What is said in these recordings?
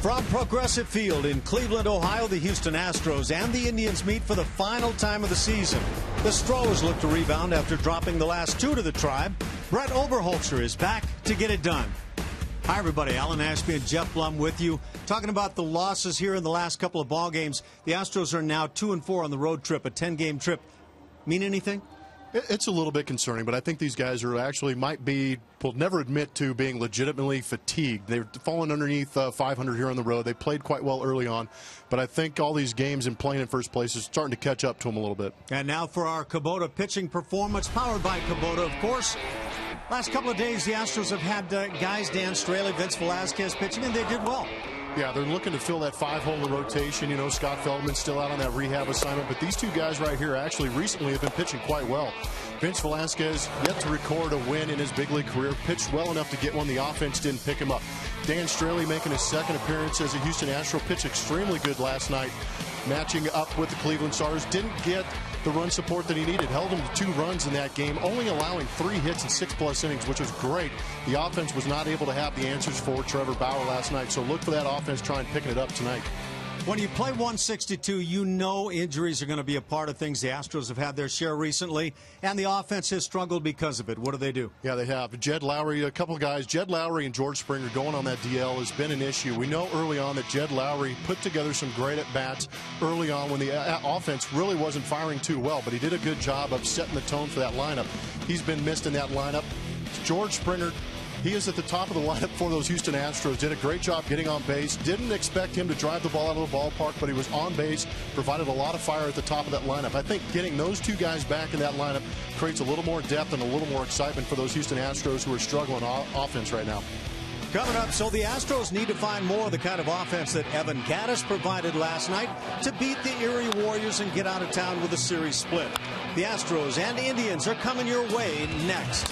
From Progressive Field in Cleveland, Ohio, the Houston Astros and the Indians meet for the final time of the season. The Stros look to rebound after dropping the last two to the Tribe. Brett Oberholzer is back to get it done. Hi, everybody. Alan Ashby and Jeff Blum with you. Talking about the losses here in the last couple of ball games. The Astros are now 2-4 on the road trip, a 10-game trip. Mean anything? It's a little bit concerning, but I think these guys are actually will never admit to being legitimately fatigued. They've fallen underneath 500 here on the road. They played quite well early on, but I think all these games and playing in first place is starting to catch up to them a little bit. And now for our Kubota pitching performance, powered by Kubota, of course. Last couple of days, the Astros have had guys, Dan Straley, Vince Velasquez pitching, and they did well. Yeah, they're looking to fill that five-hole in the rotation. You know, Scott Feldman's still out on that rehab assignment, but these two guys right here actually recently have been pitching quite well. Vince Velasquez, yet to record a win in his big league career, pitched well enough to get one. The offense didn't pick him up. Dan Straley making his second appearance as a Houston Astro, pitched extremely good last night, matching up with the Cleveland Stars. Didn't get the run support that he needed. Held him to 2 runs in that game, only allowing 3 hits in 6+ innings, which was great. The offense was not able to have the answers for Trevor Bauer last night, so look for that offense trying picking it up tonight. When you play 162, you know injuries are going to be a part of things. The Astros have had their share recently, and the offense has struggled because of it. What do they do? Yeah, they have. Jed Lowry, a couple of guys, Jed Lowry and George Springer going on that DL has been an issue. We know early on that Jed Lowry put together some great at-bats early on when the offense really wasn't firing too well, but he did a good job of setting the tone for that lineup. He's been missed in that lineup. George Springer, he is at the top of the lineup for those Houston Astros. Did a great job getting on base. Didn't expect him to drive the ball out of the ballpark, but he was on base, provided a lot of fire at the top of that lineup. I think getting those two guys back in that lineup creates a little more depth and a little more excitement for those Houston Astros who are struggling offense right now. Coming up, so the Astros need to find more of the kind of offense that Evan Gattis provided last night to beat the Erie Warriors and get out of town with a series split. The Astros and Indians are coming your way next.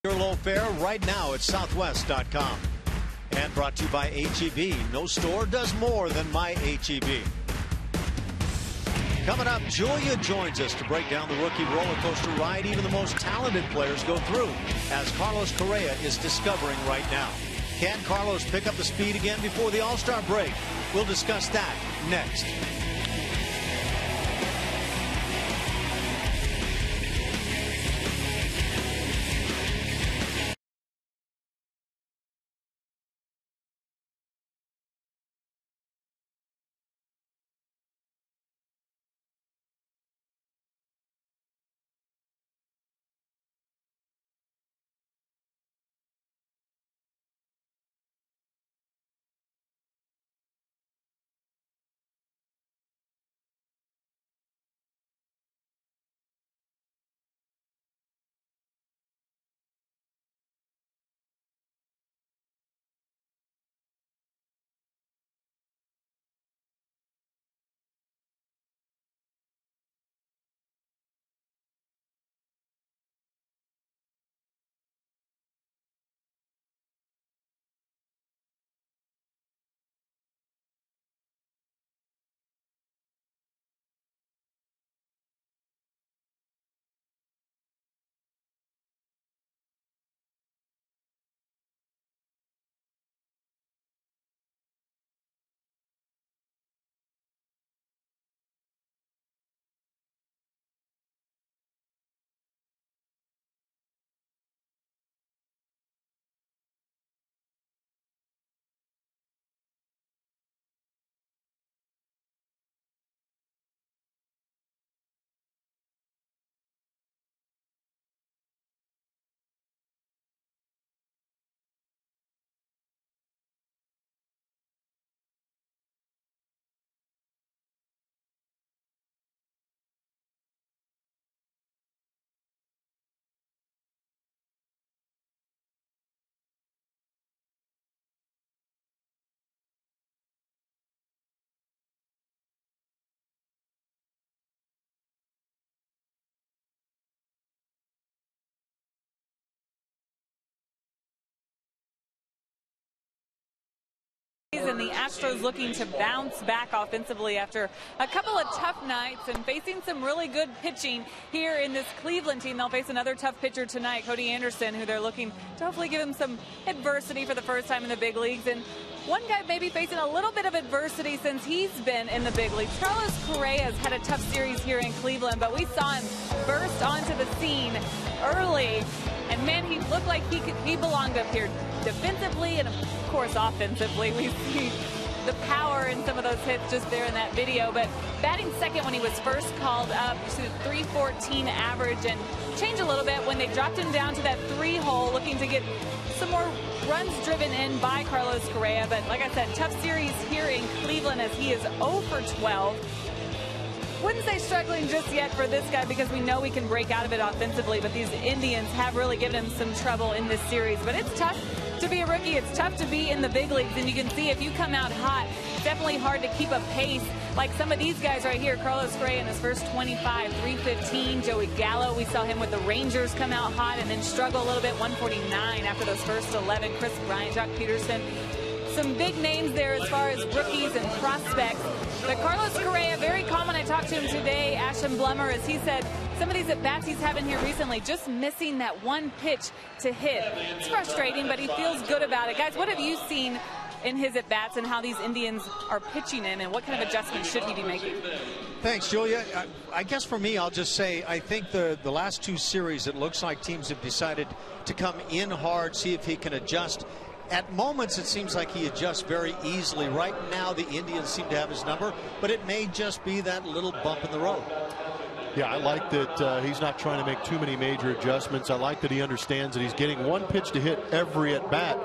Your low fare right now at southwest.com. And brought to you by HEB. No store does more than my HEB. Coming up, Julia joins us to break down the rookie roller coaster ride even the most talented players go through, as Carlos Correa is discovering right now. Can Carlos pick up the speed again before the All-Star break? We'll discuss that next. And the Astros looking to bounce back offensively after a couple of tough nights and facing some really good pitching here in this Cleveland team. They'll face another tough pitcher tonight, Cody Anderson, who they're looking to hopefully give him some adversity for the first time in the big leagues. And one guy maybe facing a little bit of adversity since he's been in the big leagues. Carlos Correa has had a tough series here in Cleveland, but we saw him burst onto the scene early. And man, he looked like he belonged up here defensively and of course offensively. We see the power in some of those hits just there in that video. But batting second when he was first called up to 314 average, and changed a little bit when they dropped him down to that 3-hole, looking to get some more runs driven in by Carlos Correa. But like I said, tough series here in Cleveland as he is 0 for 12. Wouldn't say struggling just yet for this guy because we know we can break out of it offensively, but these Indians have really given him some trouble in this series. But it's tough to be a rookie. It's tough to be in the big leagues, and you can see if you come out hot, it's definitely hard to keep a pace like some of these guys right here. Carlos Correa in his first 25, 315. Joey Gallo, we saw him with the Rangers come out hot and then struggle a little bit, 149 after those first 11. Chris Bryant, Jock Peterson. Some big names there as far as rookies and prospects. But Carlos Correa, very calm when I talked to him today, Ashton Blummer, as he said, some of these at-bats he's having here recently, just missing that one pitch to hit. It's frustrating, but he feels good about it. Guys, what have you seen in his at-bats and how these Indians are pitching him, and what kind of adjustments should he be making? Thanks, Julia. I guess for me, I'll just say I think the last two series, it looks like teams have decided to come in hard, see if he can adjust. At moments, it seems like he adjusts very easily. Right now, the Indians seem to have his number, but it may just be that little bump in the road. Yeah, I like that he's not trying to make too many major adjustments. I like that he understands that he's getting one pitch to hit every at-bat.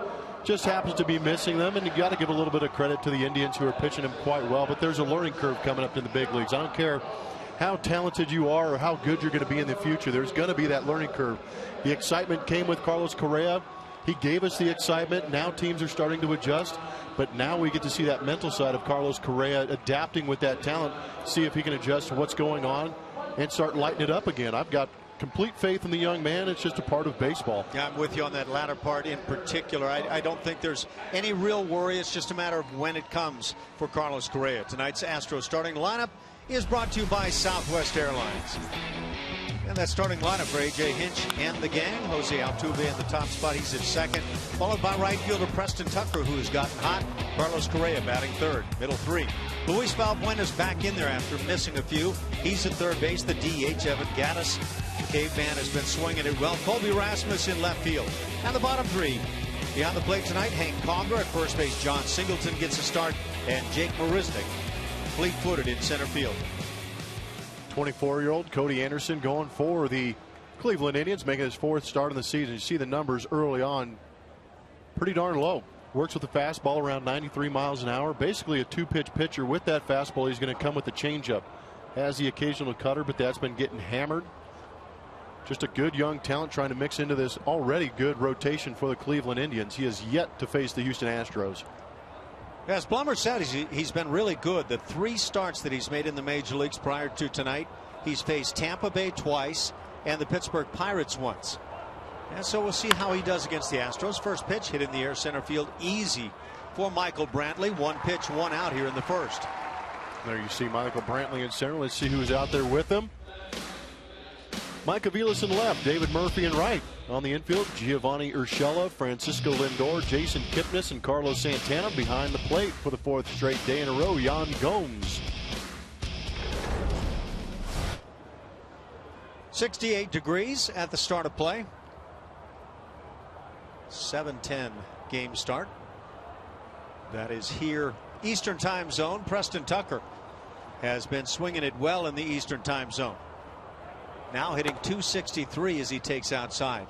Just happens to be missing them, and you got to give a little bit of credit to the Indians who are pitching him quite well, but there's a learning curve coming up in the big leagues. I don't care how talented you are or how good you're going to be in the future. There's going to be that learning curve. The excitement came with Carlos Correa. He gave us the excitement. Now teams are starting to adjust, but now we get to see that mental side of Carlos Correa adapting with that talent, see if he can adjust to what's going on and start lighting it up again. I've got complete faith in the young man. It's just a part of baseball. Yeah, I'm with you on that latter part in particular. I don't think there's any real worry. It's just a matter of when it comes for Carlos Correa. Tonight's Astros starting lineup is brought to you by Southwest Airlines. And that starting lineup for A.J. Hinch and the gang. Jose Altuve in the top spot. He's at second. Followed by right fielder Preston Tucker, who has gotten hot. Carlos Correa batting third. Middle three. Luis Valbuena's back in there after missing a few. He's at third base. The DH, Evan Gattis. Caveman has been swinging it well. Colby Rasmus in left field. And the bottom three. Behind the plate tonight, Hank Conger at first base. John Singleton gets a start. And Jake Marisnick, fleet-footed in center field. 24-year-old Cody Anderson going for the Cleveland Indians, making his fourth start of the season. You see the numbers early on, pretty darn low. Works with the fastball around 93 miles an hour. Basically a two-pitch pitcher. With that fastball, he's going to come with the changeup. Has the occasional cutter, but that's been getting hammered. Just a good young talent trying to mix into this already good rotation for the Cleveland Indians. He has yet to face the Houston Astros. As Blummer said, he's been really good. The 3 starts that he's made in the major leagues prior to tonight, he's faced Tampa Bay twice and the Pittsburgh Pirates once. And so we'll see how he does against the Astros. First pitch hit in the air center field, easy for Michael Brantley. 1 pitch, 1 out here in the first. There you see Michael Brantley in center. Let's see who's out there with him. Mike Aviles in left, David Murphy in right. On the infield, Giovanni Urshela, Francisco Lindor, Jason Kipnis, and Carlos Santana. Behind the plate for the 4th straight day in a row, Yan Gomes. 68 degrees at the start of play. 7:10 game start. That is here Eastern time zone. Preston Tucker has been swinging it well in the Eastern time zone. Now hitting .263 as he takes outside.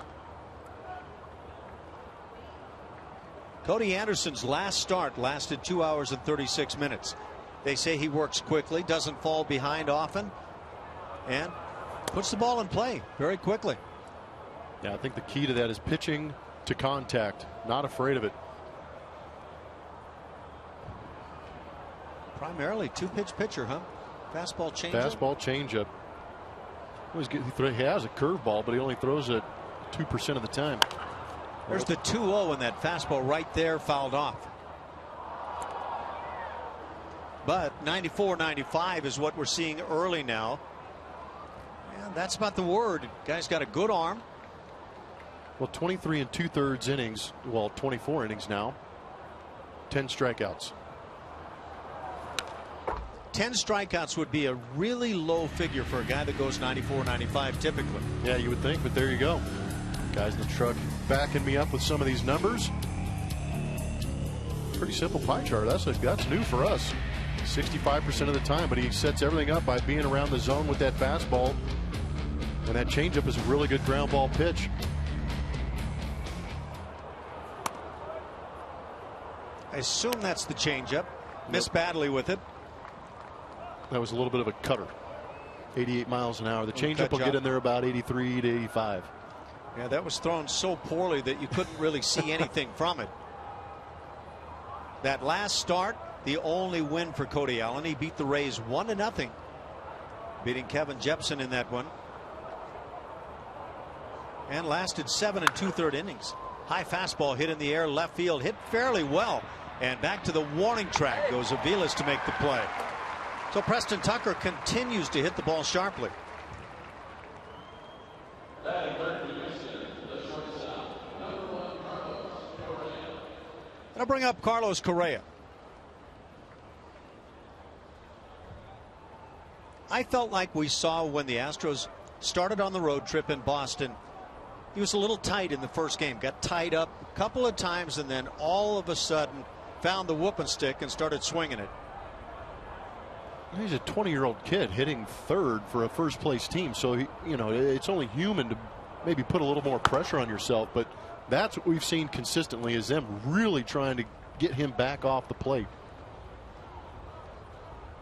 Cody Anderson's last start lasted 2 hours and 36 minutes. They say he works quickly, doesn't fall behind often, and puts the ball in play very quickly. Yeah, I think the key to that is pitching to contact. Not afraid of it. Primarily 2-pitch pitcher, huh? Fastball changeup. Fastball changeup. He has a curveball, but he only throws it 2% of the time. There's the 2-0, and that fastball right there fouled off. But 94-95 is what we're seeing early now. And that's about the word. Guy's got a good arm. Well, 23 2/3 innings. Well, 24 innings now. 10 strikeouts. 10 strikeouts would be a really low figure for a guy that goes 94-95 typically. Yeah, you would think, but there you go. Guys in the truck backing me up with some of these numbers. Pretty simple pie chart. That's new for us. 65% of the time, but he sets everything up by being around the zone with that fastball. And that changeup is a really good ground ball pitch. I assume that's the changeup. Missed badly with it. That was a little bit of a cutter. 88 miles an hour. The changeup will get in there about 83 to 85. Yeah, that was thrown so poorly that you couldn't really see anything from it. That last start, the only win for Cody Allen. He beat the Rays 1-0, beating Kevin Jepsen in that one. And lasted 7 2/3 innings. High fastball hit in the air, left field, hit fairly well. And back to the warning track goes Aviles to make the play. So Preston Tucker continues to hit the ball sharply. And I'll bring up Carlos Correa. I felt like we saw when the Astros started on the road trip in Boston. He was a little tight in the first game, got tied up a couple of times, and then all of a sudden found the whooping stick and started swinging it. He's a 20-year-old kid hitting third for a first-place team, so it's only human to maybe put a little more pressure on yourself. But that's what we've seen consistently, is them really trying to get him back off the plate.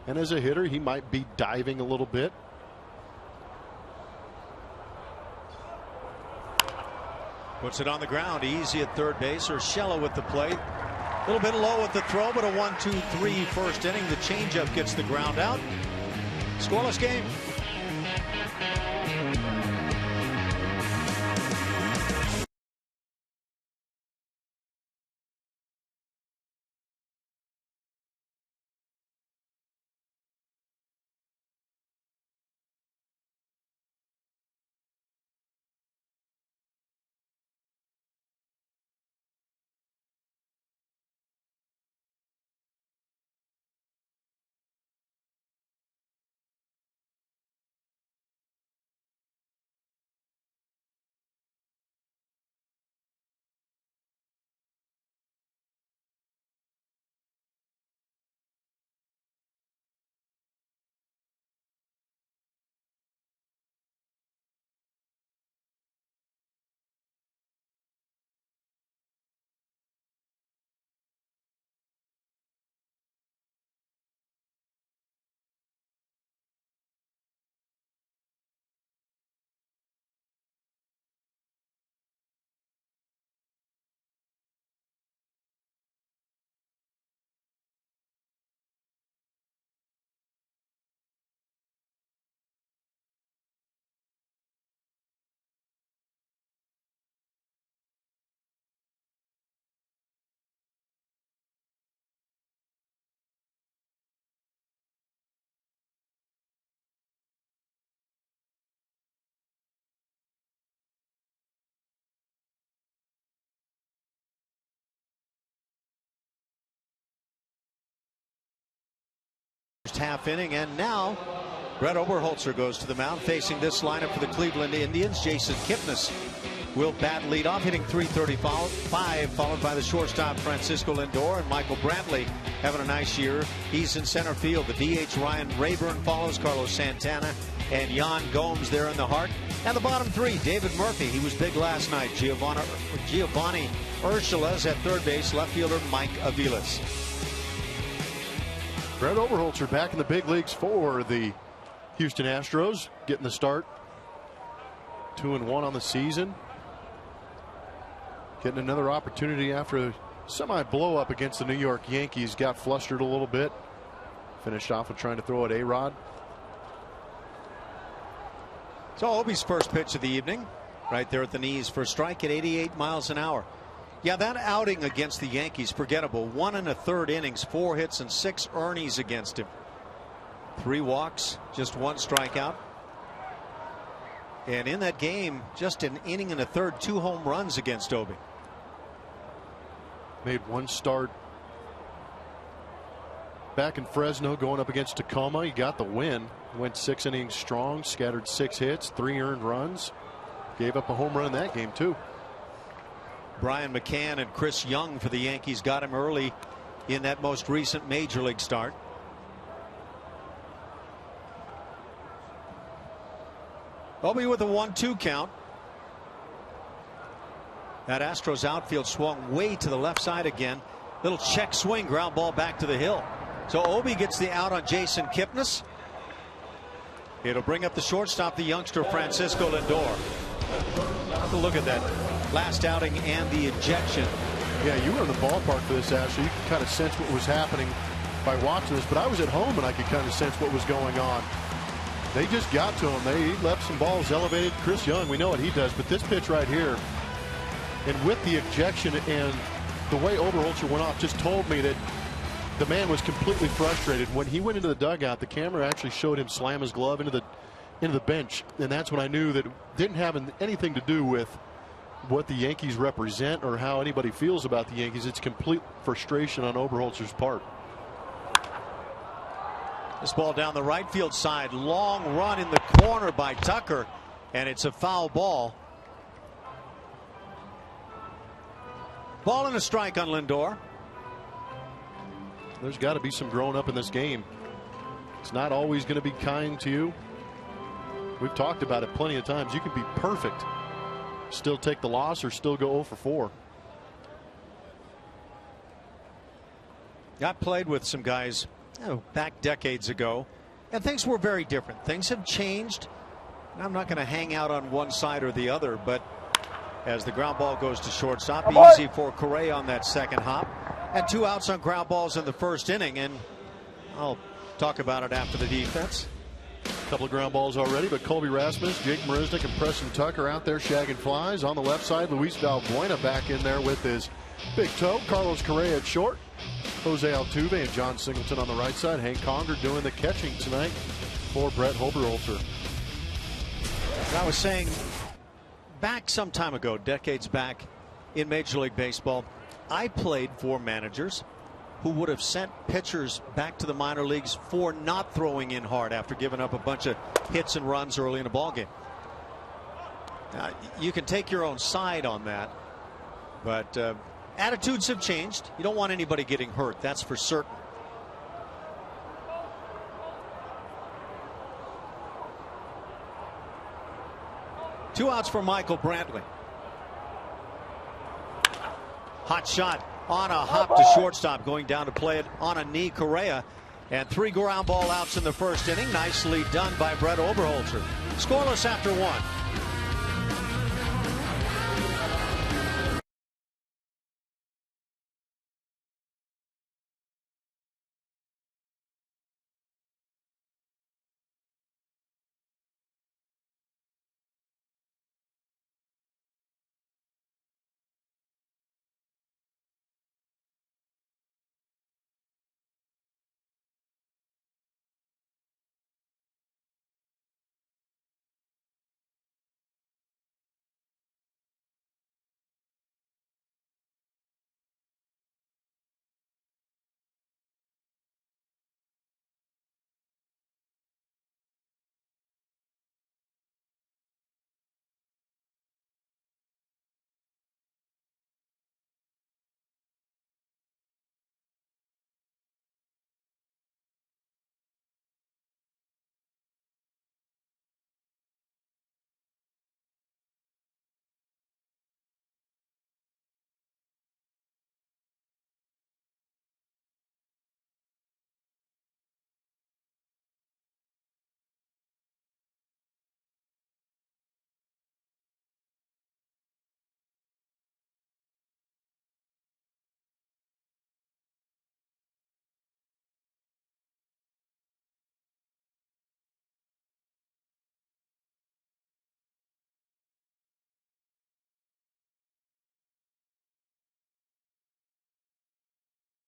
And as a hitter, he might be diving a little bit. Puts it on the ground, easy at third base. Urshela with the play. A little bit low at the throw, but a 1-2-3 first inning. The changeup gets the ground out. Scoreless game. first half inning, and now Brett Oberholzer goes to the mound facing this lineup for the Cleveland Indians. Jason Kipnis will bat leadoff, hitting .335, followed by the shortstop Francisco Lindor, and Michael Brantley having a nice year. He's in center field. The DH Ryan Rayburn follows, Carlos Santana and Yan Gomes there in the heart. And the bottom three, David Murphy, he was big last night. Giovanni Urshela's at third base, left fielder Mike Aviles. Brett Oberholzer back in the big leagues for the Houston Astros, getting the start. 2-1 on the season. Getting another opportunity after a semi-blow up against the New York Yankees. Got flustered a little bit. Finished off with trying to throw at A-Rod. So Obi's first pitch of the evening, right there at the knees for a strike at 88 miles an hour. Yeah, that outing against the Yankees, forgettable. 1 1/3 innings, 4 hits and 6 earnings against him. 3 walks, just 1 strikeout. And in that game, just an inning and a third, 2 home runs against Obi. Made 1 start back in Fresno going up against Tacoma. He got the win. Went 6 innings strong, scattered 6 hits, 3 earned runs. Gave up a home run in that game too. Brian McCann and Chris Young for the Yankees got him early in that most recent major league start. Obi with a 1-2 count. That Astros outfield swung way to the left side again. Little check swing, ground ball back to the hill. So Obi gets the out on Jason Kipnis. It'll bring up the shortstop, the youngster Francisco Lindor. Have a look at that last outing and the ejection. Yeah, you were in the ballpark for this, Ashley. You could kind of sense what was happening by watching this, but I was at home and I could kind of sense what was going on. They just got to him. They left some balls elevated. Chris Young, we know what he does, but this pitch right here, and with the ejection and the way Oberholzer went off, just told me that the man was completely frustrated. When he went into the dugout, the camera actually showed him slam his glove into the bench, and that's when I knew that it didn't have anything to do with what the Yankees represent or how anybody feels about the Yankees. It's complete frustration on Oberholzer's part. This ball down the right field side, long run in the corner by Tucker, and it's a foul ball. Ball and a strike on Lindor. There's got to be some growing up in this game. It's not always going to be kind to you. We've talked about it plenty of times. You can be perfect, still take the loss, or still go 0 for 4. I played with some guys back decades ago, and things were very different. Things have changed. I'm not going to hang out on one side or the other, but as the ground ball goes to shortstop, easy for Correa on that second hop. Had 2 outs on ground balls in the first inning, and I'll talk about it after the defense. A couple of ground balls already, but Colby Rasmus, Jake Marisnick, and Preston Tucker out there shagging flies. On the left side, Luis Valbuena back in there with his big toe. Carlos Correa at short. Jose Altuve and John Singleton on the right side. Hank Conger doing the catching tonight for Brett Oberholzer. I was saying back some time ago, decades back in Major League Baseball, I played for managers who would have sent pitchers back to the minor leagues for not throwing in hard after giving up a bunch of hits and runs early in a ball game. You can take your own side on that, but attitudes have changed. You don't want anybody getting hurt, that's for certain. Two outs for Michael Brantley. Hot shot on a hop to shortstop, going down to play it on a knee. Correa, and 3 ground ball outs in the first inning. Nicely done by Brett Oberholzer. Scoreless after 1.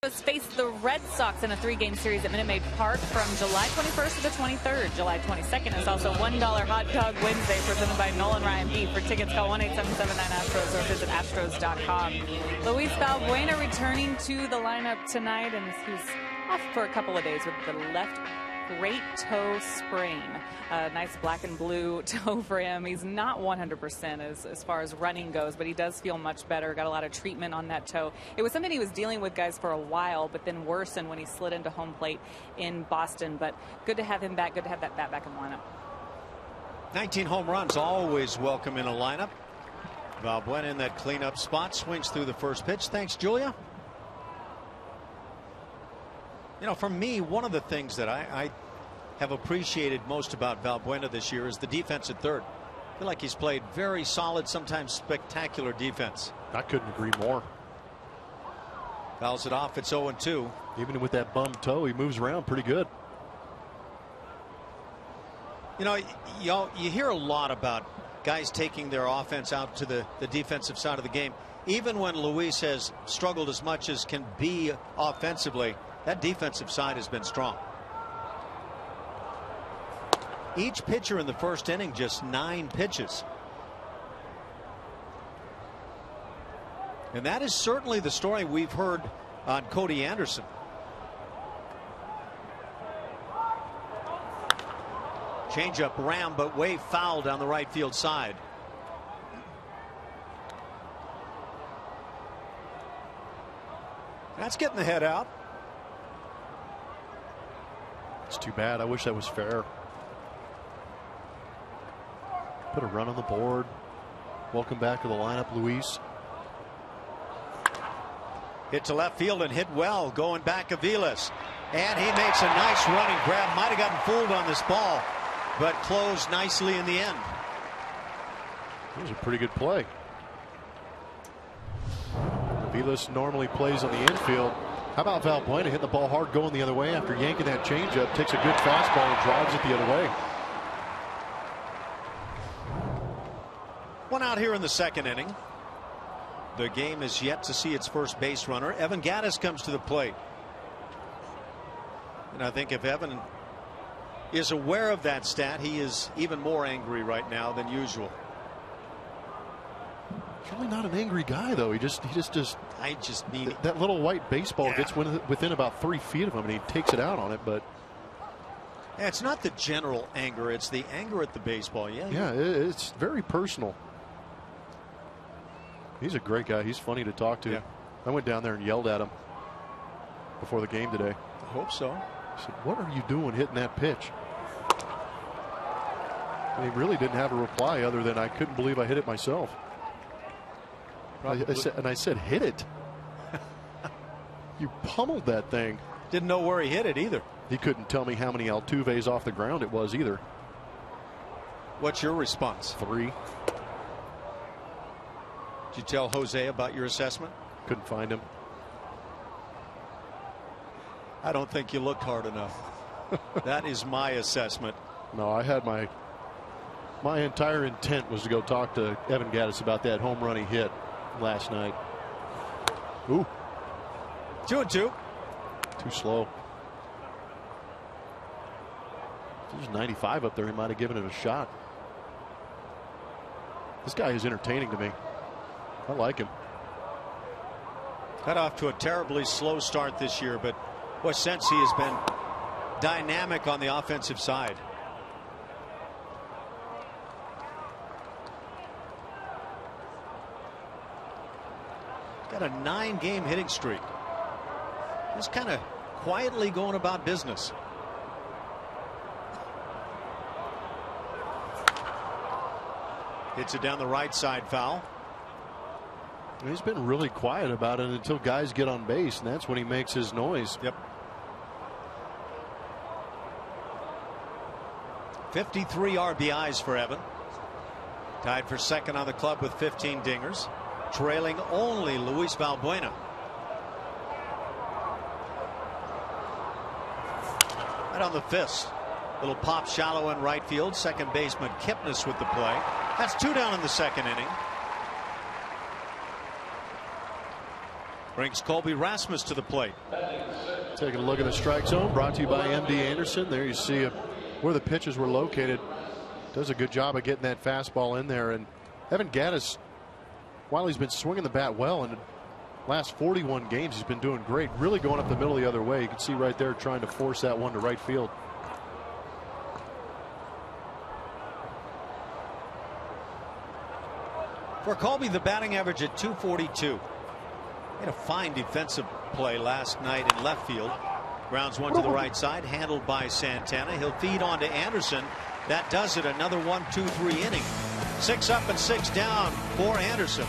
Memphis faced the Red Sox in a 3-game series at Minute Maid Park from July 21st to the 23rd. July 22nd is also $1 Hot Dog Wednesday, presented by Nolan Ryan Beef. For tickets, call 1-877-9-ASTROS or visit astros.com. Luis Valbuena returning to the lineup tonight, and he's off for a couple of days with the left great toe sprain. Nice black and blue toe for him. He's not 100% as far as running goes, but he does feel much better. Got a lot of treatment on that toe. It was something he was dealing with, guys, for a while, but then worsened when he slid into home plate in Boston. But good to have him back. Good to have that bat back in the lineup. 19 home runs, always welcome in a lineup. Valbuena in that cleanup spot, swings through the first pitch. Thanks, Julia. You know, for me, one of the things that I have appreciated most about Valbuena this year is the defense at third. I feel like he's played very solid, sometimes spectacular defense. I couldn't agree more. Fouls it off. It's 0-2. Even with that bum toe, he moves around pretty good. You know, you hear a lot about guys taking their offense out to the defensive side of the game. Even when Luis has struggled as much as can be offensively, that defensive side has been strong. Each pitcher in the first inning, just 9 pitches. And that is certainly the story we've heard on Cody Anderson. Changeup ram, but way foul down the right field side. That's getting the head out. It's too bad. I wish that was fair. Put a run on the board. Welcome back to the lineup, Luis. Hit to left field and hit well. Going back, Aviles. And he makes a nice running grab. Might have gotten fooled on this ball, but closed nicely in the end. It was a pretty good play. Aviles normally plays on the infield. How about Valbuena hitting the ball hard, going the other way after yanking that changeup? Takes a good fastball and drives it the other way. One out here in the second inning. The game is yet to see its first base runner. Evan Gattis comes to the plate. And I think if Evan is aware of that stat, he is even more angry right now than usual. He's really not an angry guy, though. I just need that little white baseball gets within about 3 feet of him, and he takes it out on it. But yeah, it's not the general anger; it's the anger at the baseball. Yeah, it's very personal. He's a great guy. He's funny to talk to. Yeah. I went down there and yelled at him before the game today. I hope so. I said, "What are you doing hitting that pitch?" And he really didn't have a reply other than, "I couldn't believe I hit it myself." I said, "Hit it." You pummeled that thing. Didn't know where he hit it either. He couldn't tell me how many Altuves off the ground it was either. What's your response? 3. Did you tell Jose about your assessment? Couldn't find him. I don't think you looked hard enough. That is my assessment. No, I had my entire intent was to go talk to Evan Gattis about that home run he hit last night. Ooh. 2-2. Too slow. If there's 95 up there, he might have given it a shot. This guy is entertaining to me. I like him. Got off to a terribly slow start this year, but what sense he has been dynamic on the offensive side. Got a 9-game hitting streak. Just kind of quietly going about business. Hits it down the right side, foul. He's been really quiet about it until guys get on base, and that's when he makes his noise. Yep. 53 RBIs for Evan. Tied for second on the club with 15 dingers. Trailing only Luis Valbuena. Right on the fist. Little pop shallow in right field. Second baseman Kipnis with the play. That's 2 down in the second inning. Brings Colby Rasmus to the plate. Taking a look at the strike zone, brought to you by MD Anderson. There you see where the pitches were located. Does a good job of getting that fastball in there. And Evan Gattis, while he's been swinging the bat well in the last 41 games, he's been doing great. Really going up the middle the other way. You can see right there trying to force that one to right field. For Colby, the batting average at .242. Made a fine defensive play last night in left field. Grounds one to the right side, handled by Santana. He'll feed on to Anderson. That does it. Another 1-2-3 inning. 6 up and 6 down for Anderson.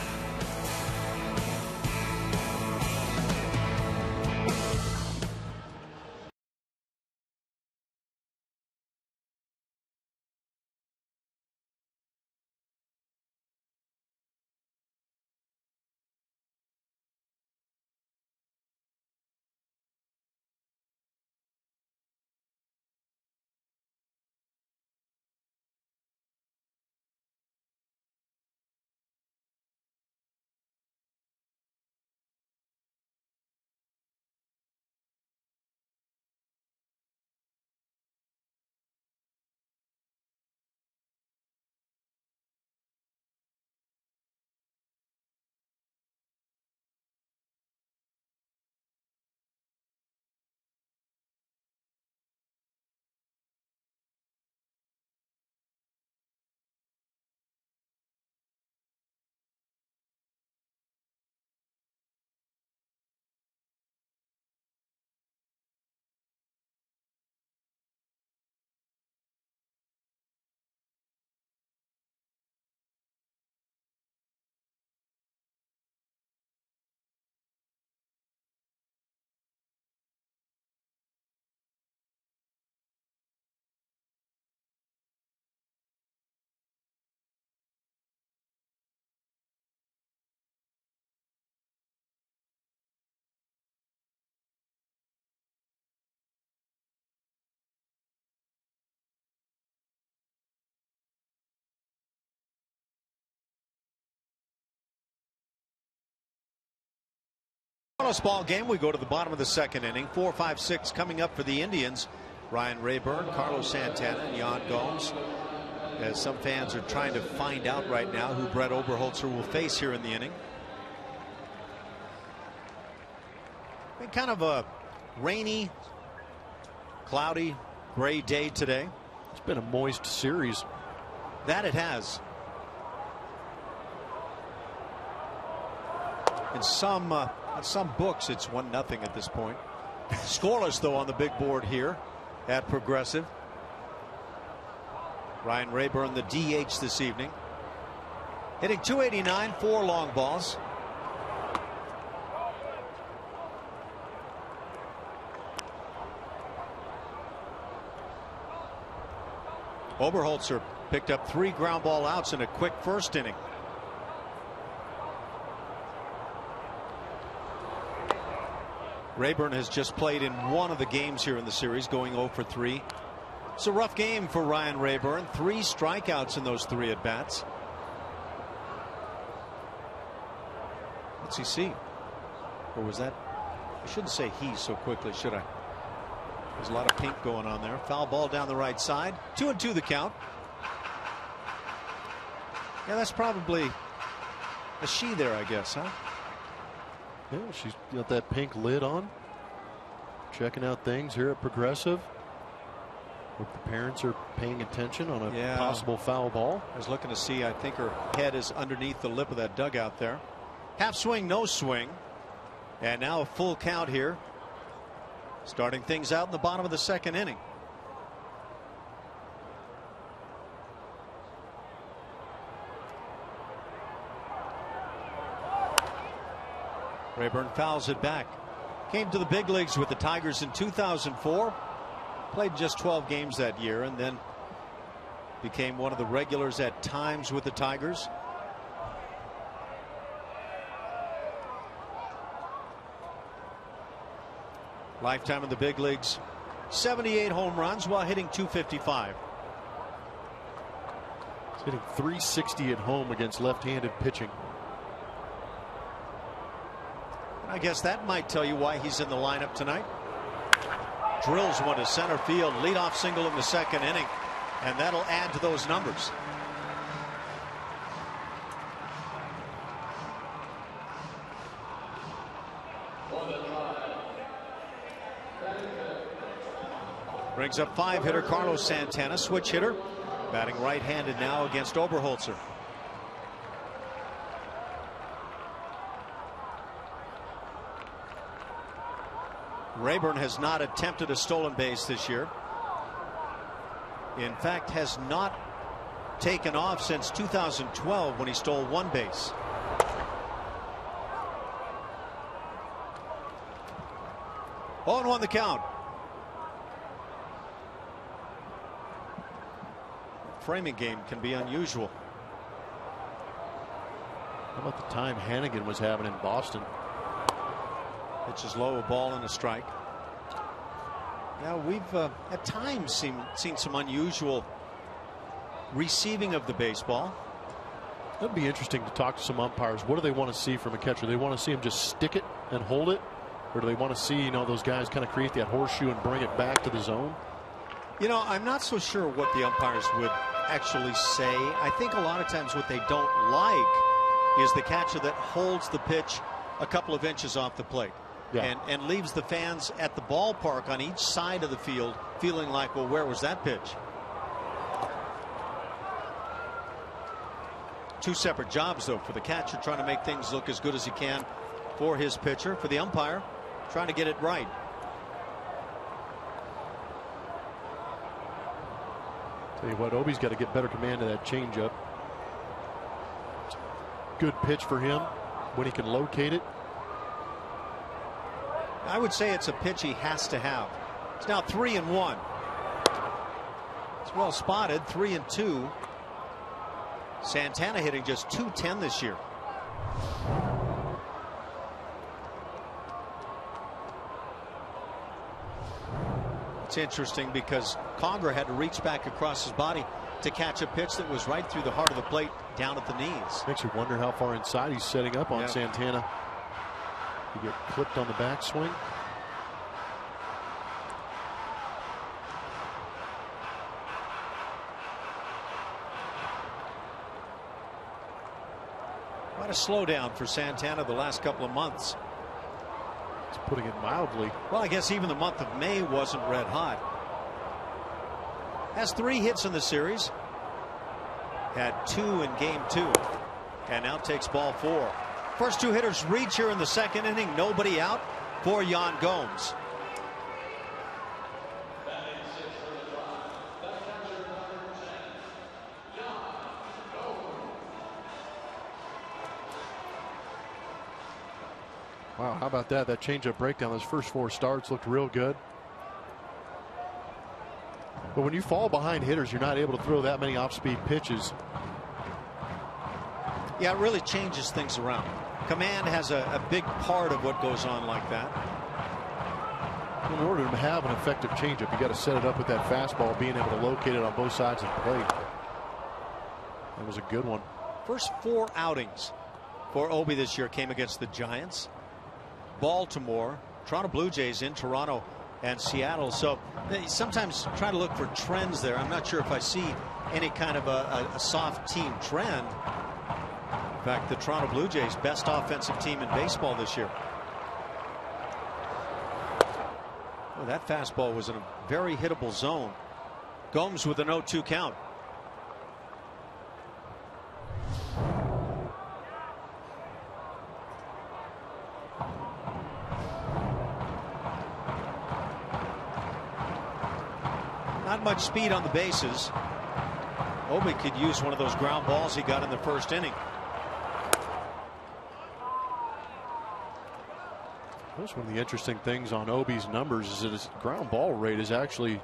Ball game. We go to the bottom of the second inning. 4, 5, 6 coming up for the Indians. Ryan Rayburn, Carlos Santana, and Yan Gomes. As some fans are trying to find out right now who Brett Oberholzer will face here in the inning. Been kind of a rainy, cloudy, gray day today. It's been a moist series. That it has. In some books, it's 1-0 at this point. Scoreless, though, on the big board here at Progressive. Ryan Rayburn, the DH this evening. Hitting .289, 4 long balls. Oberholzer picked up 3 ground ball outs in a quick first inning. Rayburn has just played in one of the games here in the series, going 0 for 3. It's a rough game for Ryan Rayburn. 3 strikeouts in those 3 at bats. What's he see? Or was that? I shouldn't say he so quickly, should I? There's a lot of pink going on there. Foul ball down the right side. 2-2 the count. Yeah, that's probably a she there, I guess, huh? Yeah, she's got that pink lid on. Checking out things here at Progressive. Hope the parents are paying attention on a possible foul ball. I was looking to see, I think her head is underneath the lip of that dugout there. Half swing, no swing. And now a full count here. Starting things out in the bottom of the second inning. Rayburn fouls it back. Came to the big leagues with the Tigers in 2004. Played just 12 games that year and then became one of the regulars at times with the Tigers. Lifetime in the big leagues, 78 home runs while hitting .255. He's hitting .360 at home against left-handed pitching. I I guess that might tell you why he's in the lineup tonight. Drills one to center field, leadoff single in the second inning, and that'll add to those numbers. Brings up 5-hitter Carlos Santana, switch hitter, batting right-handed now against Oberholzer. Rayburn has not attempted a stolen base this year. In fact, has not taken off since 2012 when he stole one base. Oh, and 1 the count. Framing game can be unusual. How about the time Hannigan was having in Boston? Pitch is low, a ball and a strike. Now we've at times seen some unusual receiving of the baseball. That'd be interesting to talk to some umpires. What do they want to see from a catcher? They want to see him just stick it and hold it, or do they want to see, you know, those guys kind of create that horseshoe and bring it back to the zone? You know, I'm not so sure what the umpires would actually say. I think a lot of times what they don't like is the catcher that holds the pitch a couple of inches off the plate. Yeah. And leaves the fans at the ballpark on each side of the field feeling like, well, where was that pitch? Two separate jobs, though, for the catcher, trying to make things look as good as he can for his pitcher. For the umpire, trying to get it right. Tell you what, Obi's got to get better command of that changeup. Good pitch for him when he can locate it. I would say it's a pitch he has to have. It's now 3-1. It's well spotted. 3-2. Santana hitting just .210 this year. It's interesting because Conger had to reach back across his body to catch a pitch that was right through the heart of the plate down at the knees. Makes you wonder how far inside he's setting up on Santana. He get clipped on the backswing. Quite a slowdown for Santana the last couple of months. It's putting it mildly. Well, I guess even the month of May wasn't red hot. Has 3 hits in the series. Had 2 in game 2. And now takes ball 4. First 2 hitters reach here in the second inning. Nobody out for Yan Gomes. Wow, how about that? That changeup breakdown. Those first 4 starts looked real good. But when you fall behind hitters, you're not able to throw that many off-speed pitches. Yeah, it really changes things around. Command has a big part of what goes on like that. In order to have an effective changeup, you got to set it up with that fastball, being able to locate it on both sides of the plate. That was a good one. First 4 outings for Obi this year came against the Giants, Baltimore, Toronto Blue Jays in Toronto, and Seattle. So they sometimes try to look for trends there. I'm not sure if I see any kind of a soft team trend. In fact, the Toronto Blue Jays best offensive team in baseball this year. Well, that fastball was in a very hittable zone. Gomes with an 0-2 count. Not much speed on the bases. Obi could use one of those ground balls he got in the first inning. That's one of the interesting things on Obi's numbers is that his ground ball rate is actually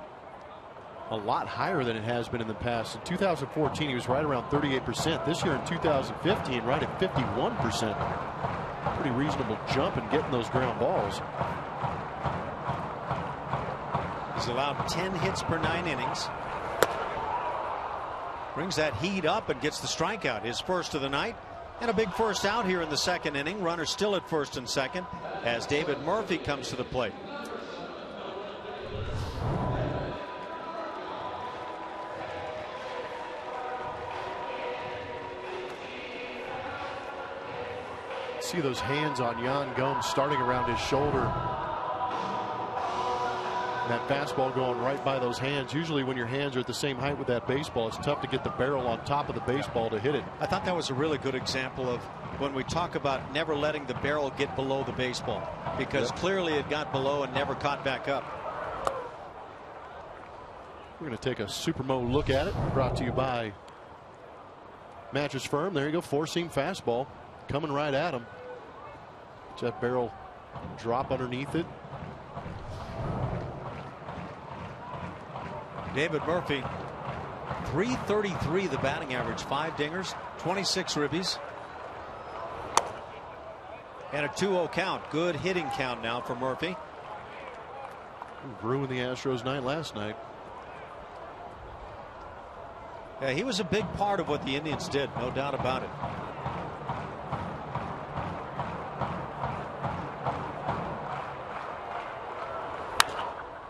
a lot higher than it has been in the past. In 2014, he was right around 38%. This year in 2015, right at 51%. Pretty reasonable jump in getting those ground balls. He's allowed 10 hits per 9 innings. Brings that heat up and gets the strikeout. His first of the night. And a big first out here in the second inning. Runner still at first and second. as David Murphy comes to the plate. See those hands on Yan Gomes starting around his shoulder. And that fastball going right by those hands. Usually when your hands are at the same height with that baseball, it's tough to get the barrel on top of the baseball to hit it. I thought that was a really good example of when we talk about never letting the barrel get below the baseball, because clearly it got below and never caught back up. We're going to take a Supermo look at it, brought to you by Mattress Firm. There you go, four-seam fastball coming right at him. That barrel drop underneath it. David Murphy, .333 the batting average, 5 dingers, 26 ribbies, and a 2-0 count. Good hitting count now for Murphy. Ruined the Astros night last night. Yeah, he was a big part of what the Indians did, no doubt about it.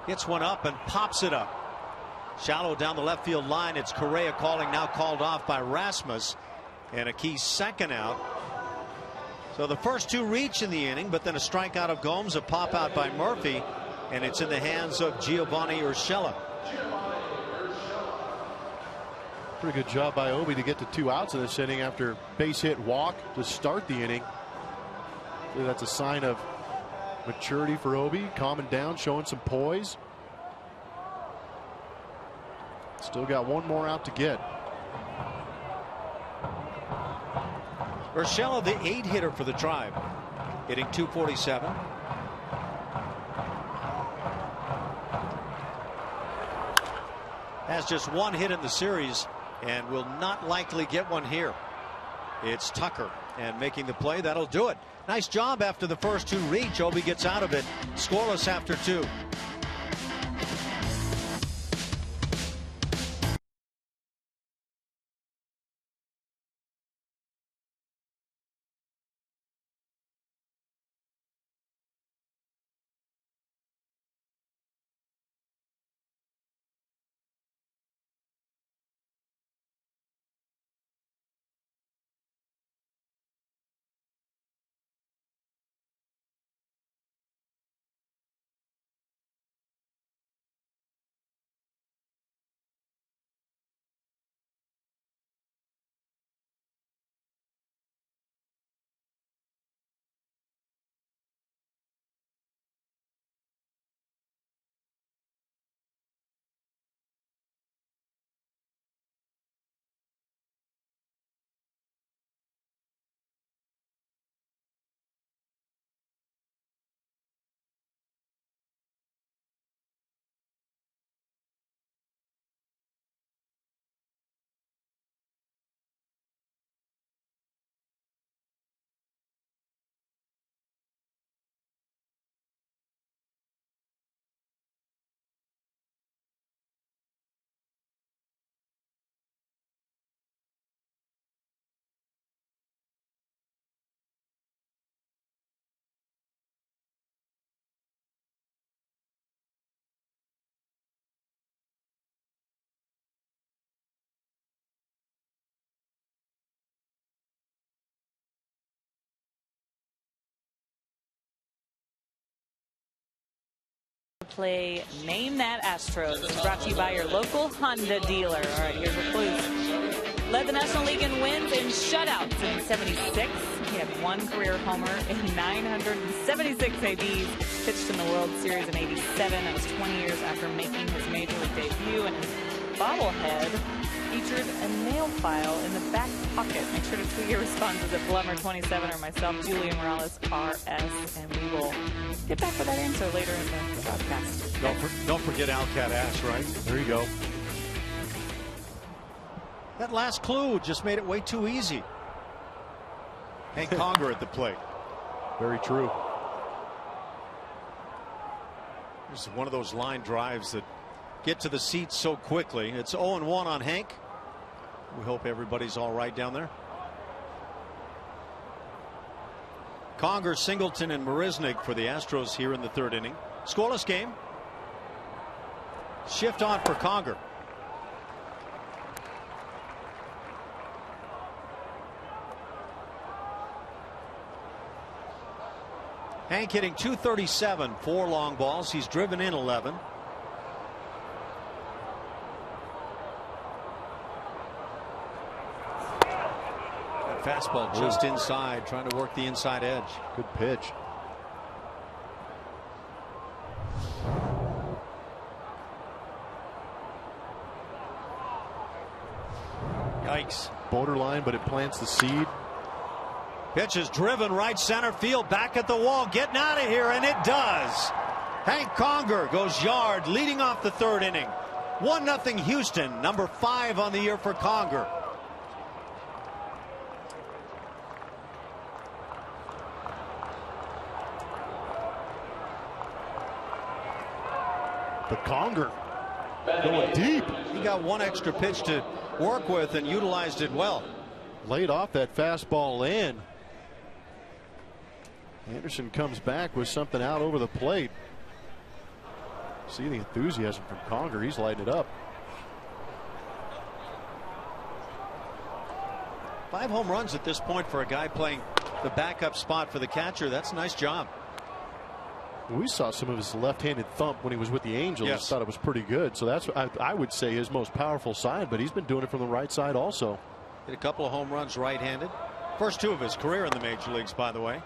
Gets one up and pops it up. Shallow down the left field line. It's Correa calling, now called off by Rasmus, and a key second out. So the first 2 reach in the inning, but then a strikeout of Gomes, a pop out by Murphy, and it's in the hands of Giovanni Urshela. Pretty good job by Obi to get to 2 outs in this inning after base hit walk to start the inning. That's a sign of maturity for Obi, calming down, showing some poise. Still got 1 more out to get. Urshela, the 8 hitter for the Tribe, hitting .247. Has just 1 hit in the series and will not likely get one here. It's Tucker, and making the play, that'll do it. Nice job after the first 2 reach. Obi gets out of it, scoreless after 2. Play Name That Astros, brought to you by your local Honda dealer. All right, here's the clues. Led the National League in wins and shutouts in '76. He had 1 career homer in 976 ABs. Pitched in the World Series in '87. That was 20 years after making his major league debut. And his bobblehead featured a nail file in the back pocket. Make sure to tweet your responses at Blummer27 or myself, Julian Morales, RS, and we will get back with that answer later in the broadcast. Don't forget Alcat Ass, right? There you go. That last clue just made it way too easy. Hank Conger at the plate. Very true. This is one of those line drives that get to the seats so quickly. It's 0-1 on Hank. We hope everybody's all right down there. Conger, Singleton, and Marisnik for the Astros here in the third inning. Scoreless game. Shift on for Conger. Hank hitting .237, 4 long balls. He's driven in 11. Fastball just inside, trying to work the inside edge. Good pitch. Yikes. Borderline, but it plants the seed. Pitch is driven right center field, back at the wall, getting out of here, and it does. Hank Conger goes yard, leading off the third inning. 1-0 Houston, number 5 on the year for Conger. But Conger going deep. He got one extra pitch to work with and utilized it well. Laid off that fastball in. Anderson comes back with something out over the plate. See the enthusiasm from Conger. He's lighting it up. 5 home runs at this point for a guy playing the backup spot for the catcher. That's a nice job. We saw some of his left-handed thump when he was with the Angels. Yes. Thought it was pretty good. So that's, I would say, his most powerful side, but he's been doing it from the right side also. Hit a couple of home runs right-handed. First 2 of his career in the major leagues, by the way.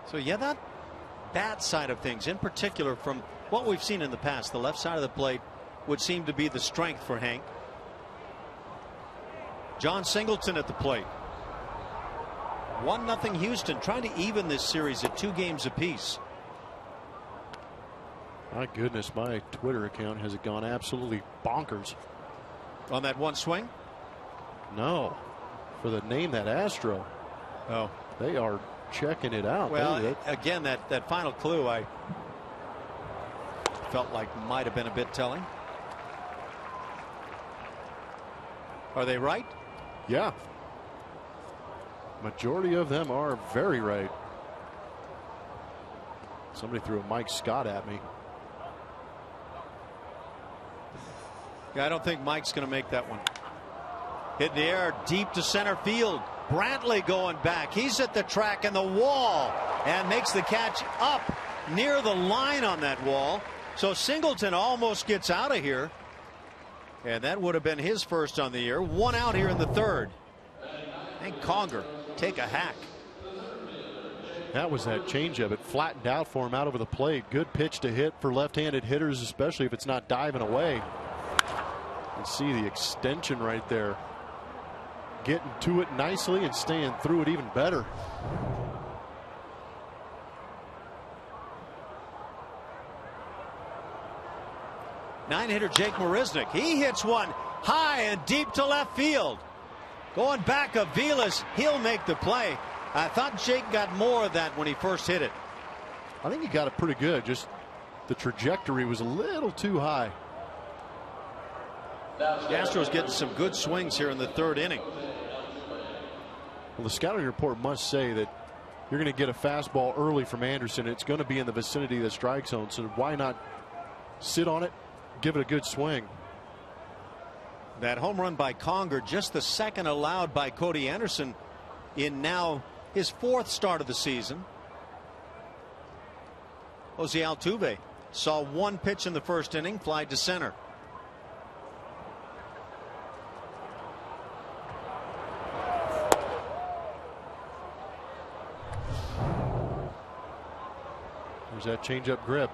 So yeah, that bat side of things, in particular from what we've seen in the past, the left side of the plate would seem to be the strength for Hank. John Singleton at the plate. 1-0 Houston, trying to even this series at 2 games apiece. My goodness, my Twitter account has gone absolutely bonkers. On that one swing? No. For the name that Astro. Oh. They are checking it out. Well, again, that final clue I felt like might have been a bit telling. Are they right? Yeah. Majority of them are very right. Somebody threw a Mike Scott at me. Yeah, I don't think Mike's going to make that one. Hit in the air deep to center field. Brantley going back. He's at the track and the wall and makes the catch up near the line on that wall. So Singleton almost gets out of here. And that would have been his first on the year. 1 out here in the third. And Conger take a hack. That was that changeup. It flattened out for him out over the plate. Good pitch to hit for left-handed hitters, especially if it's not diving away. You see the extension right there. Getting to it nicely and staying through it even better. Nine-hitter Jake Marisnik. He hits one high and deep to left field. Going back of Vilas. He'll make the play. I thought Jake got more of that when he first hit it. I think he got it pretty good. Just the trajectory was a little too high. The Astros getting some good swings here in the third inning. Well, the scouting report must say that you're going to get a fastball early from Anderson. It's going to be in the vicinity of the strike zone. So why not sit on it, give it a good swing? That home run by Conger, just the second allowed by Cody Anderson in now his 4th start of the season. Jose Altuve saw 1 pitch in the first inning, fly to center. There's that changeup grip.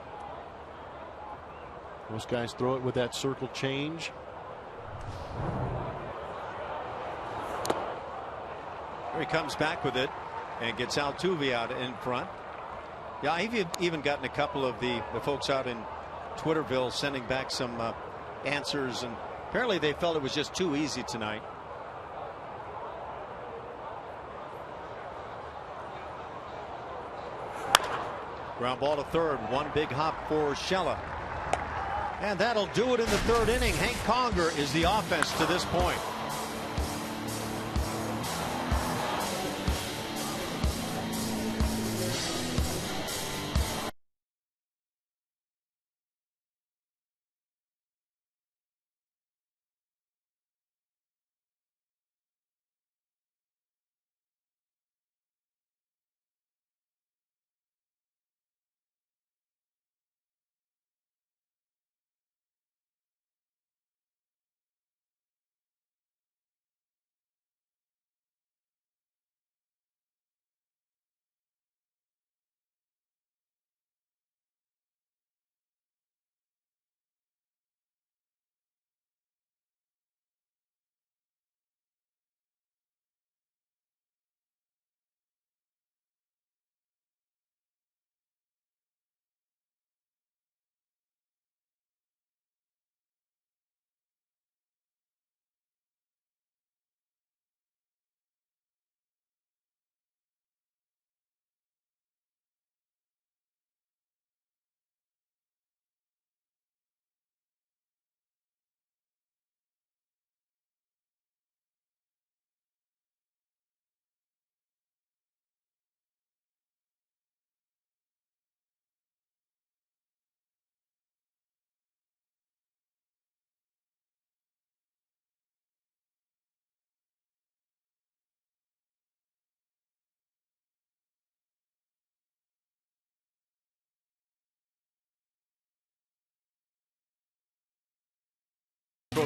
Most guys throw it with that circle change. He comes back with it and gets Altuve out in front. Yeah, I've even gotten a couple of the folks out in Twitterville sending back some answers, and apparently they felt it was just too easy tonight. Ground ball to third. One big hop for Shella. And that'll do it in the third inning. Hank Conger is the offense to this point.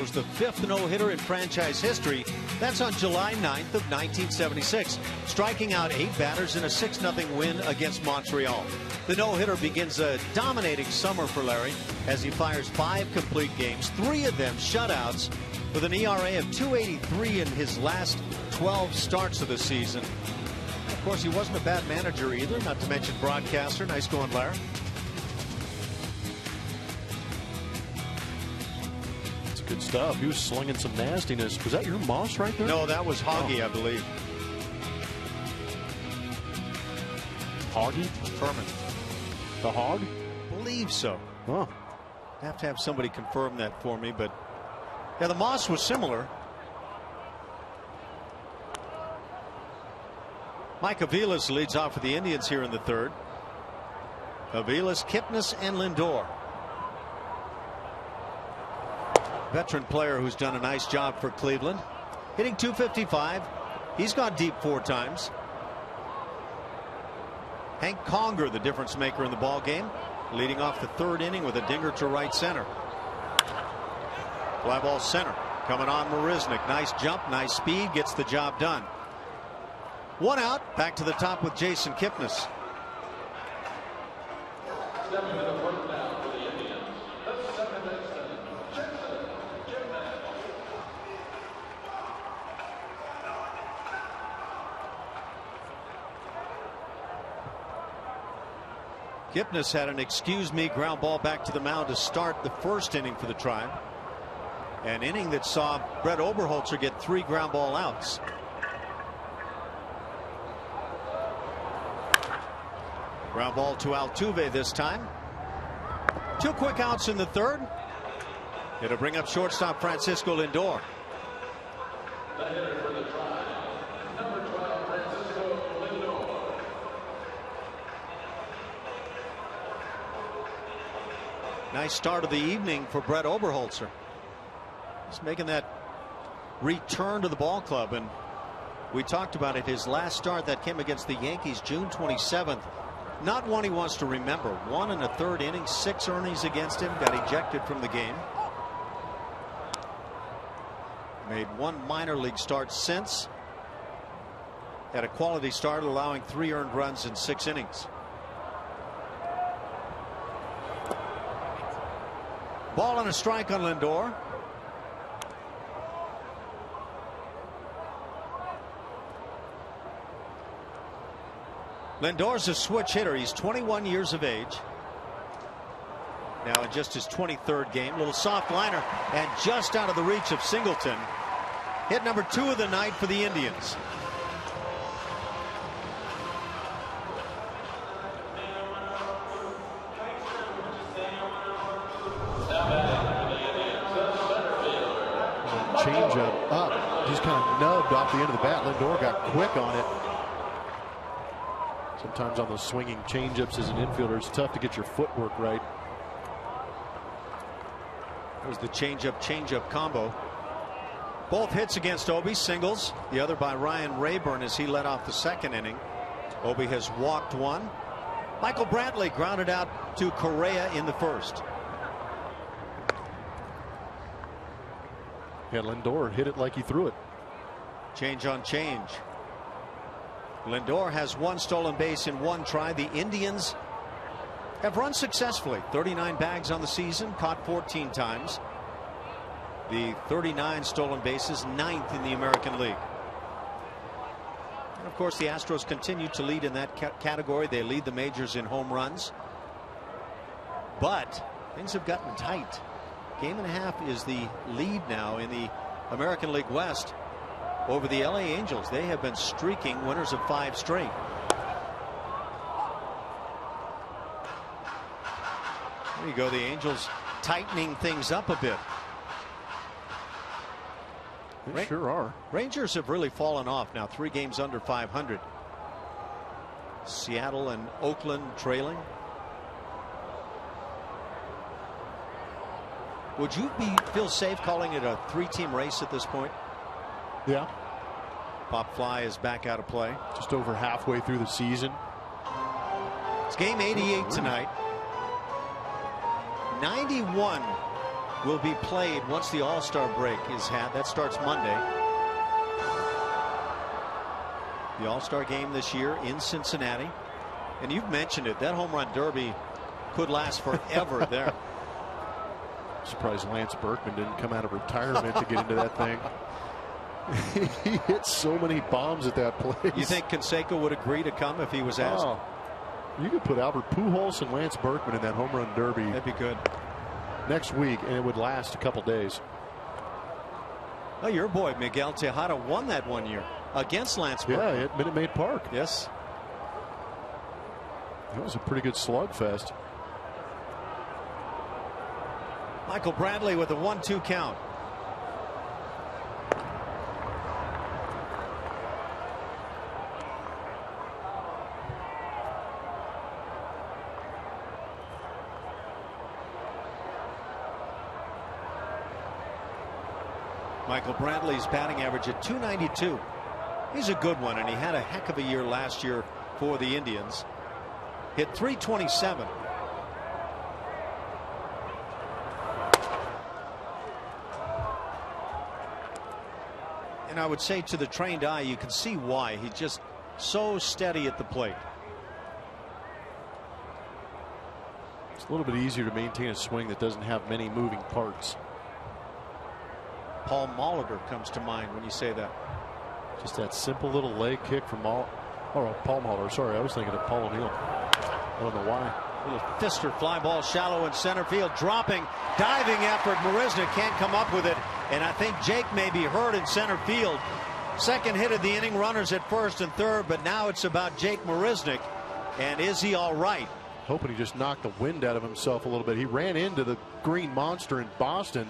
throws the 5th no-hitter in franchise history. That's on July 9th of 1976, striking out 8 batters in a 6-0 win against Montreal. The no-hitter begins a dominating summer for Larry as he fires 5 complete games, 3 of them shutouts, with an ERA of .283 in his last 12 starts of the season. Of course, he wasn't a bad manager either, not to mention broadcaster. Nice going, Larry. It's good stuff. He was slinging some nastiness. Was that your Moss right there? No, that was Hoggy, I believe. Hoggy? Herman. The Hog? I believe so. Huh. I have to have somebody confirm that for me, but yeah, the Moss was similar. Mike Aviles leads off for the Indians here in the 3rd. Aviles, Kipnis, and Lindor. Veteran player who's done a nice job for Cleveland. Hitting .255. He's gone deep 4 times. Hank Conger, the difference maker in the ball game, leading off the 3rd inning with a dinger to right center. Fly ball center. Coming on Marisnick. Nice jump, nice speed, gets the job done. 1 out. Back to the top with Jason Kipnis. Kipnis had an excuse me ground ball back to the mound to start the 1st inning for the Tribe. An inning that saw Brett Oberholzer get 3 ground ball outs. Ground ball to Altuve this time. 2 quick outs in the 3rd. It'll bring up shortstop Francisco Lindor. Nice start of the evening for Brett Oberholzer. He's making that return to the ball club, and we talked about it. His last start that came against the Yankees June 27th. Not one he wants to remember. 1 1/3 inning, 6 earnings against him, got ejected from the game. Made 1 minor league start since. Had a quality start, allowing 3 earned runs in 6 innings. Ball and a strike on Lindor. Lindor's a switch hitter. He's 21 years of age. Now in just his 23rd game. Little soft liner and just out of the reach of Singleton. Hit number 2 of the night for the Indians. Changeup up. Just kind of nubbed off the end of the bat. Lindor got quick on it. Sometimes on those swinging changeups as an infielder, it's tough to get your footwork right. That was the changeup combo. Both hits against Obi, singles. The other by Ryan Rayburn as he led off the 2nd inning. Obi has walked 1. Michael Brantley grounded out to Correa in the 1st. Yeah, Lindor hit it like he threw it. Change on change. Lindor has 1 stolen base in 1 try. The Indians have run successfully. 39 bags on the season, caught 14 times. The 39 stolen bases, 9th in the American League. And of course, the Astros continue to lead in that category. They lead the majors in home runs. But things have gotten tight. 1.5 is the lead now in the American League West over the LA Angels. They have been streaking, winners of 5 straight. There you go. The Angels tightening things up a bit. They sure are. Rangers have really fallen off now. 3 games under 500. Seattle and Oakland trailing. Would you feel safe calling it a 3-team race at this point? Yeah. Pop Fly is back out of play. Just over halfway through the season. It's game 88 tonight. 91 will be played once the All-Star break is had. That starts Monday. The All-Star game this year in Cincinnati. And you've mentioned it, that home run derby could last forever there. Surprised Lance Berkman didn't come out of retirement to get into that thing. He hit so many bombs at that place. You think Canseco would agree to come if he was asked? Oh, you could put Albert Pujols and Lance Berkman in that home run derby. That'd be good. Next week, and it would last a couple days. Oh, your boy Miguel Tejada won that one year against Lance Berkman. Yeah, at Minute Maid Park. Yes. That was a pretty good slugfest. Michael Bradley with a 1-2 count. Michael Bradley's batting average at .292. He's a good one, and he had a heck of a year last year for the Indians. Hit .327. And I would say to the trained eye, you can see why. He's just so steady at the plate. It's a little bit easier to maintain a swing that doesn't have many moving parts. Paul Molitor comes to mind when you say that. Just that simple little leg kick from Paul Molitor. Sorry, I was thinking of Paul O'Neill. I don't know why. Little fister fly ball shallow in center field, dropping, diving effort. Marisnick can't come up with it, and I think Jake may be hurt in center field. Second hit of the inning, runners at first and third, but now it's about Jake Marisnick, and is he all right? Hoping he just knocked the wind out of himself a little bit. He ran into the green monster in Boston,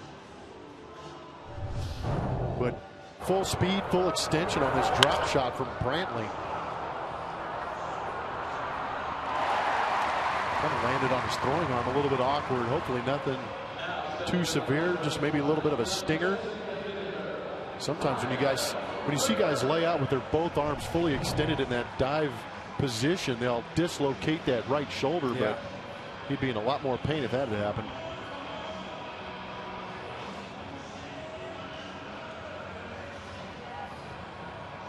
but full speed, full extension on this drop shot from Brantley. Kind of landed on his throwing arm a little bit awkward. Hopefully nothing too severe, just maybe a little bit of a stinger. Sometimes when you see guys lay out with their both arms fully extended in that dive position, they'll dislocate that right shoulder, but he'd be in a lot more pain if that had happened.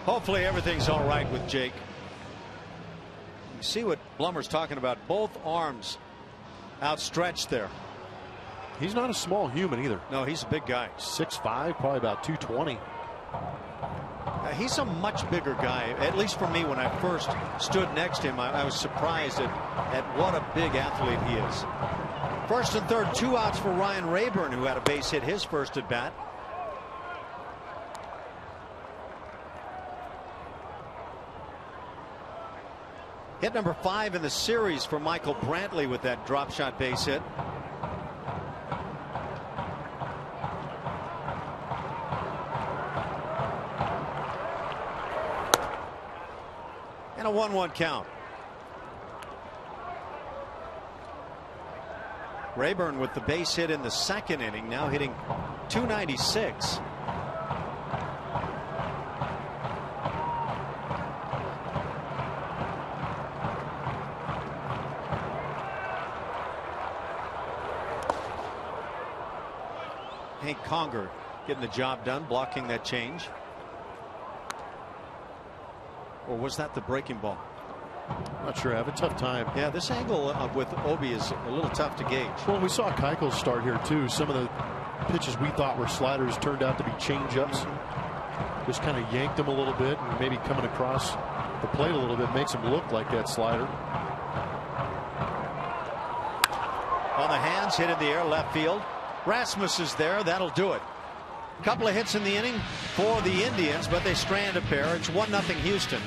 Hopefully everything's all right with Jake. You see what Blummer's talking about, both arms outstretched there. He's not a small human either. No, he's a big guy. 6'5", probably about 220. He's a much bigger guy, at least for me. When I first stood next to him, I was surprised at what a big athlete he is. First and third, 2 outs for Ryan Rayburn, who had a base hit his first at bat. Hit number 5 in the series for Michael Brantley with that drop shot base hit. And a 1-1 count. Rayburn with the base hit in the second inning, now hitting .296. Hank Conger getting the job done, blocking that change. Or was that the breaking ball? Not sure. I have a tough time. Yeah, this angle with Obi is a little tough to gauge. Well, we saw Keuchel start here too. Some of the pitches we thought were sliders turned out to be changeups. Just kind of yanked him a little bit, and maybe coming across the plate a little bit makes him look like that slider. On the hands, hit in the air, left field. Rasmus is there. That'll do it. A couple of hits in the inning for the Indians, but they strand a pair. It's 1-0 Houston.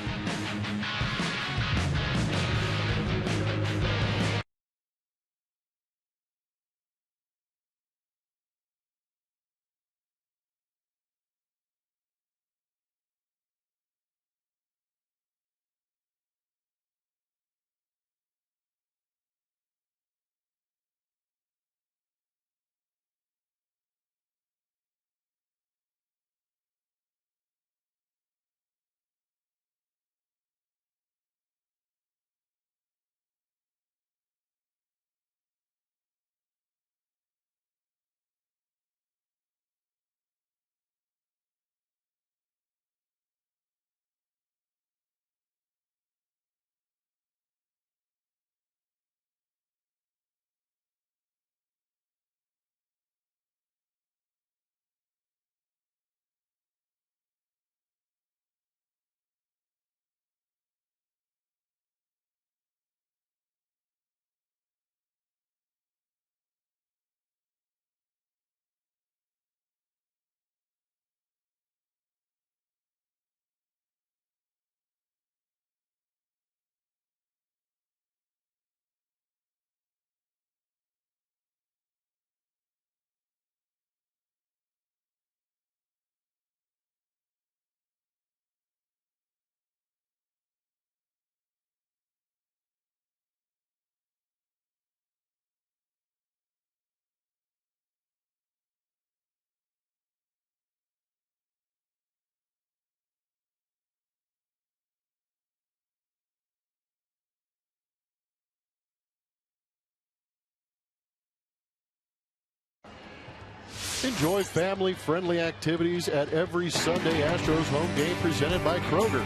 Enjoy family-friendly activities at every Sunday Astros home game presented by Kroger.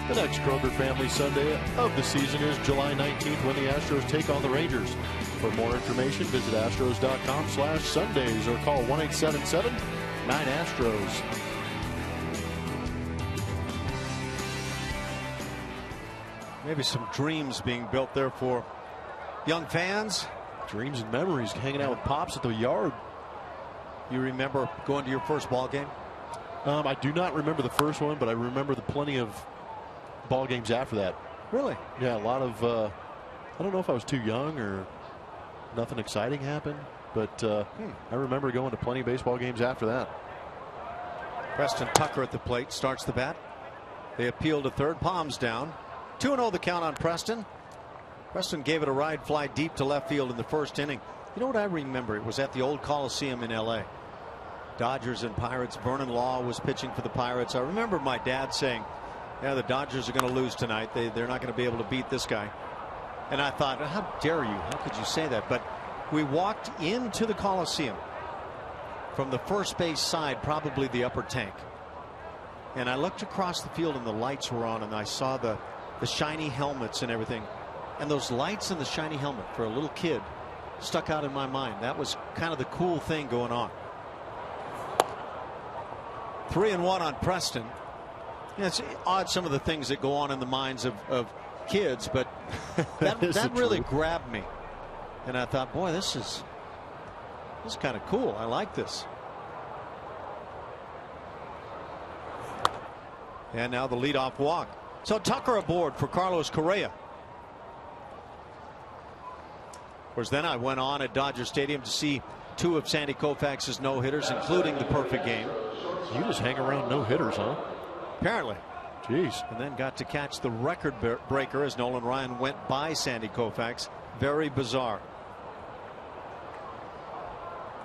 The next Kroger Family Sunday of the season is July 19th when the Astros take on the Rangers. For more information, visit astros.com/Sundays or call 1-877-9-ASTROS. Maybe some dreams being built there for young fans. Dreams and memories hanging out with Pops at the yard. You remember going to your first ball game? I do not remember the first one, but I remember the plenty of ball games after that. Really? Yeah, a lot of, I don't know if I was too young or nothing exciting happened, but I remember going to plenty of baseball games after that. Preston Tucker at the plate starts the bat. They appeal to third, palms down. 2-0 the count on Preston. Preston gave it a ride fly deep to left field in the first inning. You know what I remember? It was at the old Coliseum in L.A. Dodgers and Pirates. Vernon Law was pitching for the Pirates. I remember my dad saying, yeah, the Dodgers are going to lose tonight. They're not going to be able to beat this guy. And I thought, how dare you? How could you say that? But we walked into the Coliseum from the first base side, probably the upper tank. And I looked across the field and the lights were on and I saw the shiny helmets and everything. And those lights and the shiny helmet for a little kid stuck out in my mind. That was kind of the cool thing going on. 3-1 on Preston. Yeah, it's odd some of the things that go on in the minds of kids, but that really grabbed me. And I thought, boy, this is kind of cool. I like this. And now the leadoff walk. So Tucker aboard for Carlos Correa. Of course, then I went on at Dodger Stadium to see two of Sandy Koufax's no-hitters, including the perfect game. You just hang around no-hitters, huh? Apparently. Jeez. And then got to catch the record breaker as Nolan Ryan went by Sandy Koufax. Very bizarre.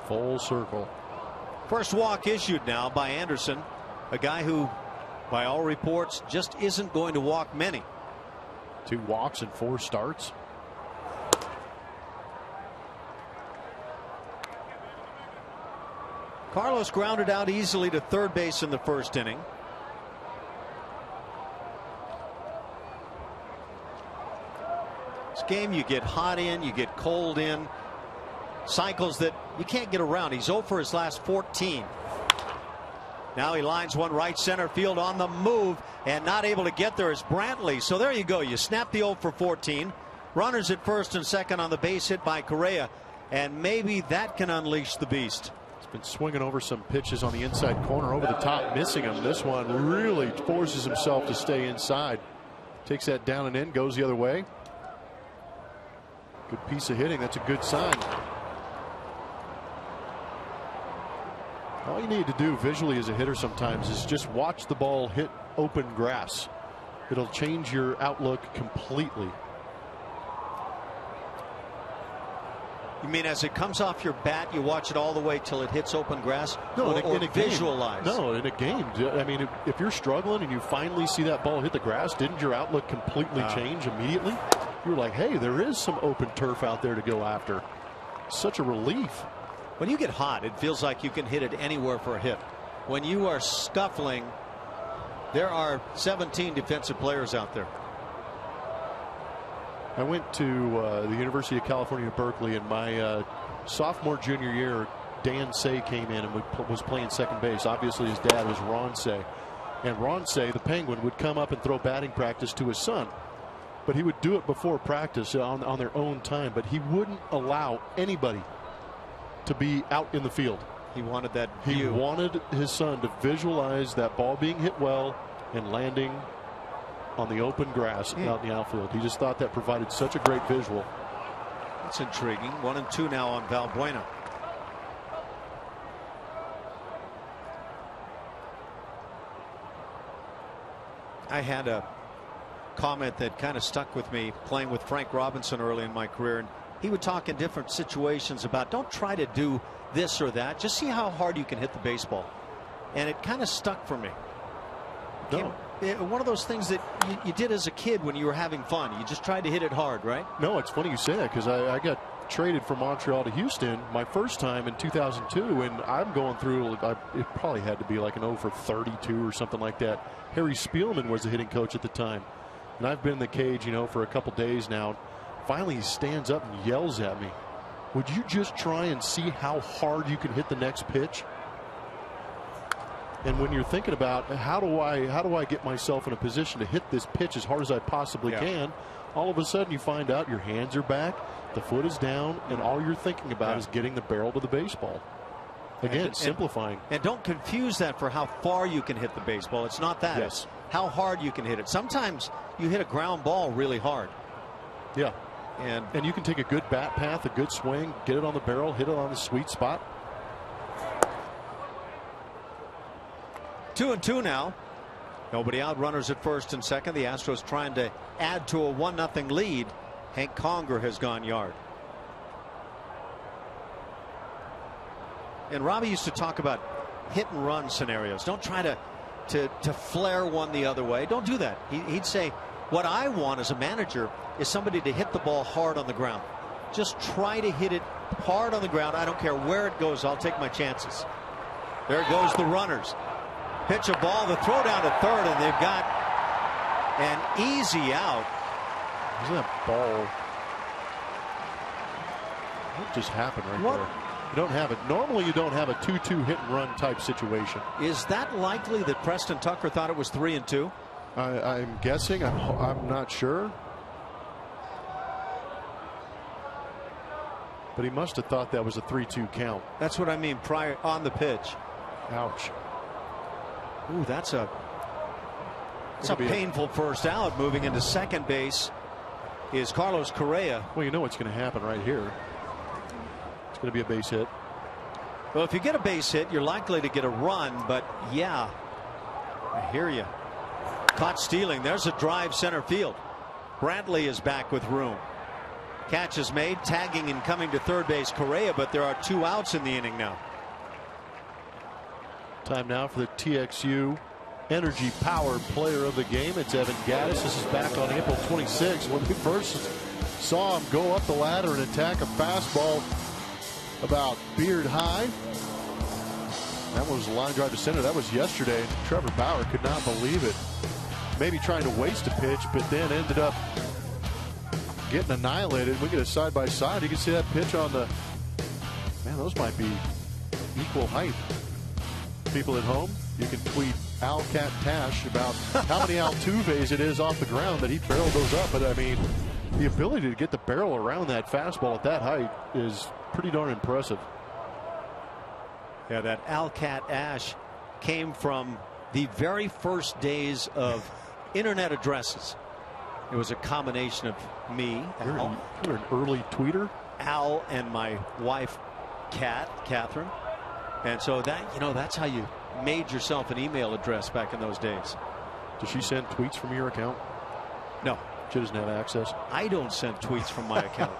Full circle. First walk issued now by Anderson, a guy who, by all reports, just isn't going to walk many. 2 walks and 4 starts. Carlos grounded out easily to third base in the first inning. This game you get hot in, you get cold in. Cycles that you can't get around. He's 0 for his last 14. Now he lines one right center field on the move and not able to get there is Brantley. So there you go. You snap the 0 for 14. Runners at first and second on the base hit by Correa. And maybe that can unleash the beast. Been swinging over some pitches on the inside corner over the top, missing him. This one really forces himself to stay inside. Takes that down and in, goes the other way. Good piece of hitting. That's a good sign. All you need to do visually as a hitter sometimes is just watch the ball hit open grass. It'll change your outlook completely. You mean as it comes off your bat, you watch it all the way till it hits open grass? No, or in a visualize? Game. No, in a game. I mean, if you're struggling and you finally see that ball hit the grass, didn't your outlook completely change immediately? You're like, hey, there is some open turf out there to go after. Such a relief. When you get hot, it feels like you can hit it anywhere for a hit. When you are scuffling, there are 17 defensive players out there. I went to the University of California, Berkeley, and my sophomore, junior year, Dan Say came in and was playing second base. Obviously, his dad was Ron Say. And Ron Say, the Penguin, would come up and throw batting practice to his son. But he would do it before practice on their own time. But he wouldn't allow anybody to be out in the field. He wanted that view. He wanted his son to visualize that ball being hit well and landing on the open grass out in the outfield. He just thought that provided such a great visual. That's intriguing. 1-2 now on Valbuena. I had a comment that kind of stuck with me playing with Frank Robinson early in my career, and he would talk in different situations about don't try to do this or that, just see how hard you can hit the baseball. And it kind of stuck for me. One of those things that you did as a kid when you were having fun. You just tried to hit it hard, right? No, it's funny you say that because I got traded from Montreal to Houston my first time in 2002, and I'm going through, it probably had to be like an 0 for 32 or something like that. Harry Spielman was the hitting coach at the time, and I've been in the cage, for a couple days now. Finally, he stands up and yells at me, "Would you just try and see how hard you can hit the next pitch?" And when you're thinking about how do I get myself in a position to hit this pitch as hard as I possibly can, all of a sudden you find out your hands are back, the foot is down, and all you're thinking about is getting the barrel to the baseball. Again, simplifying. And don't confuse that for how far you can hit the baseball. It's not that. Yes. It's how hard you can hit it. Sometimes you hit a ground ball really hard. Yeah. And you can take a good bat path, a good swing, get it on the barrel, hit it on the sweet spot. 2-2 now. Nobody out. Runners at first and second. The Astros trying to add to a 1-0 lead. Hank Conger has gone yard. And Robbie used to talk about hit and run scenarios. Don't try to flare one the other way. Don't do that. He'd say, what I want as a manager is somebody to hit the ball hard on the ground. Just try to hit it hard on the ground. I don't care where it goes. I'll take my chances. There goes the runners. Pitch a ball, the throw down to third, and they've got an easy out. Isn't that ball? What just happened right there? You don't have it. Normally you don't have a 2-2 hit and run type situation. Is that likely that Preston Tucker thought it was 3-2? I'm guessing. I'm not sure. But he must have thought that was a 3-2 count. That's what I mean, prior on the pitch. Ouch. Ooh, that's a painful first out. Moving into second base is Carlos Correa. Well, you know what's going to happen right here. It's going to be a base hit. Well, if you get a base hit, you're likely to get a run. But yeah, I hear you. Caught stealing. There's a drive center field. Bradley is back with room. Catch is made, tagging and coming to third base Correa, but there are 2 outs in the inning now. Time now for the TXU Energy Power Player of the Game. It's Evan Gattis. This is back on April 26th when we first saw him go up the ladder and attack a fastball about beard high. That was a line drive to center. That was yesterday. Trevor Bauer could not believe it. Maybe trying to waste a pitch, but then ended up getting annihilated. We get a side by side. You can see that pitch on the. Man, those might be equal height. People at home, you can tweet Alcat Tash about how many Altuves it is off the ground that he barreled those up. But I mean, the ability to get the barrel around that fastball at that height is pretty darn impressive. Yeah, that Alcat Ash came from the very first days of internet addresses. It was a combination of me, Al, you're an early tweeter, Al, and my wife, Catherine. And so that's how you made yourself an email address back in those days. Does she send tweets from your account? No. She doesn't have access? I don't send tweets from my account.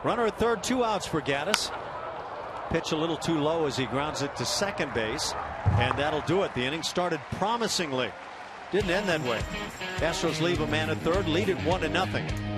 Runner at third, 2 outs for Gattis. Pitch a little too low as he grounds it to second base. And that'll do it. The inning started promisingly. Didn't end that way. Astros leave a man at third, lead it 1-0.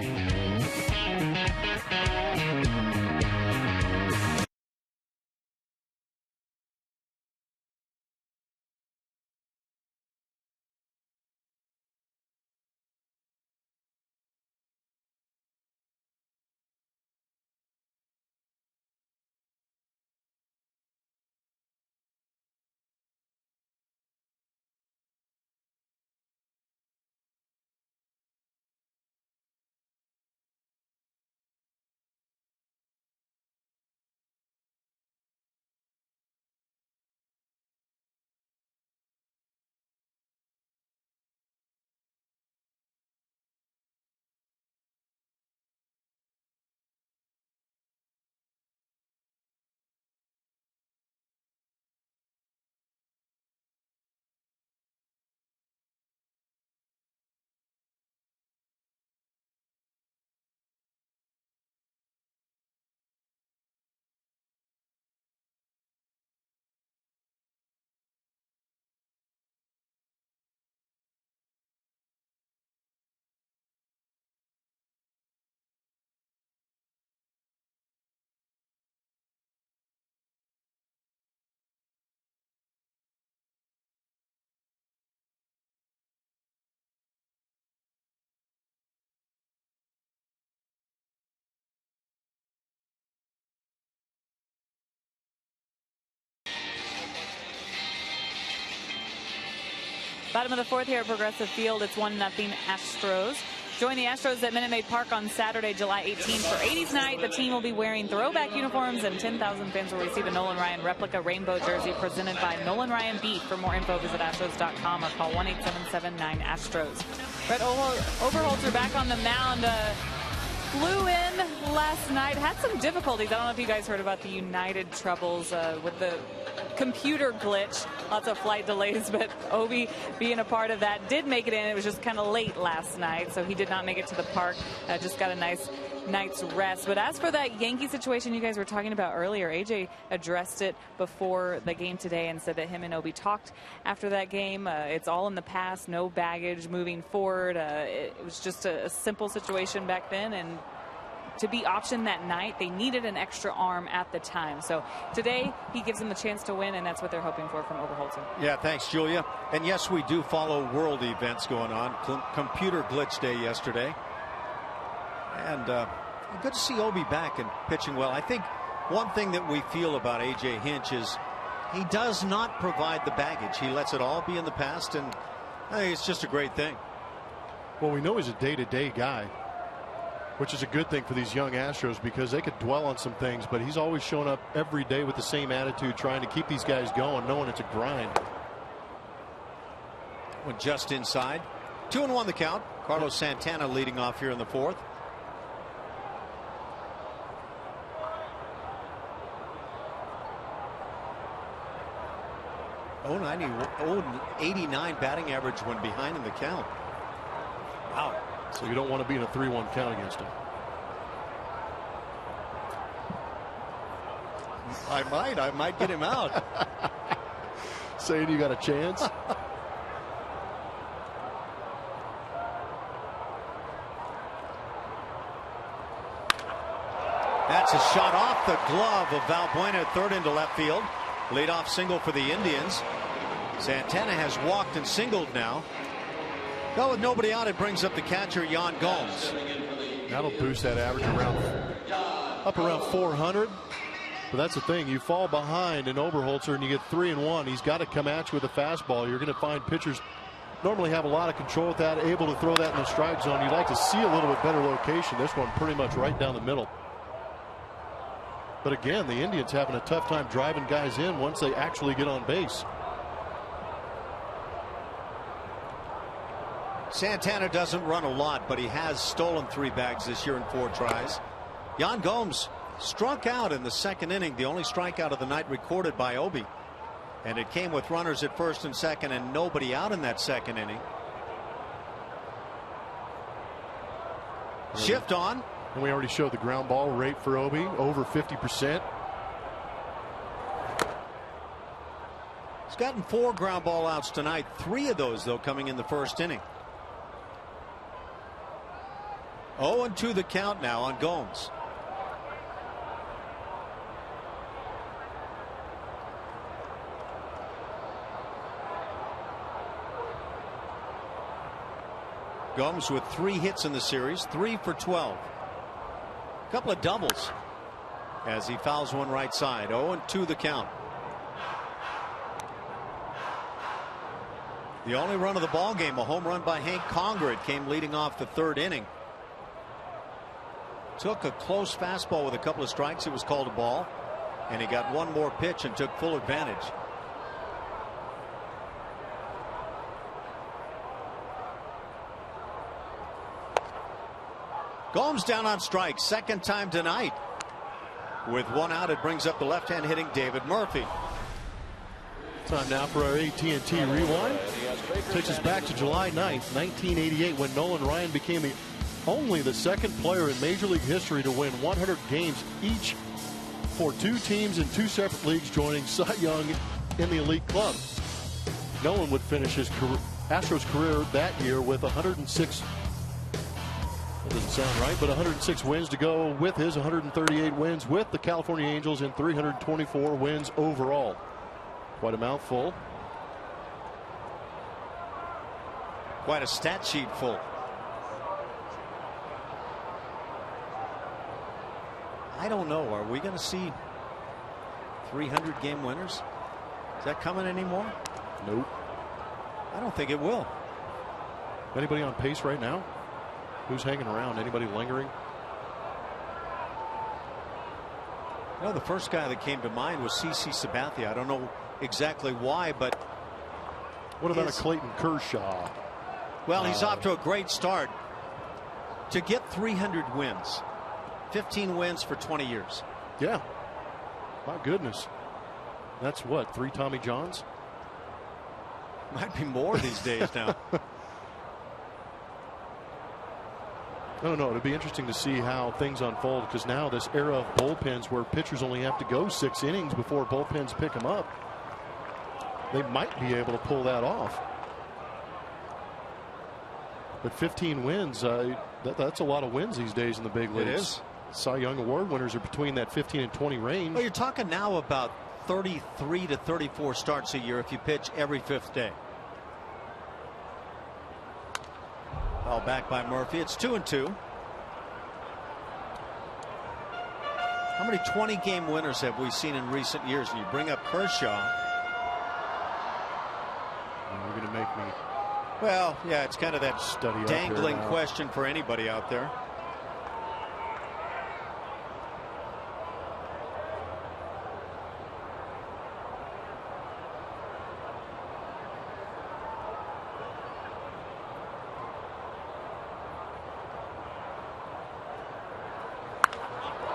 Bottom of the fourth here at Progressive Field. It's 1-0 Astros. Join the Astros at Minute Maid Park on Saturday, July 18th for 80s night. The team will be wearing throwback uniforms, and 10,000 fans will receive a Nolan Ryan replica rainbow jersey presented by Nolan Ryan Beef. For more info, visit Astros.com or call 1-877-9-ASTROS. Brett Overholtzer back on the mound. Flew in last night, had some difficulties. I don't know if you guys heard about the United troubles with the computer glitch. Lots of flight delays, but Obi, being a part of that, did make it in. It was just kind of late last night, so he did not make it to the park. Just got a nice night's rest. But as for that Yankee situation you guys were talking about earlier, AJ addressed it before the game today and said that him and Obi talked after that game. It's all in the past, no baggage moving forward. It was just a simple situation back then, and to be optioned that night, they needed an extra arm at the time. So today he gives them the chance to win, and that's what they're hoping for from Overholtzer. Yeah, thanks, Julia. And yes, we do follow world events going on. Computer glitch day yesterday. And good to see Obi back and pitching well. I think one thing that we feel about A.J. Hinch is he does not provide the baggage. He lets it all be in the past, and I think it's just a great thing. Well, we know he's a day-to-day guy, which is a good thing for these young Astros because they could dwell on some things, but he's always showing up every day with the same attitude, trying to keep these guys going, knowing it's a grind. Went just inside. 2-1 the count. Carlos Santana leading off here in the fourth. Oh, 89 batting average when behind in the count. Wow. So you don't want to be in a 3-1 count against him. I might get him out. Saying you got a chance? That's a shot off the glove of Valbuena at third into left field. Leadoff single for the Indians. Santana has walked and singled now. Well, with nobody out, it brings up the catcher, Yan Gomes. That'll boost that average up around 400. But that's the thing. You fall behind in Overholtzer and you get 3-1. He's got to come at you with a fastball. You're going to find pitchers normally have a lot of control with that, able to throw that in the strike zone. You'd like to see a little bit better location. This one pretty much right down the middle. But again, the Indians having a tough time driving guys in once they actually get on base. Santana doesn't run a lot, but he has stolen 3 bags this year in 4 tries. Yan Gomes struck out in the second inning, the only strikeout of the night recorded by Obi. And it came with runners at first and second and nobody out in that second inning. Shift on. And we already showed the ground ball rate for Obi, over 50%. He's gotten 4 ground ball outs tonight, 3 of those, though, coming in the first inning. 0-2 the count now on Gomes. Gomes with 3 hits in the series, 3 for 12. A couple of doubles as he fouls one right side. 0-2 the count. The only run of the ball game, a home run by Hank Conger. It came leading off the third inning. Took a close fastball with a couple of strikes. It was called a ball, and he got one more pitch and took full advantage. Gomes down on strikes, second time tonight. With 1 out, it brings up the left-hand hitting David Murphy. Time now for our AT&T Rewind. Takes us back to July 9th, 1988, when Nolan Ryan became only the second player in Major League history to win 100 games each for 2 teams in 2 separate leagues, joining Cy Young in the elite club. Nolan would finish his Astros career that year with 106. That doesn't sound right, but 106 wins to go with his 138 wins with the California Angels and 324 wins overall. Quite a mouthful. Quite a stat sheet full. I don't know. Are we going to see 300 game winners? Is that coming anymore? Nope. I don't think it will. Anybody on pace right now? Who's hanging around? Anybody lingering? No, the first guy that came to mind was CC Sabathia. I don't know exactly why, but what about a Clayton Kershaw? Well, he's off to a great start. To get 300 wins, 15 wins for 20 years. Yeah. My goodness. That's what, 3 Tommy Johns? Might be more these days now. I don't know. It'd be interesting to see how things unfold, because now this era of bullpens where pitchers only have to go 6 innings before bullpens pick them up, they might be able to pull that off. But 15 wins, that's a lot of wins these days in the big leagues. It is. Cy Young Award winners are between that 15 and 20 range. Well, you're talking now about 33 to 34 starts a year if you pitch every 5th day. Well, back by Murphy. It's 2-2. How many 20-game winners have we seen in recent years? And you bring up Kershaw. You're going to make me. Well, yeah, it's kind of that dangling now. question for anybody out there.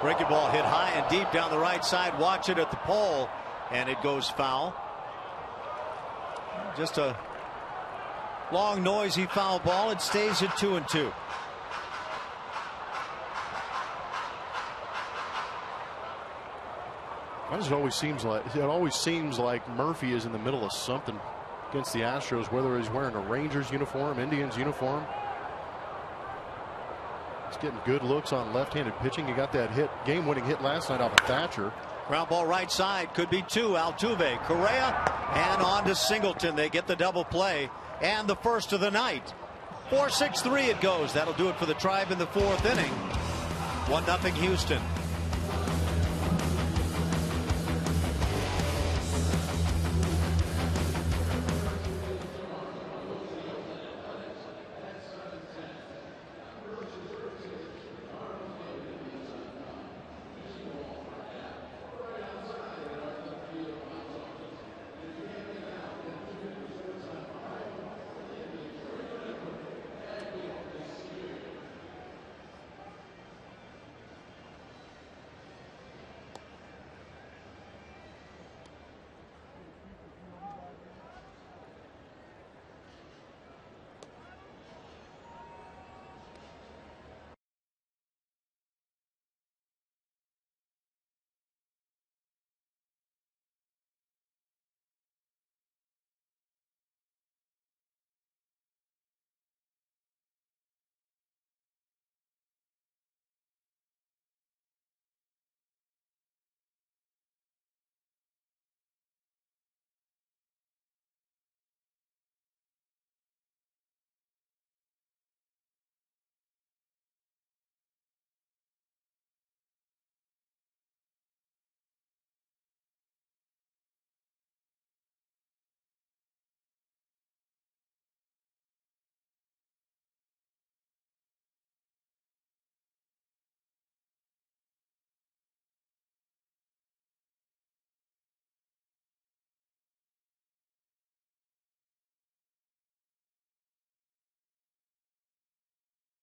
Breaking ball hit high and deep down the right side. Watch it at the pole, and it goes foul. Just a long, noisy foul ball. It stays at 2-2. It always seems like Murphy is in the middle of something against the Astros, whether he's wearing a Rangers uniform, Indians uniform. He's getting good looks on left-handed pitching. He got that game-winning hit last night off of Thatcher. Ground ball right side, could be 2. Altuve, Correa, and on to Singleton. They get the double play and the first of the night. 4-6-3 it goes. That'll do it for the Tribe in the 4th inning. 1-0 Houston.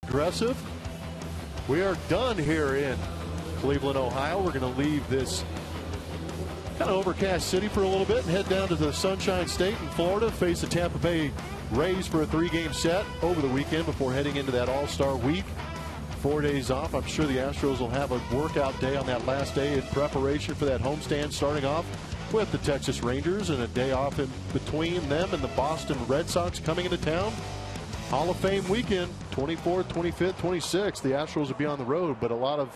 Aggressive. We are done here in Cleveland, Ohio. We're going to leave this kind of overcast city for a little bit and head down to the Sunshine State in Florida, face the Tampa Bay Rays for a 3-game set over the weekend before heading into that All-Star week. 4 days off. I'm sure the Astros will have a workout day on that last day in preparation for that homestand, starting off with the Texas Rangers and a day off in between them and the Boston Red Sox coming into town. Hall of Fame weekend, 24th, 25th, 26th. The Astros will be on the road, but a lot of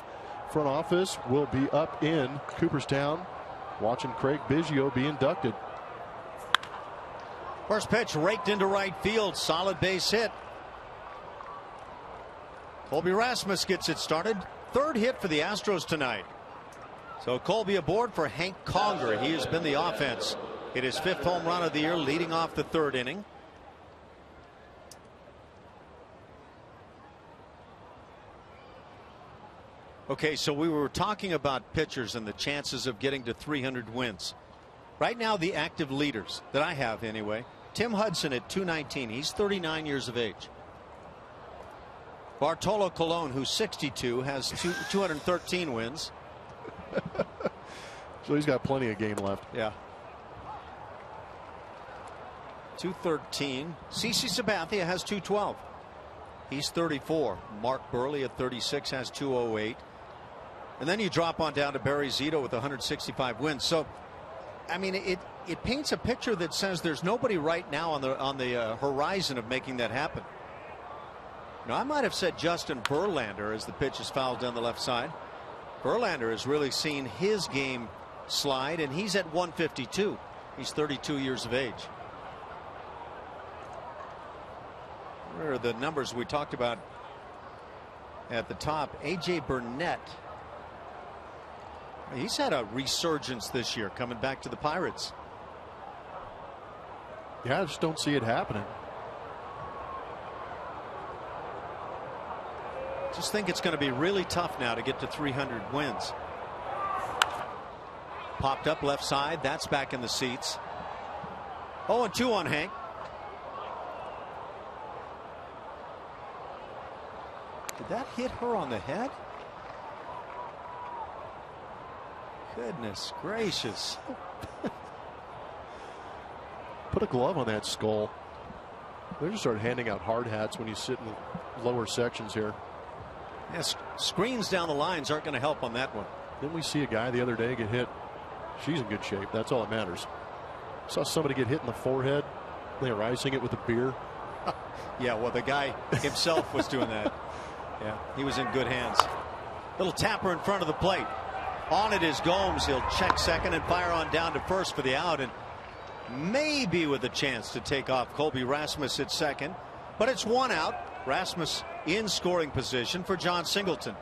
front office will be up in Cooperstown watching Craig Biggio be inducted. First pitch raked into right field. Solid base hit. Colby Rasmus gets it started. 3rd hit for the Astros tonight. So Colby aboard for Hank Conger. He has been the offense. Hit his 5th home run of the year, leading off the 3rd inning. Okay, so we were talking about pitchers and the chances of getting to 300 wins. Right now, the active leaders that I have anyway, Tim Hudson at 219. He's 39 years of age. Bartolo Colon, who's 62, has 213 wins. So he's got plenty of game left. Yeah. 213. CC Sabathia has 212. He's 34. Mark Burley at 36 has 208. And then you drop on down to Barry Zito with 165 wins. So, I mean, it paints a picture that says there's nobody right now on the horizon of making that happen. Now, I might have said Justin Verlander as the pitch is fouled down the left side. Verlander has really seen his game slide, and he's at 152. He's 32 years of age. Where are the numbers we talked about at the top? A.J. Burnett. He's had a resurgence this year coming back to the Pirates. Yeah, I just don't see it happening. Just think it's going to be really tough now to get to 300 wins. Popped up left side. That's back in the seats. 0-2 on Hank. Did that hit her on the head? Goodness gracious. Put a glove on that skull. They just start handing out hard hats when you sit in the lower sections here. Yes, screens down the lines aren't going to help on that one. Didn't we see a guy the other day get hit? She's in good shape. That's all that matters. Saw somebody get hit in the forehead. They were icing it with a beer. Yeah, well, the guy himself was doing that. Yeah, he was in good hands. Little tapper in front of the plate. On it is Gomes. He'll check second and fire on down to first for the out, and maybe with a chance to take off Colby Rasmus at second. But it's one out. Rasmus in scoring position for John Singleton.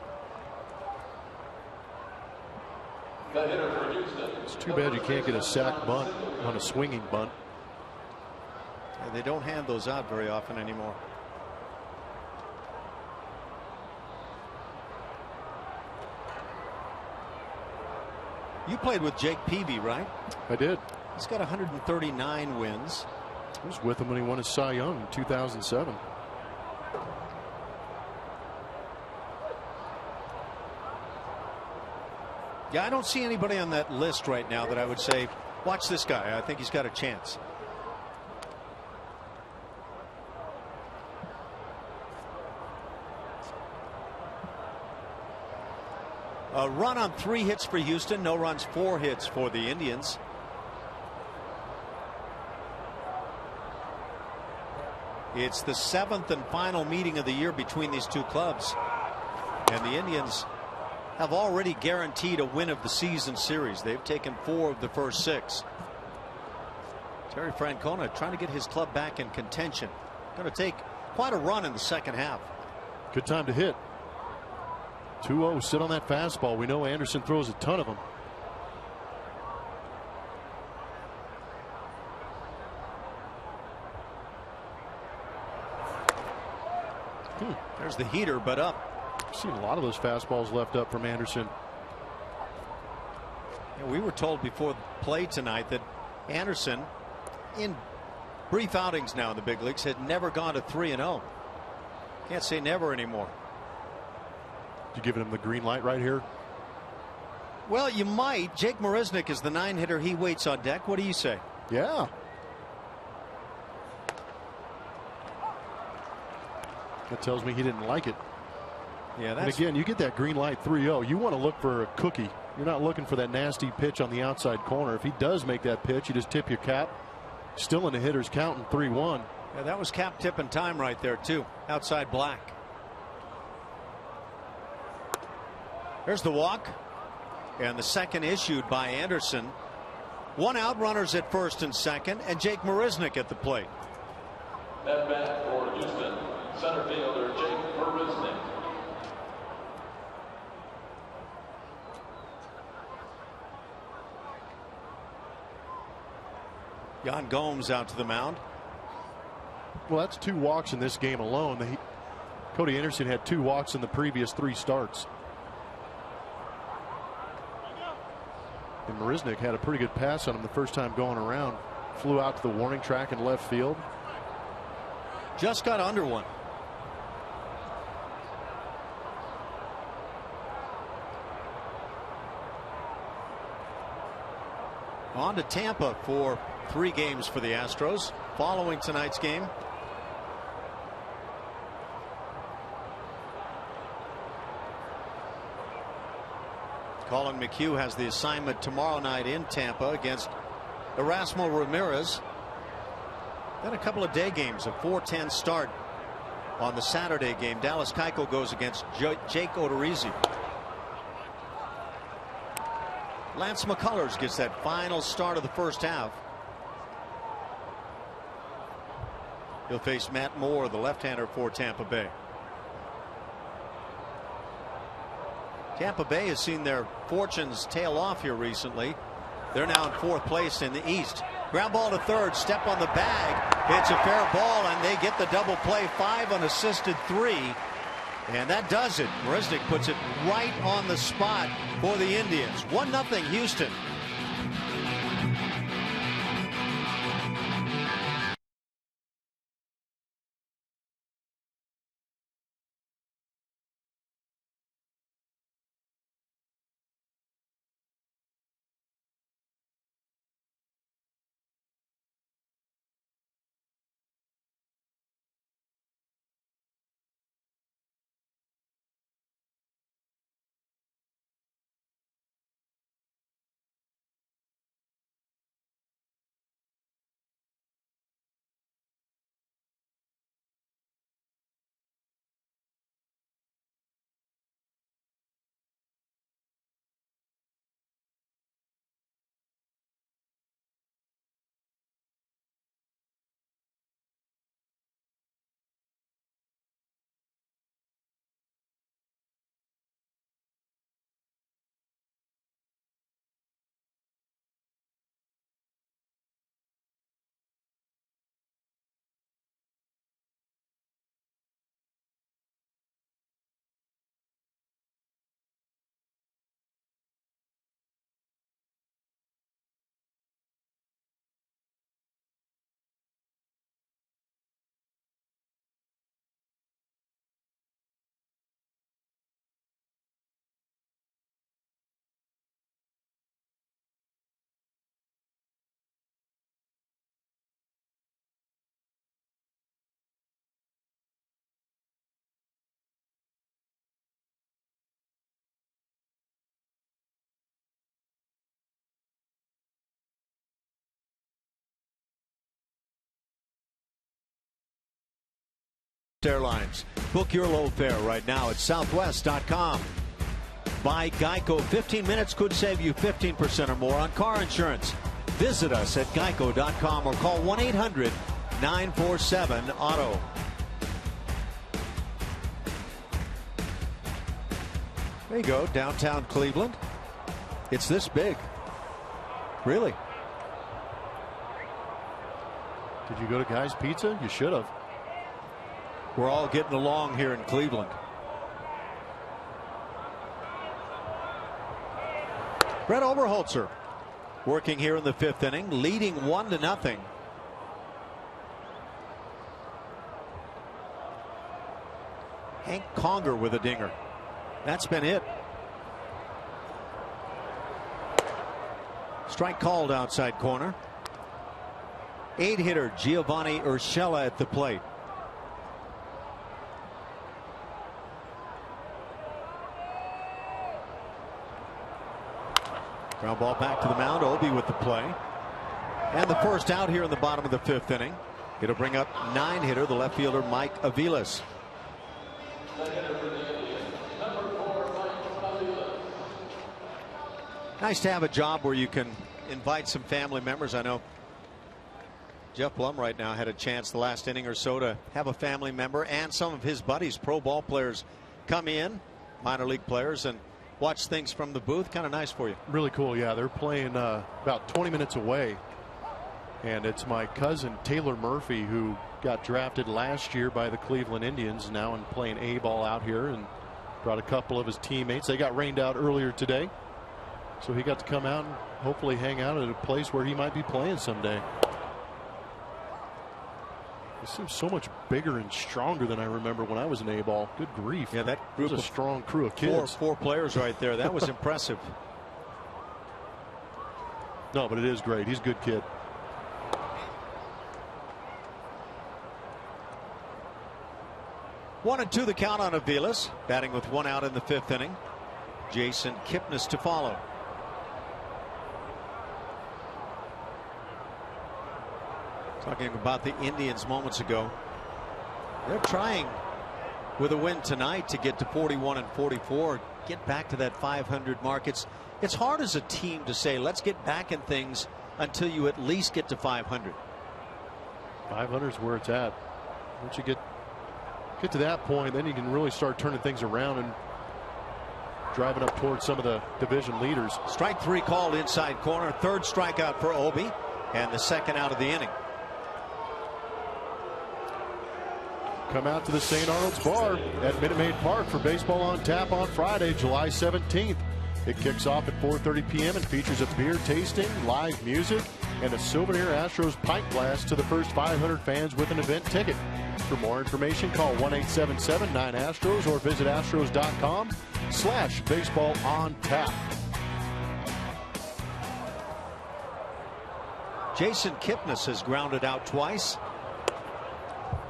It's too bad you can't get a sack bunt on a swinging bunt. Yeah, they don't hand those out very often anymore. You played with Jake Peavy, right? I did. He's got 139 wins. I was with him when he won his Cy Young in 2007. Yeah, I don't see anybody on that list right now that I would say, watch this guy. I think he's got a chance. A run on 3 hits for Houston. No runs, 4 hits for the Indians. It's the 7th and final meeting of the year between these two clubs. And the Indians have already guaranteed a win of the season series. They've taken 4 of the first 6. Terry Francona trying to get his club back in contention. Going to take quite a run in the second half. Good time to hit. 2-0, sit on that fastball. We know Anderson throws a ton of them. There's the heater, but up. I've seen a lot of those fastballs left up from Anderson. Yeah, we were told before the play tonight that Anderson, in brief outings now in the big leagues, had never gone to 3-0. Can't say never anymore. You giving him the green light right here? Well, you might. Jake Marisnick is the 9-hitter. He waits on deck. What do you say? Yeah. That tells me he didn't like it. Yeah, and again, you get that green light 3-0. You want to look for a cookie. You're not looking for that nasty pitch on the outside corner. If he does make that pitch, you just tip your cap. Still in the hitter's counting 3-1. Yeah, that was cap tipping time right there, too. Outside black. There's the walk. And the second issued by Anderson. 1 out, runners at first and second, and Jake Marisnick at the plate. At bat for Houston, center fielder Jake Marisnick. Yan Gomes out to the mound. Well, that's 2 walks in this game alone. Cody Anderson had 2 walks in the previous 3 starts. And Marisnick had a pretty good pass on him the first time going around. Flew out to the warning track in left field. Just got under one. On to Tampa for 3 games for the Astros following tonight's game. Colin McHugh has the assignment tomorrow night in Tampa against Erasmo Ramirez. Then a couple of day games, a 4:10 start on the Saturday game. Dallas Keuchel goes against Jake Odorizzi. Lance McCullers gets that final start of the first half. He'll face Matt Moore, the left-hander for Tampa Bay. Tampa Bay has seen their fortunes tail off here recently. They're now in 4th place in the East. Ground ball to third, step on the bag. It's a fair ball, and they get the double play. 5 unassisted 3. And that does it. Marisnick puts it right on the spot for the Indians. 1-0 Houston. Airlines. Book your low fare right now at southwest.com. By Geico, 15 minutes could save you 15% or more on car insurance. Visit us at geico.com or call 1-800-947-AUTO. There you go, downtown Cleveland. It's this big. Really? Did you go to Guy's Pizza? You should have. We're all getting along here in Cleveland. Brett Oberholzer working here in the 5th inning, leading 1-0. Hank Conger with a dinger. That's been it. Strike called outside corner. 8-hitter Giovanni Urshela at the plate. Ground ball back to the mound. Obi with the play. And the first out here in the bottom of the 5th inning. It'll bring up 9-hitter, the left fielder Mike Aviles. Nice to have a job where you can invite some family members. I know Jeff Blum right now had a chance the last inning or so to have a family member and some of his buddies, pro ball players, come in, minor league players, and watch things from the booth. Kind of nice for you. Really cool. Yeah, they're playing about 20 minutes away. And it's my cousin Taylor Murphy, who got drafted last year by the Cleveland Indians, now and playing A-ball out here, and brought a couple of his teammates. They got rained out earlier today. So he got to come out and hopefully hang out at a place where he might be playing someday. He seems so much bigger and stronger than I remember when I was an A-ball. Good grief. Yeah, that group was a strong crew of kids. Four players right there. That was impressive. No, but it is great. He's a good kid. One and two the count on Aviles, batting with one out in the fifth inning. Jason Kipnis to follow. Talking about the Indians moments ago. They're trying with a win tonight to get to 41 and 44, get back to that 500 mark. It's hard as a team to say let's get back in things until you at least get to 500. 500 is where it's at. Once you get to that point, then you can really start turning things around and driving up towards some of the division leaders. Strike three called inside corner. Third strikeout for Obi, and the second out of the inning. Come out to the St. Arnold's Bar at Minute Maid Park for Baseball on Tap on Friday, July 17th. It kicks off at 4:30 p.m. and features a beer tasting, live music, and a souvenir Astros pint glass to the first 500 fans with an event ticket. For more information, call 1-877-9-ASTROS or visit astros.com/baseball-on-tap. Jason Kipnis has grounded out twice.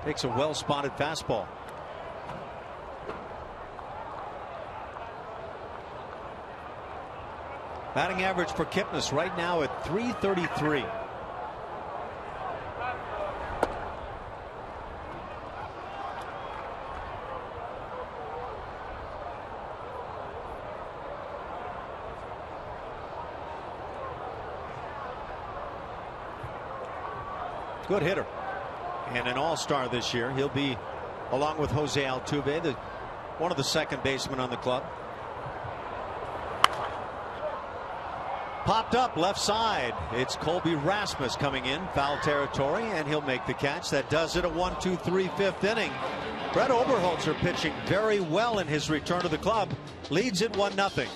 Takes a well-spotted fastball. Batting average for Kipnis right now at .333. Good hitter and an all-star this year. He'll be along with Jose Altuve, one of the second basemen on the club. Popped up left side. It's Colby Rasmus coming in foul territory, and he'll make the catch. That does it. A 1-2-3 fifth inning. Brett Oberholzer pitching very well in his return to the club. Leads it 1-0.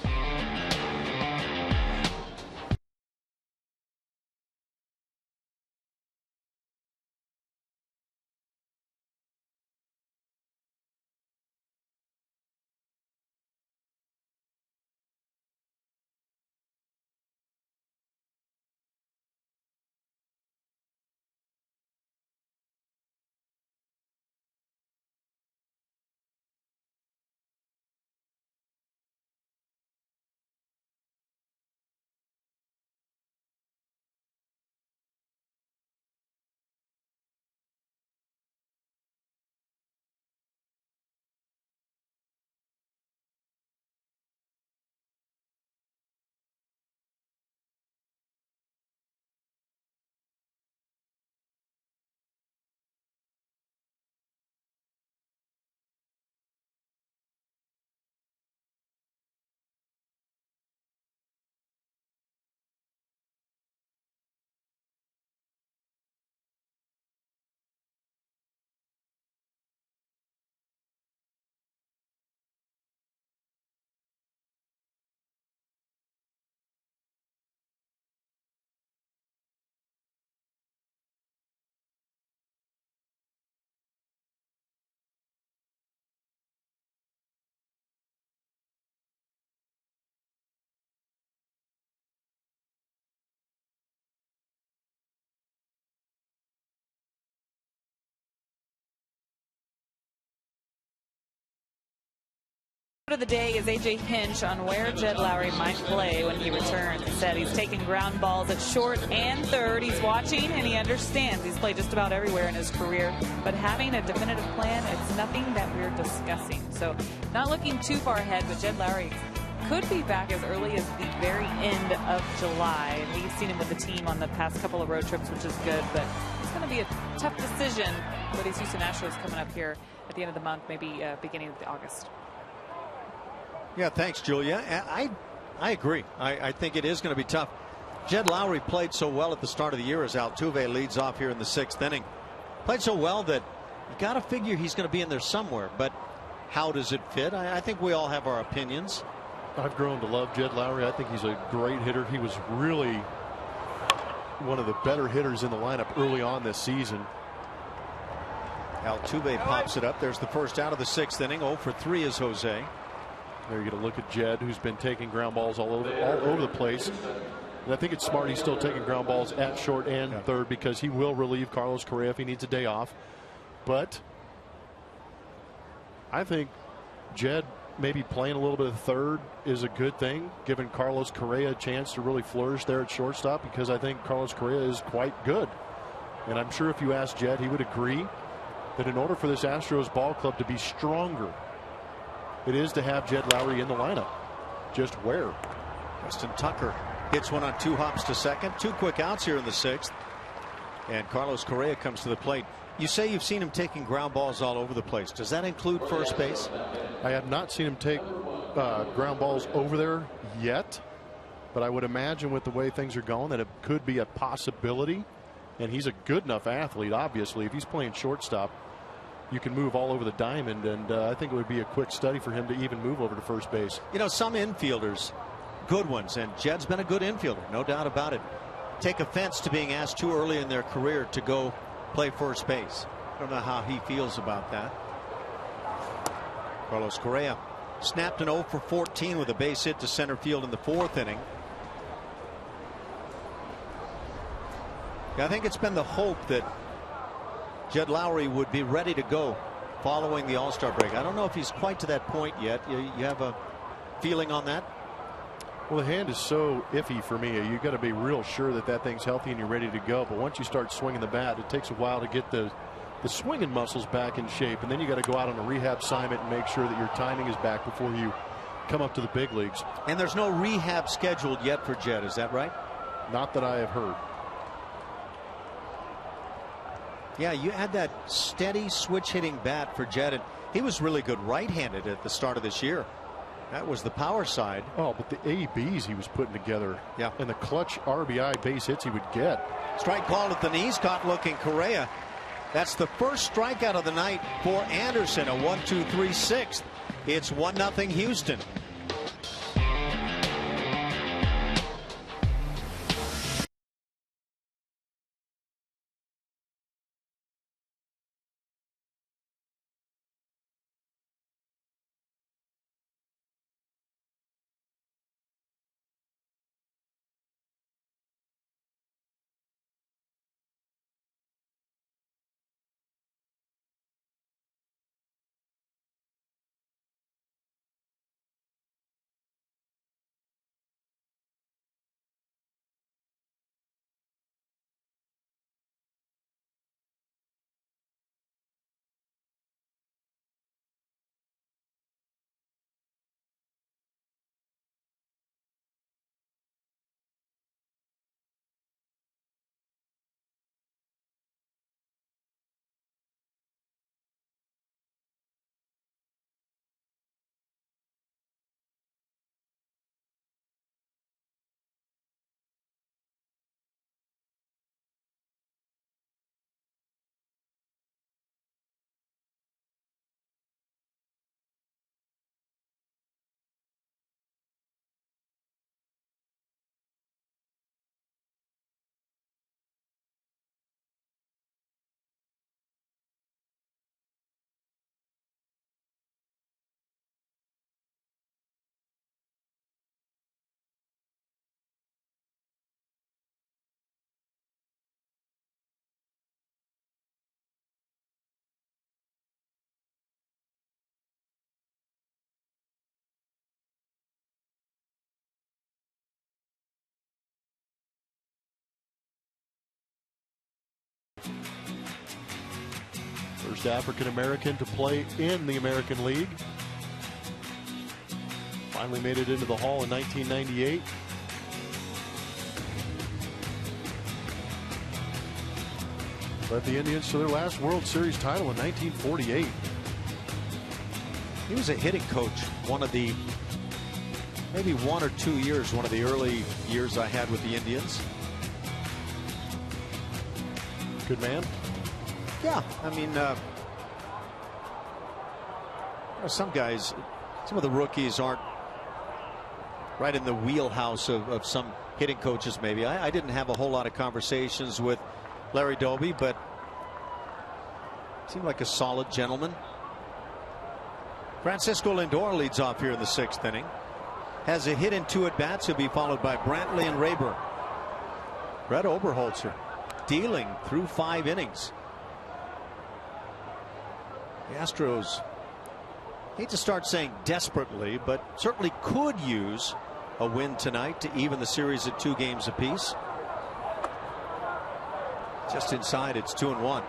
Of the day is A.J. Hinch on where Jed Lowry might play when he returns. He said he's taking ground balls at short and third. He's watching and he understands he's played just about everywhere in his career. But having a definitive plan, it's nothing that we're discussing. So not looking too far ahead, but Jed Lowry could be back as early as the very end of July. And we've seen him with the team on the past couple of road trips, which is good. But it's going to be a tough decision for these Houston Astros coming up here at the end of the month, maybe beginning of August. Yeah, thanks, Julia. I agree. I think it is going to be tough. Jed Lowry played so well at the start of the year as Altuve leads off here in the sixth inning. Played so well that you got to figure he's going to be in there somewhere. But how does it fit? I think we all have our opinions. I've grown to love Jed Lowry. I think he's a great hitter. He was really one of the better hitters in the lineup early on this season. Altuve pops it up. There's the first out of the 6th inning. 0 for 3 is Jose. There you get a look at Jed, who's been taking ground balls all over the place. And I think it's smart he's still taking ground balls at short and third, because he will relieve Carlos Correa if he needs a day off. But I think Jed maybe playing a little bit of third is a good thing, giving Carlos Correa a chance to really flourish there at shortstop, because I think Carlos Correa is quite good. And I'm sure if you ask Jed, he would agree that in order for this Astros ball club to be stronger, it is to have Jed Lowry in the lineup. Just where? Justin Tucker hits one on 2 hops to second. 2 quick outs here in the 6th. And Carlos Correa comes to the plate. You say you've seen him taking ground balls all over the place. Does that include first base? I have not seen him take ground balls over there yet, but I would imagine with the way things are going that it could be a possibility. And he's a good enough athlete, obviously. If he's playing shortstop, you can move all over the diamond, and I think it would be a quick study for him to even move over to first base. You know, some infielders, good ones, and Jed's been a good infielder, no doubt about it, take offense to being asked too early in their career to go play first base. I don't know how he feels about that. Carlos Correa snapped an 0 for 14 with a base hit to center field in the 4th inning. I think it's been the hope that Jed Lowry would be ready to go following the All-Star break. I don't know if he's quite to that point yet. You have a feeling on that? Well, the hand is so iffy for me. You got to be real sure that that thing's healthy and you're ready to go. But once you start swinging the bat, it takes a while to get the swinging muscles back in shape, and then you got to go out on a rehab assignment and make sure that your timing is back before you come up to the big leagues. And there's no rehab scheduled yet for Jed, is that right? Not that I have heard. Yeah, you had that steady switch hitting bat for Jed, and he was really good right-handed at the start of this year. That was the power side. Oh, but the ABs he was putting together, yeah, and the clutch RBI base hits he would get. Strike called at the knees, caught looking Correa. That's the first strikeout of the night for Anderson. A 1-2-3 6th. It's 1-0 Houston. First African-American to play in the American League. Finally made it into the Hall in 1998. Led the Indians to their last World Series title in 1948. He was a hitting coach one of the, maybe 1 or 2 years, one of the early years I had with the Indians. Good man. Yeah, I mean, some guys, some of the rookies aren't right in the wheelhouse of some hitting coaches maybe. I didn't have a whole lot of conversations with Larry Doby, but seemed like a solid gentleman. Francisco Lindor leads off here in the 6th inning. Has a hit in 2 at-bats. He'll be followed by Brantley and Rayburn. Brett Oberholzer dealing through 5 innings. The Astros, hate to start saying desperately, but certainly could use a win tonight to even the series at 2 games apiece. Just inside, it's 2-1.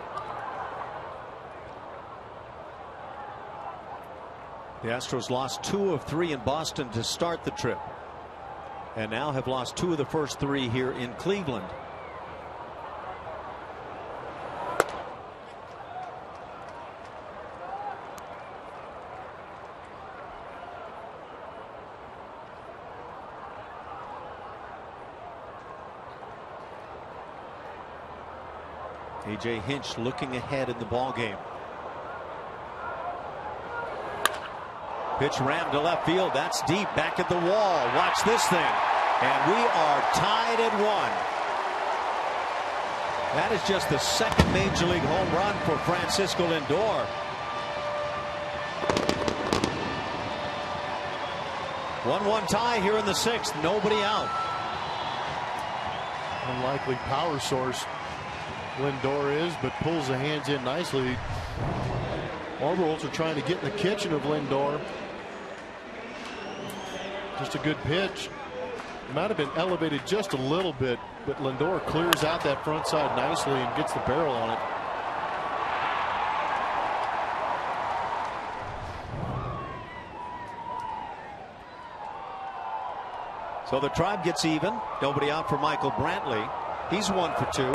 The Astros lost 2 of 3 in Boston to start the trip, and now have lost 2 of the first 3 here in Cleveland. A.J. Hinch looking ahead in the ball game. Pitch rammed to left field. That's deep. Back at the wall. Watch this thing. And we are tied at 1. That is just the 2nd major league home run for Francisco Lindor. 1-1 tie here in the 6th. Nobody out. Unlikely power source Lindor is, but pulls the hands in nicely. Orioles are trying to get in the kitchen of Lindor. Just a good pitch. Might have been elevated just a little bit, but Lindor clears out that front side nicely and gets the barrel on it. So the Tribe gets even. Nobody out for Michael Brantley. He's 1 for 2.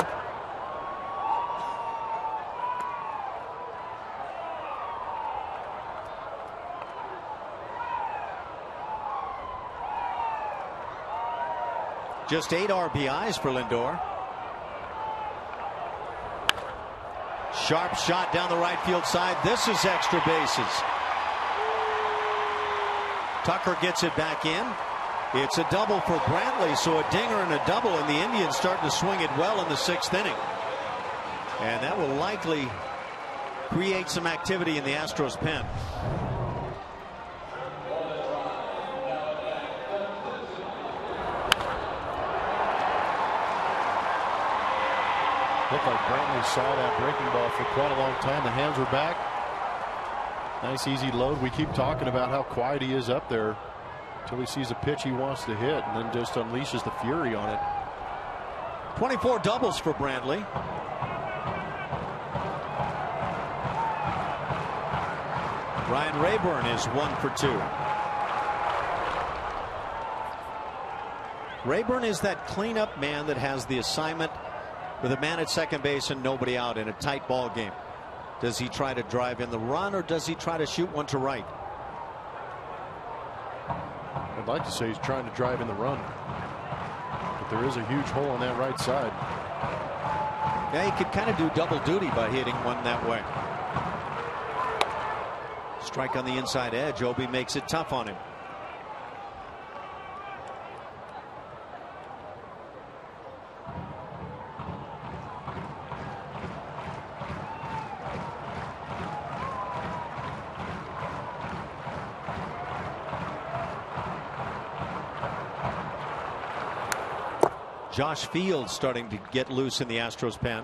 Just 8 RBIs for Lindor. Sharp shot down the right field side. This is extra bases. Tucker gets it back in. It's a double for Brantley, so a dinger and a double, and the Indians starting to swing it well in the 6th inning. And that will likely create some activity in the Astros pen. Looked like Brantley saw that breaking ball for quite a long time. The hands were back. Nice easy load. We keep talking about how quiet he is up there until he sees a pitch he wants to hit and then just unleashes the fury on it. 24 doubles for Brantley. Ryan Rayburn is 1 for 2. Rayburn is that cleanup man that has the assignment with a man at second base and nobody out in a tight ball game. Does he try to drive in the run, or does he try to shoot one to right? I'd like to say he's trying to drive in the run, but there is a huge hole on that right side. Yeah, he could kind of do double duty by hitting one that way. Strike on the inside edge. Obi makes it tough on him. Josh Fields starting to get loose in the Astros pen.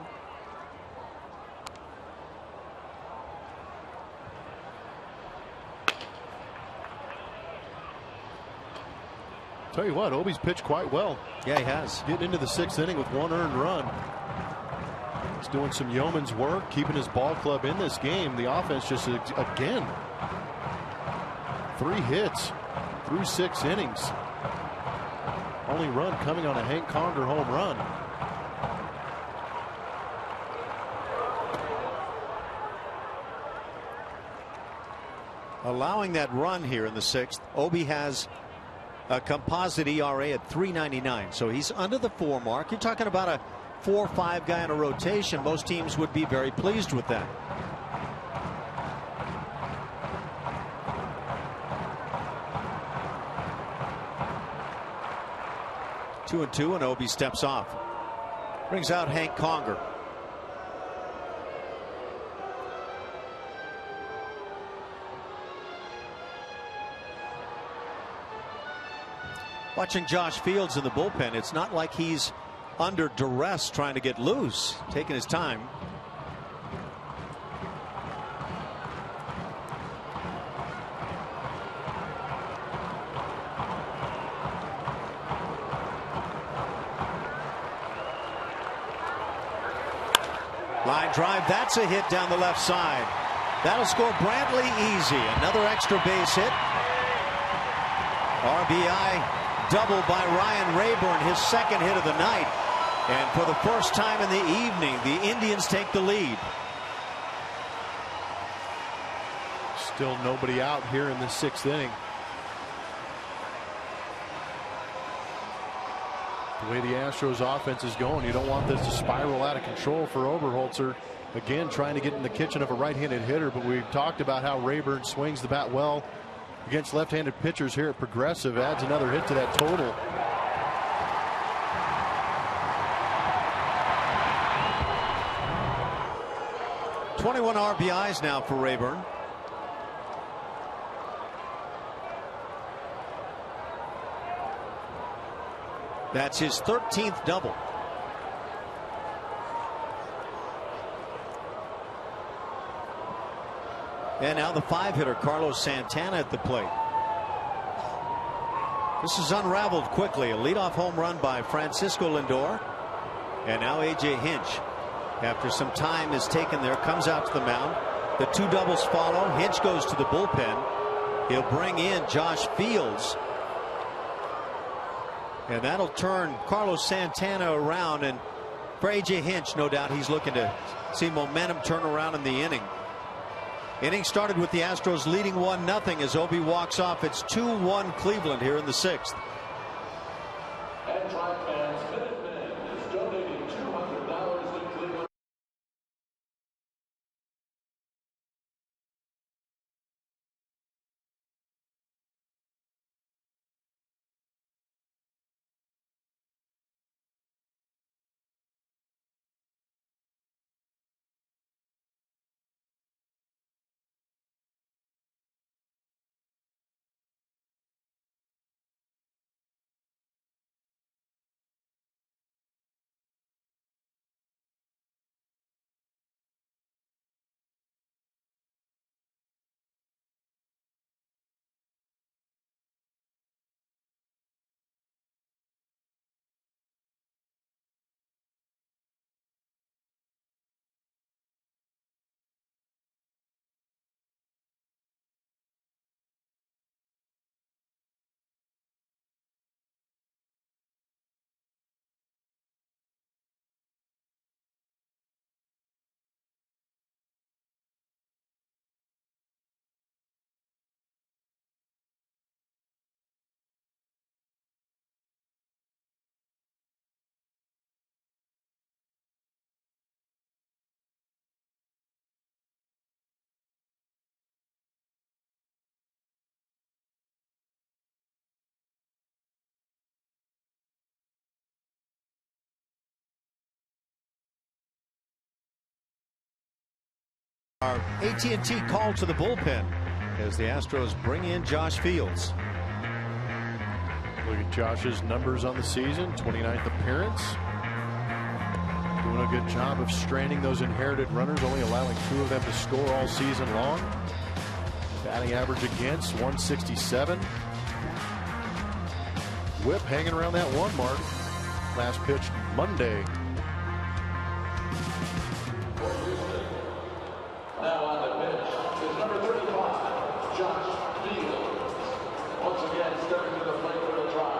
Tell you what, Obi's pitched quite well. Yeah, he has. Getting into the 6th inning with 1 earned run. He's doing some yeoman's work, keeping his ball club in this game. The offense just, again, 3 hits through 6 innings. Only run coming on a Hank Conger home run. Allowing that run here in the 6th. Obi has a composite ERA at 3.99, so he's under the 4 mark. You're talking about a 4 or 5 guy in a rotation. Most teams would be very pleased with that. 2-2, and Obi steps off. Brings out Hank Conger. Watching Josh Fields in the bullpen, it's not like he's under duress trying to get loose, taking his time. Line drive, that's a hit down the left side. That'll score Brantley easy. Another extra base hit. RBI double by Ryan Rayburn, his second hit of the night. And for the first time in the evening, the Indians take the lead. Still nobody out here in the 6th inning. The way the Astros offense is going, you don't want this to spiral out of control for Oberholzer. Again, trying to get in the kitchen of a right-handed hitter, but we've talked about how Rayburn swings the bat well against left-handed pitchers here at Progressive. Adds another hit to that total. .21 RBIs now for Rayburn. That's his 13th double. And now the 5-hitter Carlos Santana at the plate. This is unraveled quickly. A leadoff home run by Francisco Lindor. And now A.J. Hinch, after some time is taken there, comes out to the mound. The 2 doubles follow. Hinch goes to the bullpen. He'll bring in Josh Fields. And that'll turn Carlos Santana around. And for A.J. Hinch, no doubt he's looking to see momentum turn around in the inning. Inning started with the Astros leading 1-0 as Obi walks off. It's 2-1 Cleveland here in the 6th. And Tri-Fans Minutemen is donating $200 to Cleveland. Our AT&T call to the bullpen as the Astros bring in Josh Fields. Look at Josh's numbers on the season. 29th appearance. Doing a good job of straining those inherited runners, only allowing 2 of them to score all season long. Batting average against 167. Whip hanging around that 1 mark. Last pitched Monday. Now on the pitch is number 35, Josh Fields. Once again, stepping to the plate for the try,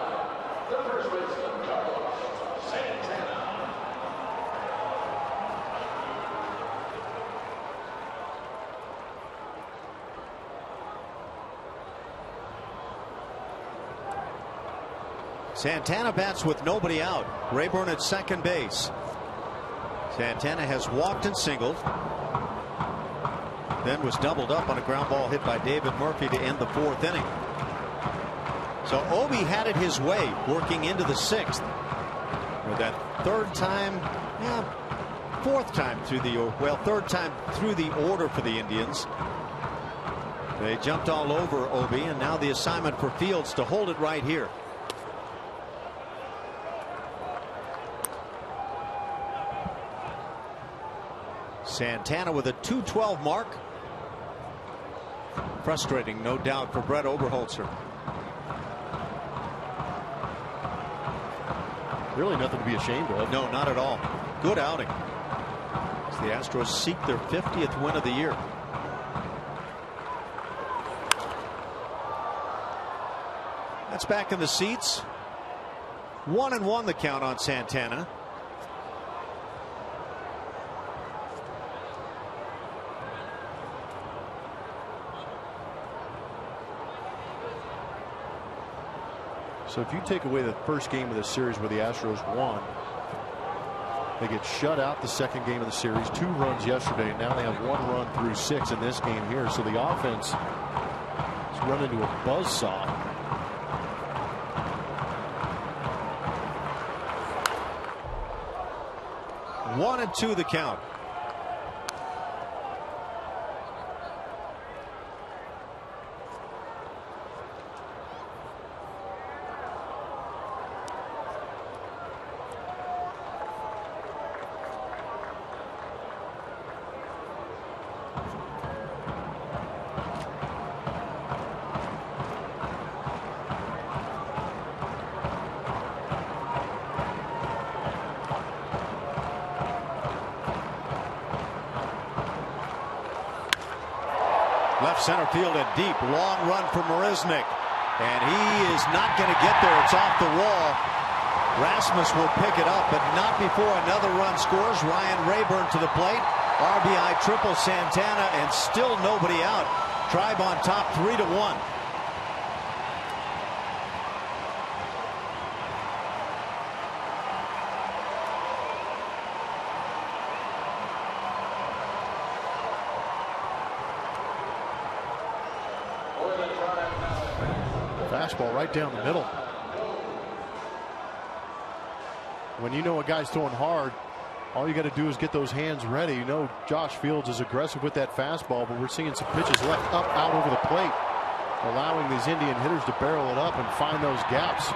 the first baseman, Carlos Santana. Santana bats with nobody out. Rayburn at second base. Santana has walked and singled. Then was doubled up on a ground ball hit by David Murphy to end the 4th inning. So Obi had it his way working into the 6th. For that third time through the order for the Indians. They jumped all over Obi, and now the assignment for Fields to hold it right here. Santana with a 212 mark. Frustrating, no doubt, for Brett Oberholzer. Really nothing to be ashamed of. No, not at all. Good outing as the Astros seek their 50th win of the year. That's back in the seats. 1-1 the count on Santana. So if you take away the first game of the series where the Astros won, they get shut out the second game of the series, 2 runs yesterday, and now they have 1 run through 6 in this game here. So the offense has run into a buzzsaw. One and 2 the count. Left center field and deep. Long run for Marisnik. And he is not going to get there. It's off the wall. Rasmus will pick it up, but not before another run scores. Ryan Rayburn to the plate. RBI triple Santana, and still nobody out. Tribe on top 3-1. Fastball right down the middle. When you know a guy's throwing hard, all you got to do is get those hands ready. You know Josh Fields is aggressive with that fastball, but we're seeing some pitches left up out over the plate, allowing these Indian hitters to barrel it up and find those gaps.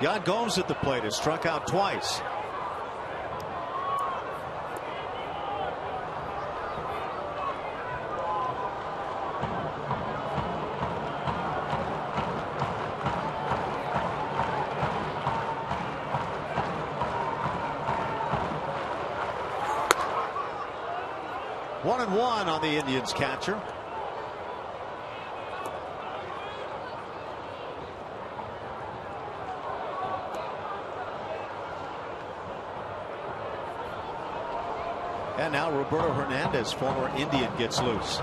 Yan Gomes at the plate has struck out twice. One and one on the Indians catcher. And now Roberto Hernandez, former Indian, gets loose.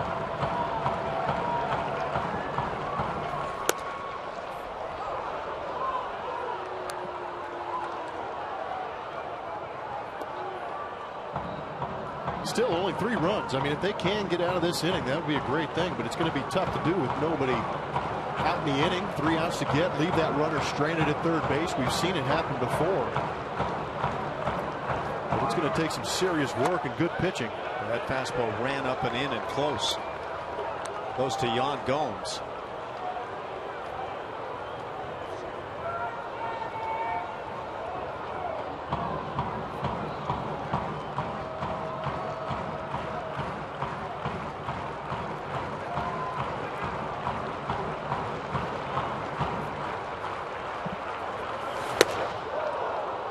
Still only 3 runs. I mean, if they can get out of this inning, that would be a great thing, but it's going to be tough to do with nobody out in the inning. 3 outs to get, leave that runner stranded at third base. We've seen it happen before. But it's going to take some serious work and good pitching. That fastball ran up and in and close. Goes to Yan Gomes.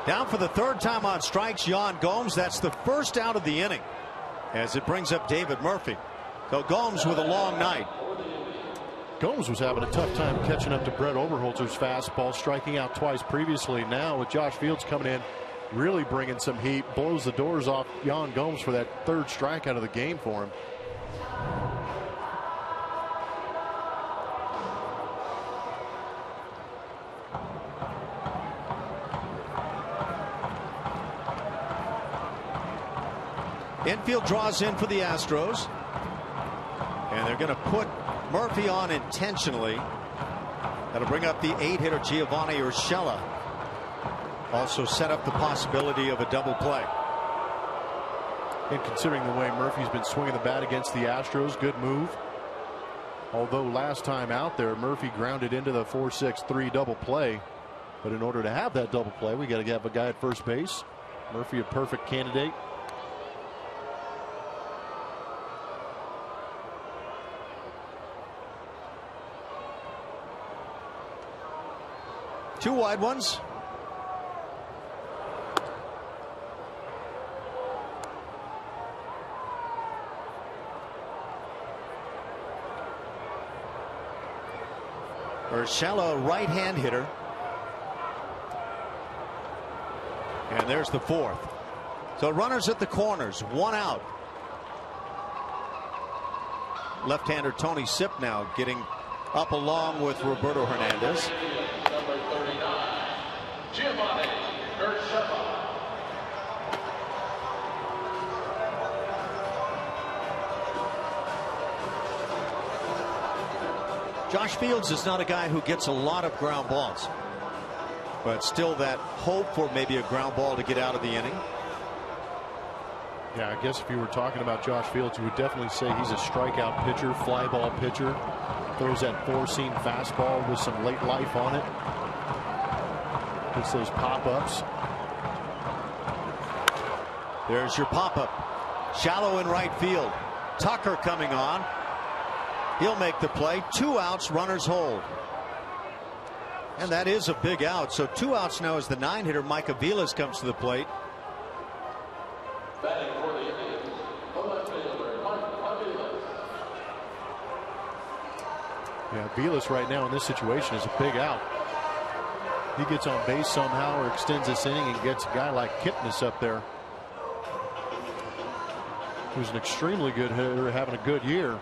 Down for the 3rd time on strikes, Yan Gomes. That's the first out of the inning, as it brings up David Murphy. So Gomes with a long night. Gomes was having a tough time catching up to Brett Oberholzer's fastball, striking out twice previously. Now with Josh Fields coming in, really bringing some heat, blows the doors off Yan Gomes for that 3rd strikeout of the game for him. Infield draws in for the Astros. And they're going to put Murphy on intentionally. That'll bring up the 8-hitter Giovanni Urshela. Also set up the possibility of a double play. And considering the way Murphy's been swinging the bat against the Astros, good move. Although last time out there, Murphy grounded into the 4-6-3 double play. But in order to have that double play, we got to have a guy at first base. Murphy, a perfect candidate. Two wide ones. Urshela, right-hand hitter. And there's the fourth. So runners at the corners, one out. Left-hander Tony Sipp now getting up along with Roberto Hernandez. Number 39, Giovanni Urshela. Josh Fields is not a guy who gets a lot of ground balls, but still that hope for maybe a ground ball to get out of the inning. Yeah, I guess if you were talking about Josh Fields, you would definitely say he's a strikeout pitcher, fly ball pitcher. Throws that four-seam fastball with some late life on it. Gets those pop-ups. There's your pop-up. Shallow in right field. Tucker coming on. He'll make the play. 2 outs, runners hold. And that is a big out. So 2 outs now as the 9-hitter Micah Vilas comes to the plate. Batting for the Indians, the left fielder, Micah Vilas. Yeah, Vilas right now in this situation is a big out. He gets on base somehow or extends this inning and gets a guy like Kipnis up there, who's an extremely good hitter, having a good year.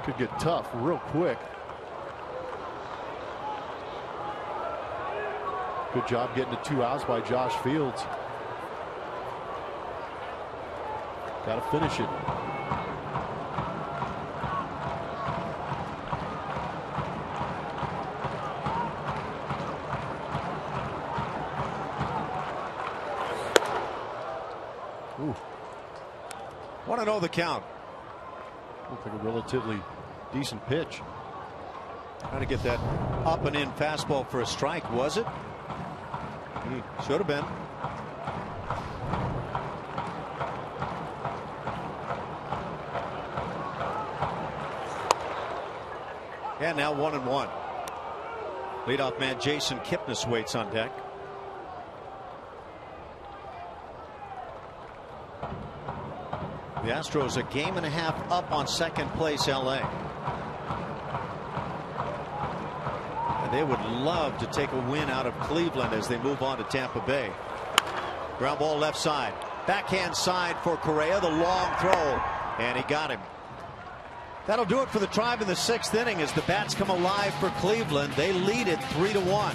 Could get tough real quick. Good job getting to 2 outs by Josh Fields. Got to finish it. Ooh. 1-0 the count. Looked like a relatively decent pitch. Trying to get that up and in fastball for a strike, was it? Should have been. And now 1-1. Leadoff man Jason Kipnis waits on deck. The Astros a game and a half up on second place LA. And they would love to take a win out of Cleveland as they move on to Tampa Bay. Ground ball left side. Backhand side for Correa. The long throw. And he got him. That'll do it for the Tribe in the 6th inning as the bats come alive for Cleveland. They lead it 3-1.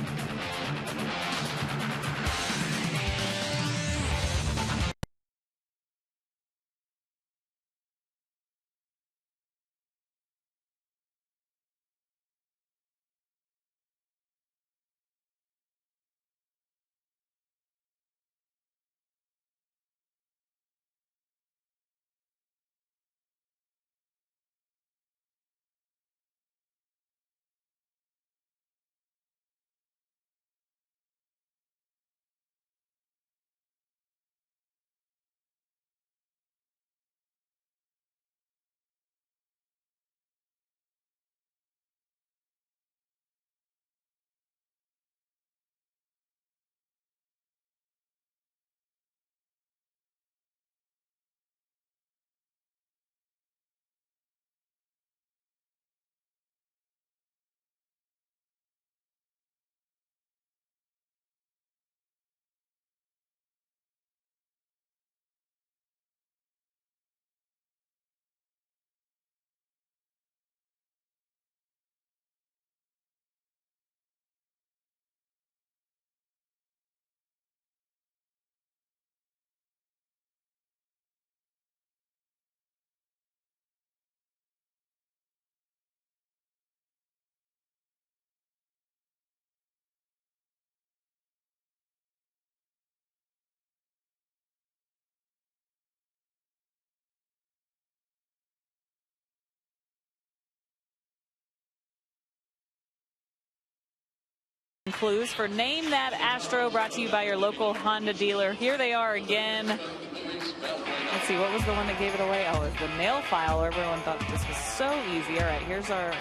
clues for Name That Astro, brought to you by your local Honda dealer. Here they are again. Let's see, what was the one that gave it away? Oh, it's the nail file. Everyone thought this was so easy. All right, here's our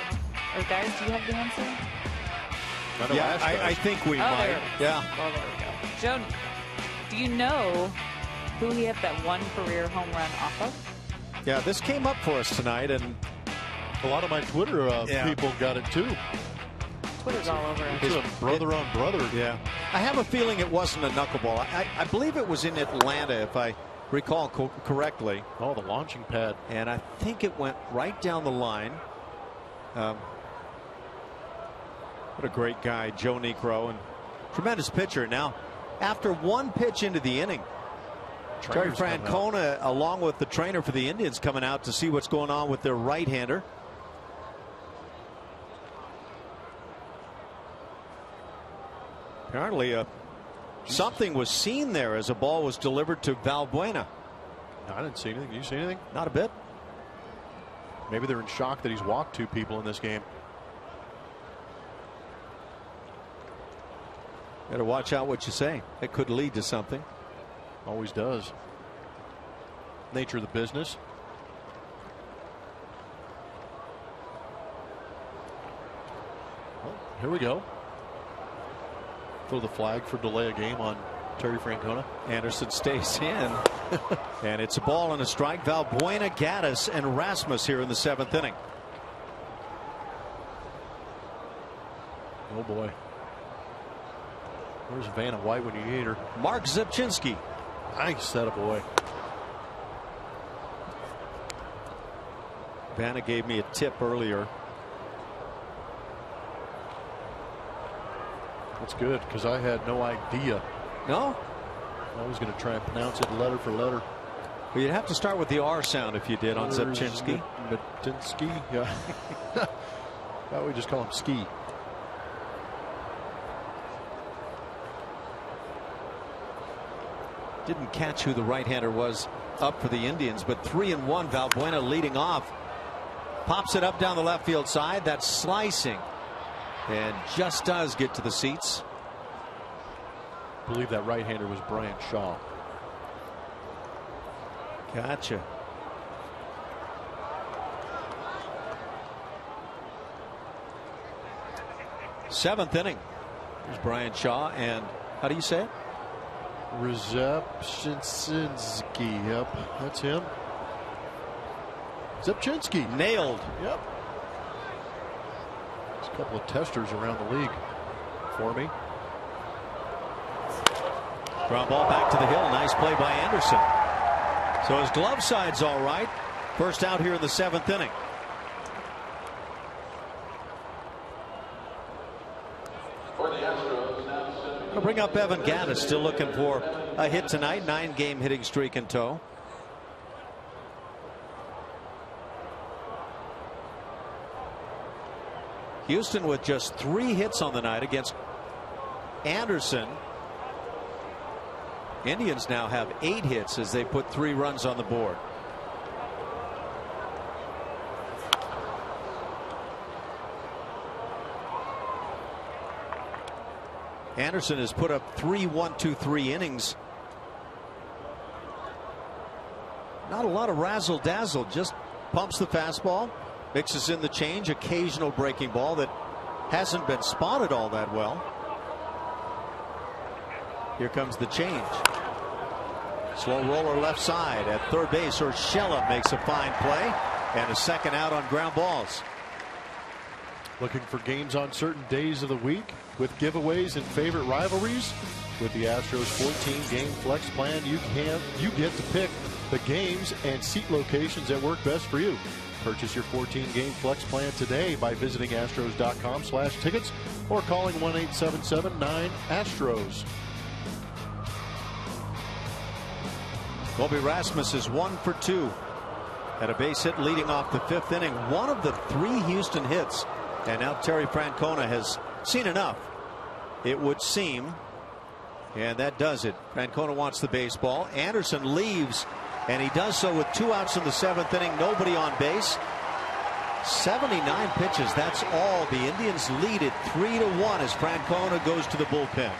guys, do you have the answer? Yeah, I think we might. Yeah. Well, there we go. Joe, do you know who he hit that one career home run off of? Yeah, this came up for us tonight, and a lot of my Twitter people got it too. Twitter's all over it. It's a brother on brother. Yeah. I have a feeling it wasn't a knuckleball. I believe it was in Atlanta, if I recall correctly. Oh, the launching pad. And I think it went right down the line. What a great guy, Joe Niekro, and tremendous pitcher. Now, after one pitch into the inning, Terry Francona, along with the trainer for the Indians, coming out to see what's going on with their right-hander. Apparently, something was seen there as a ball was delivered to Valbuena. No, I didn't see anything. Did you see anything? Not a bit. Maybe they're in shock that he's walked 2 people in this game. Better watch out what you say. It could lead to something. Always does. Nature of the business. Well, here we go. Throw the flag for delay of game on Terry Francona. Anderson stays in. And it's a ball and a strike. Valbuena, Gaddis, and Rasmus here in the 7th inning. Oh boy. Where's Vanna White when you need her? Mark Zipchinski. Nice setup, Vanna gave me a tip earlier. That's good, because I had no idea. No? I was going to try and pronounce it letter for letter. Well, you'd have to start with the R sound if you did on Zipchinski. Matinsky? Yeah. Why don't we just call him Ski? Didn't catch who the right-hander was up for the Indians, but 3-1. Valbuena leading off. Pops it up down the left field side. That's slicing. And just does get to the seats. I believe that right-hander was Brian Shaw. Gotcha. Seventh inning. Here's Brian Shaw, and how do you say it? Zipchinski. Yep, that's him. Zipchinski. Nailed. Yep. There's a couple of testers around the league for me. Ground ball back to the hill. Nice play by Anderson. So his glove side's all right. First out here in the 7th inning. I'll bring up Evan Gaddis, still looking for a hit tonight. 9-game hitting streak in tow. Houston with just 3 hits on the night against Anderson. Indians now have 8 hits as they put 3 runs on the board. Anderson has put up 3 1-2-3 innings. Not a lot of razzle dazzle, just pumps the fastball, mixes in the change, occasional breaking ball that hasn't been spotted all that well. Here comes the change. Slow roller left side at third base. Urshela makes a fine play and a second out on ground balls. Looking for games on certain days of the week with giveaways and favorite rivalries? With the Astros 14-game flex plan, you get to pick the games and seat locations that work best for you. Purchase your 14-game flex plan today by visiting astros.com/tickets or calling 1-877-9-ASTROS. Colby Rasmus is 1 for 2. Had a base hit leading off the 5th inning. One of the 3 Houston hits. And now Terry Francona has seen enough, it would seem. And that does it. Francona wants the baseball. Anderson leaves, and he does so with 2 outs in the 7th inning. Nobody on base. 79 pitches. That's all. The Indians lead it 3-1 as Francona goes to the bullpen.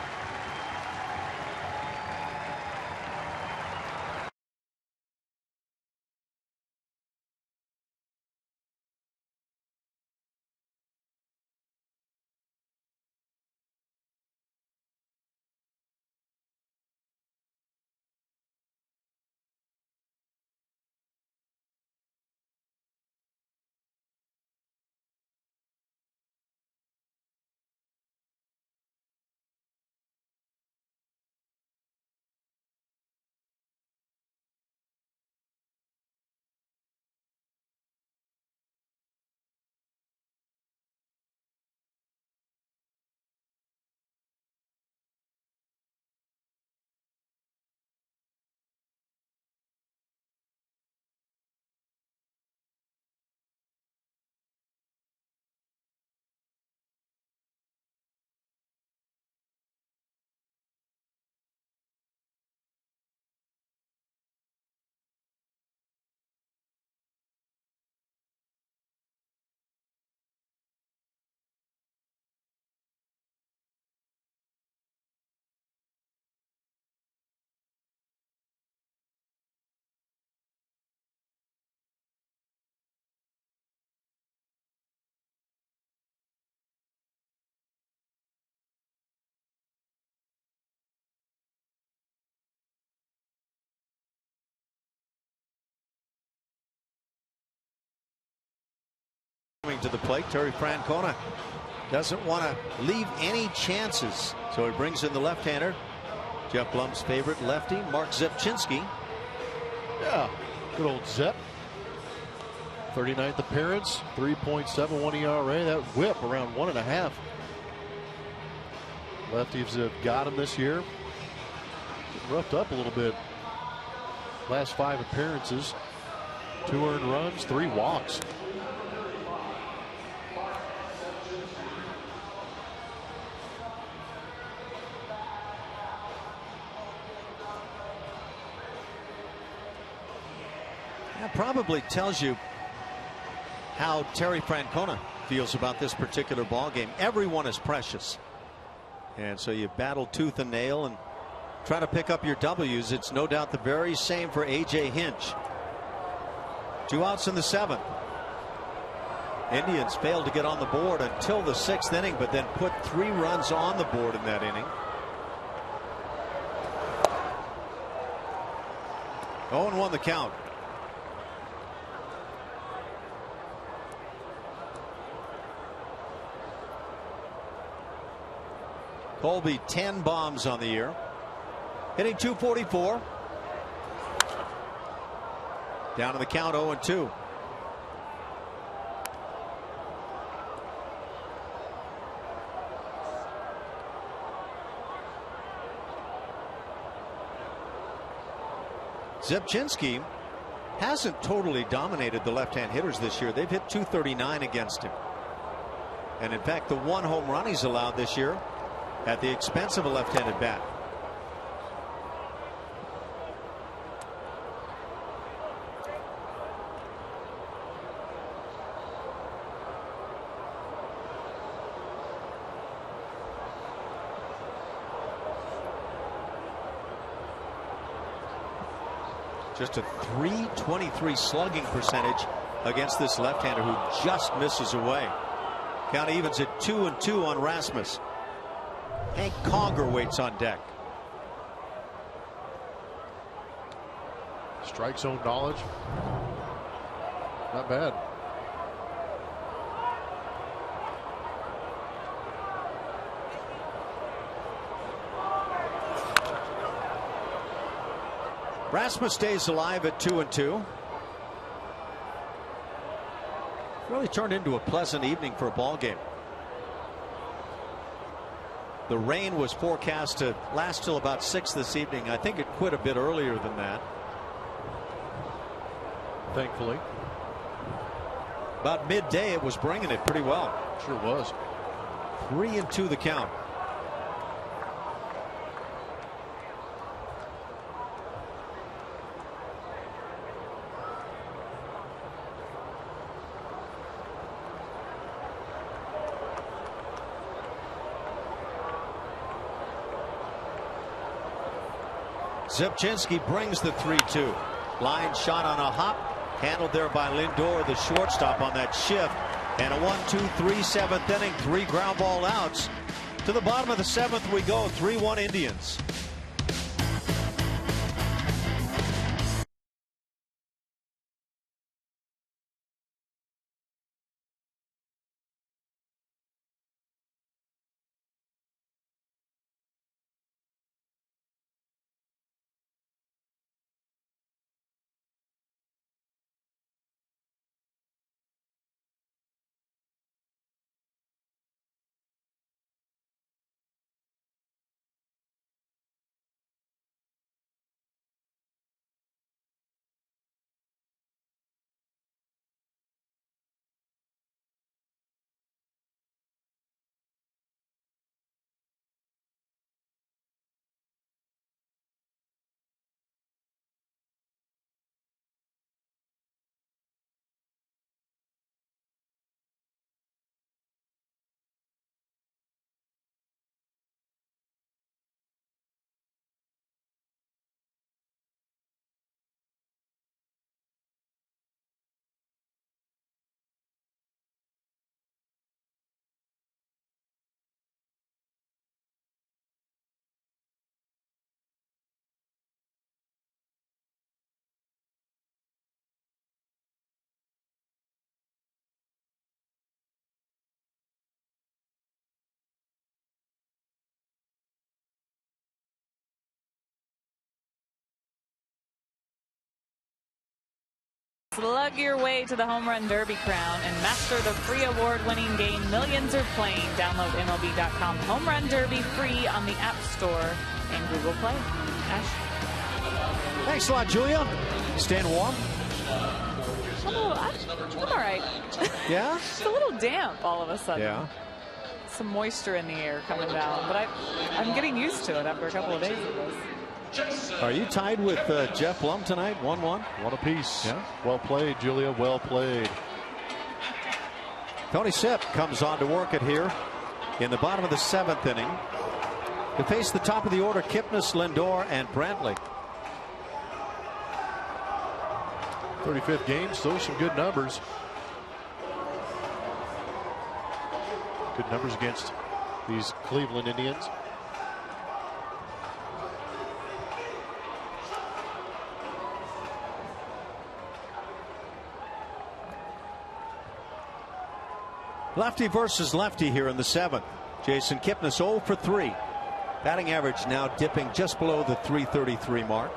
Coming to the plate, Terry Francona doesn't want to leave any chances, so he brings in the left-hander, Jeff Blum's favorite lefty, Mark Zepchinski. Yeah, good old Zep. 39th appearance, 3.71 ERA. That whip around 1.5. Lefties have got him this year. Roughed up a little bit. Last 5 appearances, 2 earned runs, 3 walks. That probably tells you how Terry Francona feels about this particular ball game. Everyone is precious, and so you battle tooth and nail and try to pick up your W's. It's no doubt the very same for A.J. Hinch. 2 outs in the 7th. Indians failed to get on the board until the 6th inning, but then put 3 runs on the board in that inning. 0-1 the count. Colby 10 bombs on the year, hitting .244. Down to the count, 0-2. Zepchinski hasn't totally dominated the left-hand hitters this year. They've hit .239 against him, and in fact the 1 home run he's allowed this year at the expense of a left-handed bat. Just a .323 slugging percentage against this left-hander who just misses away. Count evens at 2-2 on Rasmus. Hank Conger waits on deck. Strike zone knowledge. Not bad. Rasmus stays alive at 2-2. Really turned into a pleasant evening for a ball game. The rain was forecast to last till about 6 this evening. I think it quit a bit earlier than that. Thankfully. About midday it was bringing it pretty well. Sure was. 3-2 the count. Zipchinski brings the 3-2. Line shot on a hop. Handled there by Lindor, the shortstop, on that shift. And a 1-2-3 seventh inning. 3 ground ball outs. To the bottom of the 7th we go. 3-1 Indians. Slug your way to the Home Run Derby crown and master the free award-winning game millions are playing. Download MLB.com Home Run Derby free on the App Store and Google Play. Ash? Thanks a lot, Julia. Staying warm? I'm all right. Yeah? It's a little damp all of a sudden. Yeah. Some moisture in the air coming down, but I'm getting used to it after a couple of days of this. Are you tied with Jeff Blum tonight? 1-1? One apiece. Yeah. Well played, Julia. Well played. Tony Sepp comes on to work it here in the bottom of the 7th inning to face the top of the order, Kipnis, Lindor, and Brantley. 35th game, still some good numbers. Good numbers against these Cleveland Indians. Lefty versus lefty here in the 7th. Jason Kipnis 0 for 3. Batting average now dipping just below the .333 mark.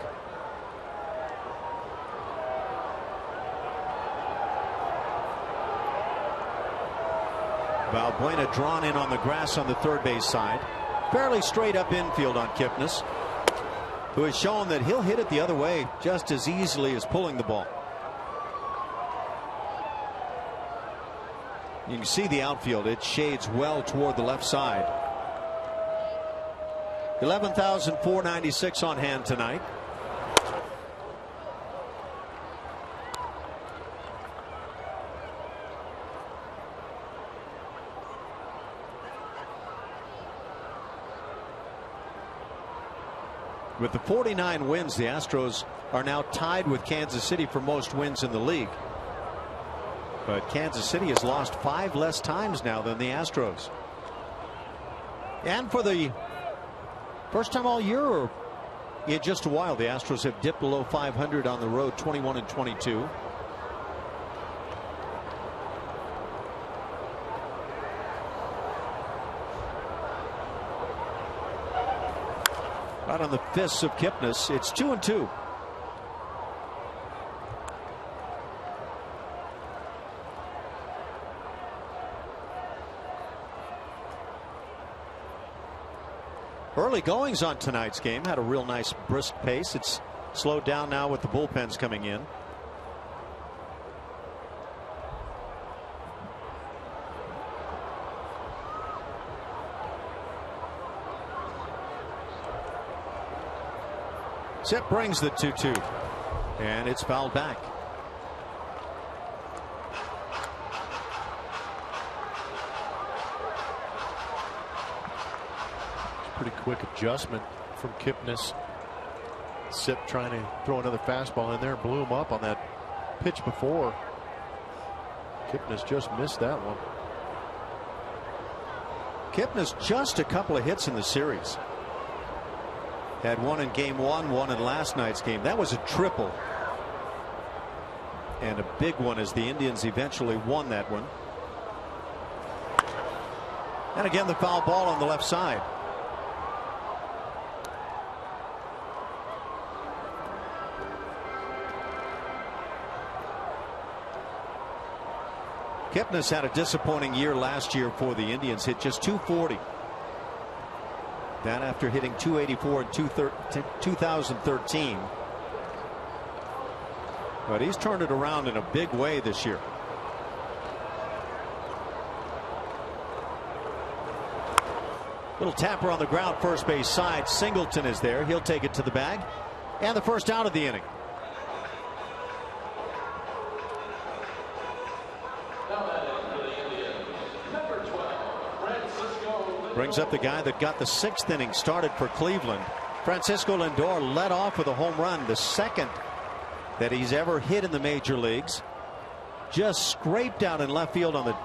Valbuena drawn in on the grass on the third base side. Fairly straight up infield on Kipnis, who has shown that he'll hit it the other way just as easily as pulling the ball. You can see the outfield. It shades well toward the left side. 11,496 on hand tonight. With the 49 wins, the Astros are now tied with Kansas City for most wins in the league. But Kansas City has lost 5 less times now than the Astros. And for the first time all year, or in just a while, the Astros have dipped below 500 on the road, 21-22. Right on the fists of Kipnis. It's 2-2. Early goings on tonight's game had a real nice brisk pace. It's slowed down now with the bullpens coming in. Sepp brings the 2-2, and it's fouled back. Pretty quick adjustment from Kipnis. Sip trying to throw another fastball in there, blew him up on that pitch before. Kipnis just missed that one. Kipnis just a couple of hits in the series. Had one in game one in last night's game. That was a triple. And a big one as the Indians eventually won that one. And again, the foul ball on the left side. Kipnis had a disappointing year last year for the Indians. Hit just .240. That after hitting .284 in 2013. But he's turned it around in a big way this year. Little tapper on the ground, first base side. Singleton is there. He'll take it to the bag. And the first out of the inning. Brings up the guy that got the 6th inning started for Cleveland. Francisco Lindor led off with a home run, the second that he's ever hit in the major leagues. Just scraped out in left field on the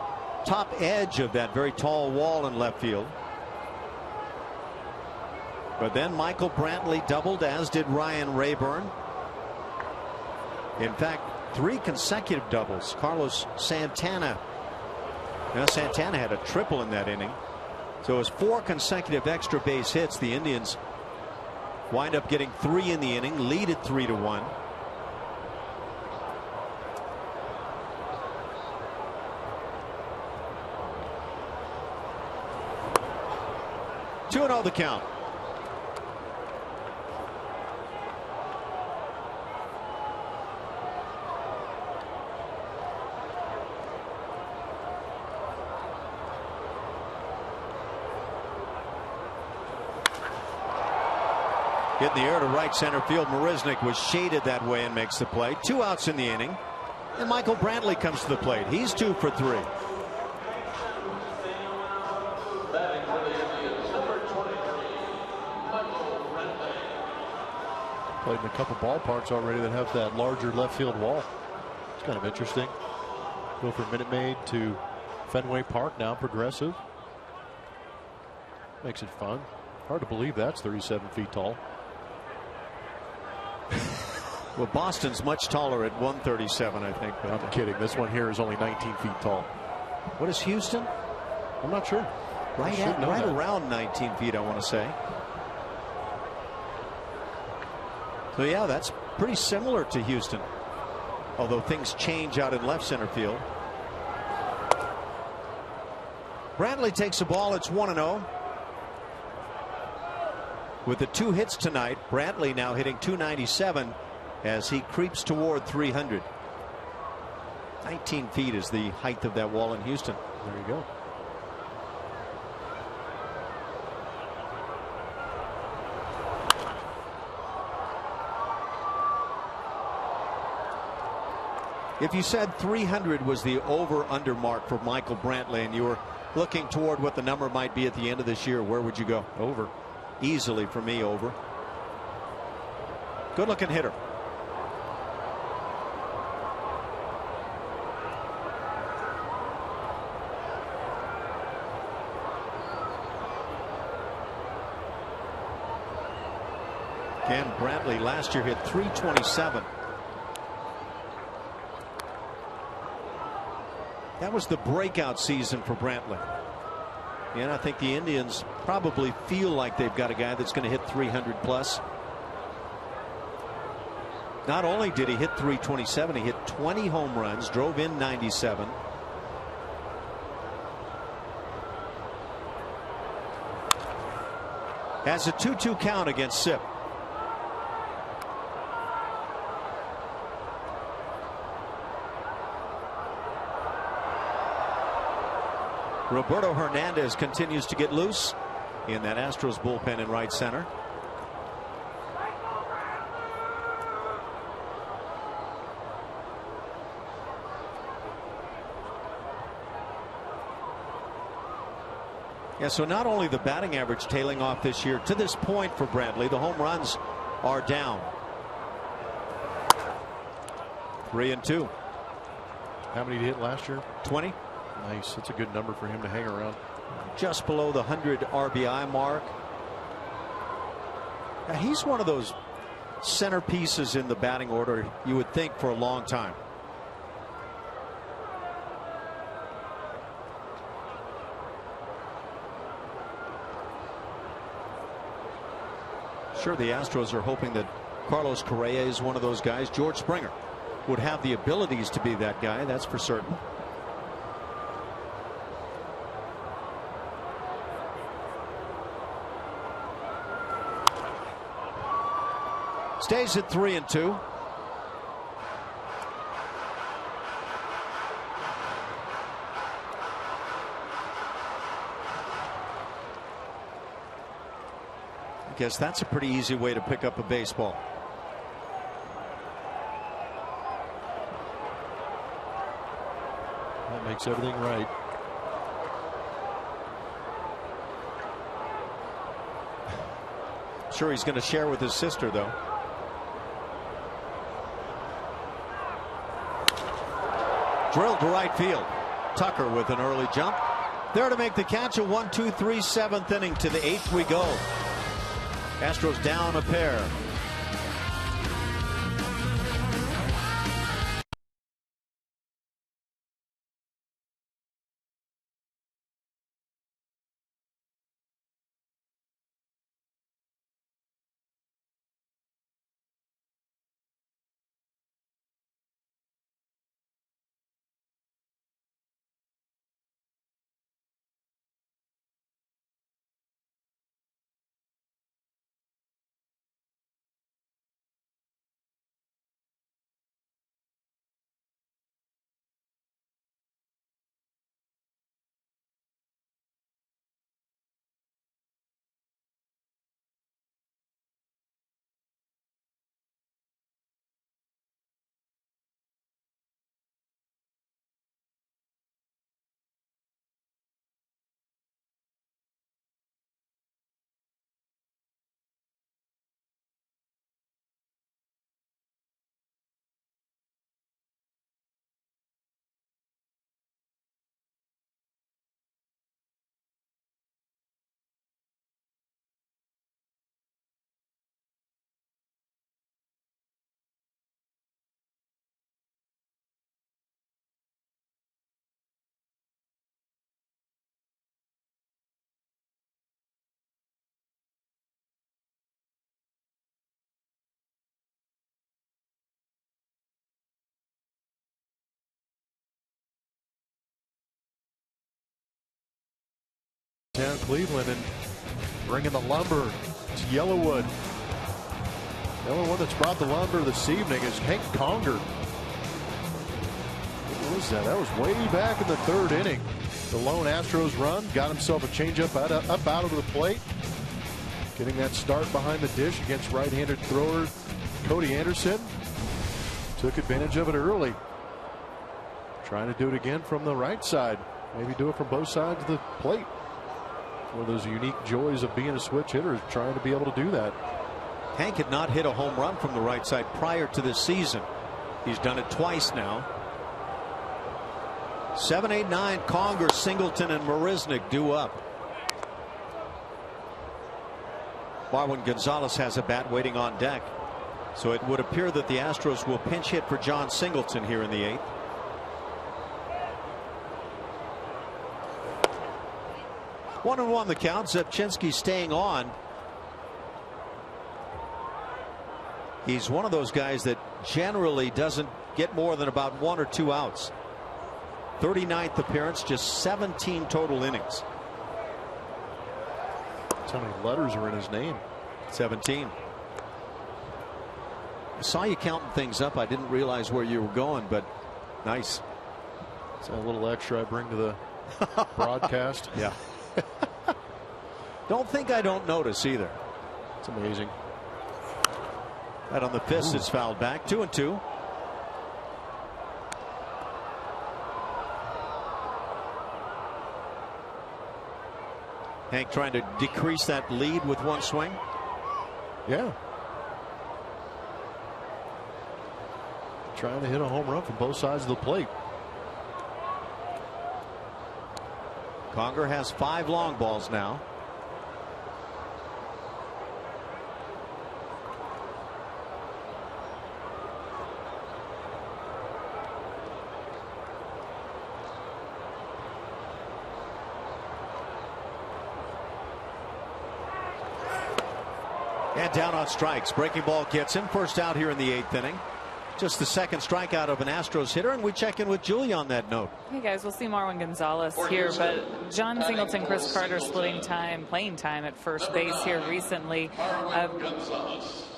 top edge of that very tall wall in left field. But then Michael Brantley doubled, as did Ryan Rayburn. In fact, 3 consecutive doubles. Carlos Santana. Now Santana had a triple in that inning. So it was 4 consecutive extra base hits. The Indians wind up getting 3 in the inning, lead it 3-1. Two and 0 the count. Hit in the air to right center field. Marisnick was shaded that way and makes the play. 2 outs in the inning. And Michael Brantley comes to the plate. He's 2 for 3. Played in a couple ballparks already that have that larger left field wall. It's kind of interesting. Go from Minute Maid to Fenway Park, now Progressive. Makes it fun. Hard to believe that's 37 feet tall. Well, Boston's much taller at 137, I think. I'm kidding. This one here is only 19 feet tall. What is Houston? I'm not sure. Right around 19 feet, I want to say. So yeah, that's pretty similar to Houston, although things change out in left center field. Brantley takes the ball. It's 1-0. With the 2 hits tonight, Brantley now hitting .297 as he creeps toward 300. 19 feet is the height of that wall in Houston. There you go. If you said 300 was the over-under mark for Michael Brantley and you were looking toward what the number might be at the end of this year, where would you go? Over. Easily for me, over. Good looking hitter. Again, Brantley last year hit .327. That was the breakout season for Brantley. And I think the Indians probably feel like they've got a guy that's going to hit 300 plus. Not only did he hit .327, he hit 20 home runs, drove in 97. Has a 2-2 count against Sip. Roberto Hernandez continues to get loose in that Astros bullpen in right center. Yeah, so not only the batting average tailing off this year to this point for Brantley, the home runs are down. 3-2. How many did he hit last year? 20. Nice. That's a good number for him to hang around. Just below the 100 RBI mark. Now, he's one of those centerpieces in the batting order, you would think, for a long time. Sure, the Astros are hoping that Carlos Correa is one of those guys. George Springer would have the abilities to be that guy, that's for certain. Stays at 3-2. I guess that's a pretty easy way to pick up a baseball. That makes everything right. Sure, he's going to share with his sister, though. Drilled to right field. Tucker with an early jump. There to make the catch. A 1-2-3 7th inning. To the 8th we go. Astros down a pair. Down Cleveland and bringing the lumber to Yellowwood. The only one that's brought the lumber this evening is Hank Conger. What was that? That was way back in the 3rd inning. The lone Astros run, got himself a changeup up out of the plate. Getting that start behind the dish against right-handed thrower Cody Anderson. Took advantage of it early. Trying to do it again from the right side. Maybe do it from both sides of the plate. One of those unique joys of being a switch hitter is trying to be able to do that. Hank had not hit a home run from the right side prior to this season. He's done it twice now. 7, 8, 9. Conger, Singleton, and Marisnick due up. Marwin Gonzalez has a bat waiting on deck. So it would appear that the Astros will pinch hit for John Singleton here in the 8th. 1-1 the count. Zepchinski staying on. He's one of those guys that generally doesn't get more than about 1 or 2 outs. 39th appearance, just 17 total innings. That's how many letters are in his name. 17. I saw you counting things up. I didn't realize where you were going, but nice. It's a little extra I bring to the broadcast. Yeah. Don't think I don't notice either. It's amazing. Right on the fist, it's fouled back. 2-2. Hank trying to decrease that lead with one swing. Yeah. trying to hit a home run from both sides of the plate. Conger has 5 long balls now. And down on strikes. Breaking ball gets him. First out here in the 8th inning. Just the second strikeout of an Astros hitter, and we check in with Julie on that note. Hey guys, we'll see Marwin Gonzalez here, but John Singleton, Chris Carter splitting playing time at first base here recently.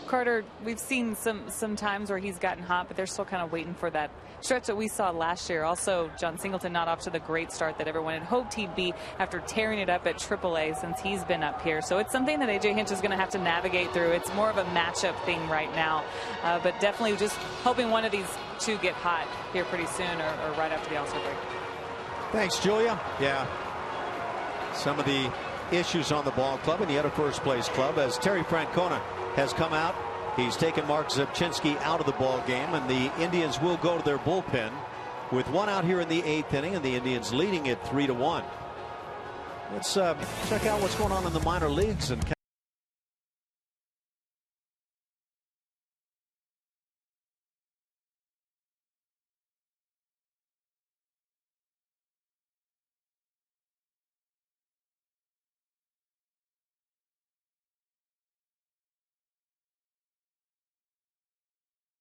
Carter, we've seen some times where he's gotten hot, but they're still kind of waiting for that stretch that we saw last year. Also, John Singleton not off to the great start that everyone had hoped he'd be after tearing it up at AAA since he's been up here. So it's something that A.J. Hinch is going to have to navigate through. It's more of a matchup thing right now, but definitely just hoping one of these two get hot here pretty soon or right after the All-Star break. Thanks, Julia. Yeah, some of the issues on the ball club and the other first place club as Terry Francona has come out. He's taken Mark Zubczynski out of the ball game, and the Indians will go to their bullpen with 1 out here in the 8th inning, and the Indians leading it 3-1. Let's check out what's going on in the minor leagues. And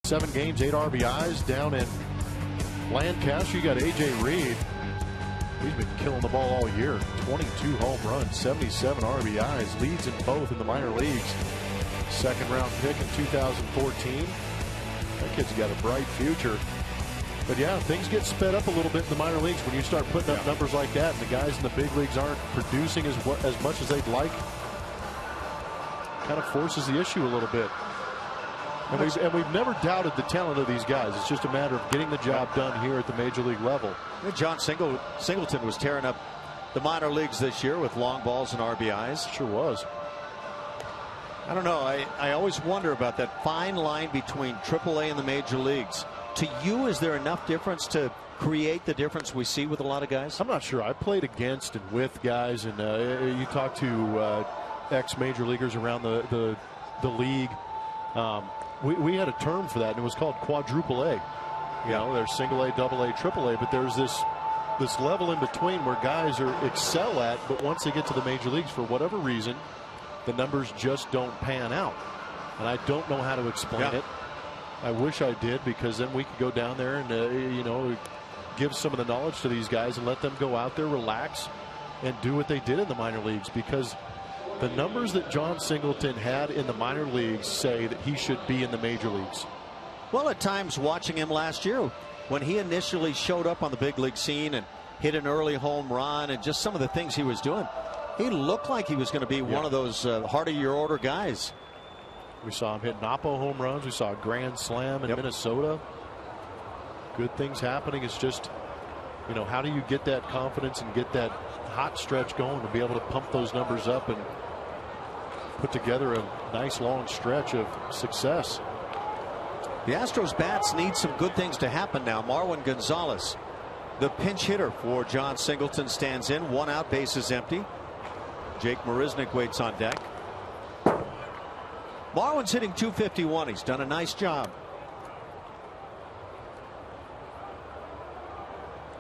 Seven games, 8 RBIs down in Lancaster. You got A.J. Reed. He's been killing the ball all year. 22 home runs, 77 RBIs, leads in both in the minor leagues. Second round pick in 2014. That kid's got a bright future. But yeah, things get sped up a little bit in the minor leagues when you start putting up numbers like that, and the guys in the big leagues aren't producing as much as they'd like. Kind of forces the issue a little bit. And we've never doubted the talent of these guys. It's just a matter of getting the job done here at the major league level. John Singleton was tearing up the minor leagues this year with long balls and RBIs. Sure was. I don't know. I always wonder about that fine line between AAA and the major leagues. To you, is there enough difference to create the difference we see with a lot of guys? I'm not sure. I played against and with guys, and you talk to ex-major leaguers around the league. We had a term for that, and it was called quadruple A. You know, there's single A, double A, triple A, but there's this level in between where guys excel at, but once they get to the major leagues, for whatever reason, the numbers just don't pan out. And I don't know how to explain it. I wish I did, because then we could go down there and, give some of the knowledge to these guys and let them go out there, relax, and do what they did in the minor leagues, because the numbers that John Singleton had in the minor leagues say that he should be in the major leagues. Well, at times watching him last year, when he initially showed up on the big league scene and hit an early home run and just some of the things he was doing, he looked like he was going to be one of those heart of your order guys. We saw him hit Napo home runs. We saw a grand slam in Minnesota. Good things happening. It's just, how do you get that confidence and get that hot stretch going to be able to pump those numbers up and put together a nice long stretch of success. The Astros bats need some good things to happen now. Marwin Gonzalez, the pinch hitter for John Singleton, stands in. 1 out, bases empty. Jake Marisnick waits on deck. Marwin's hitting .251. He's done a nice job.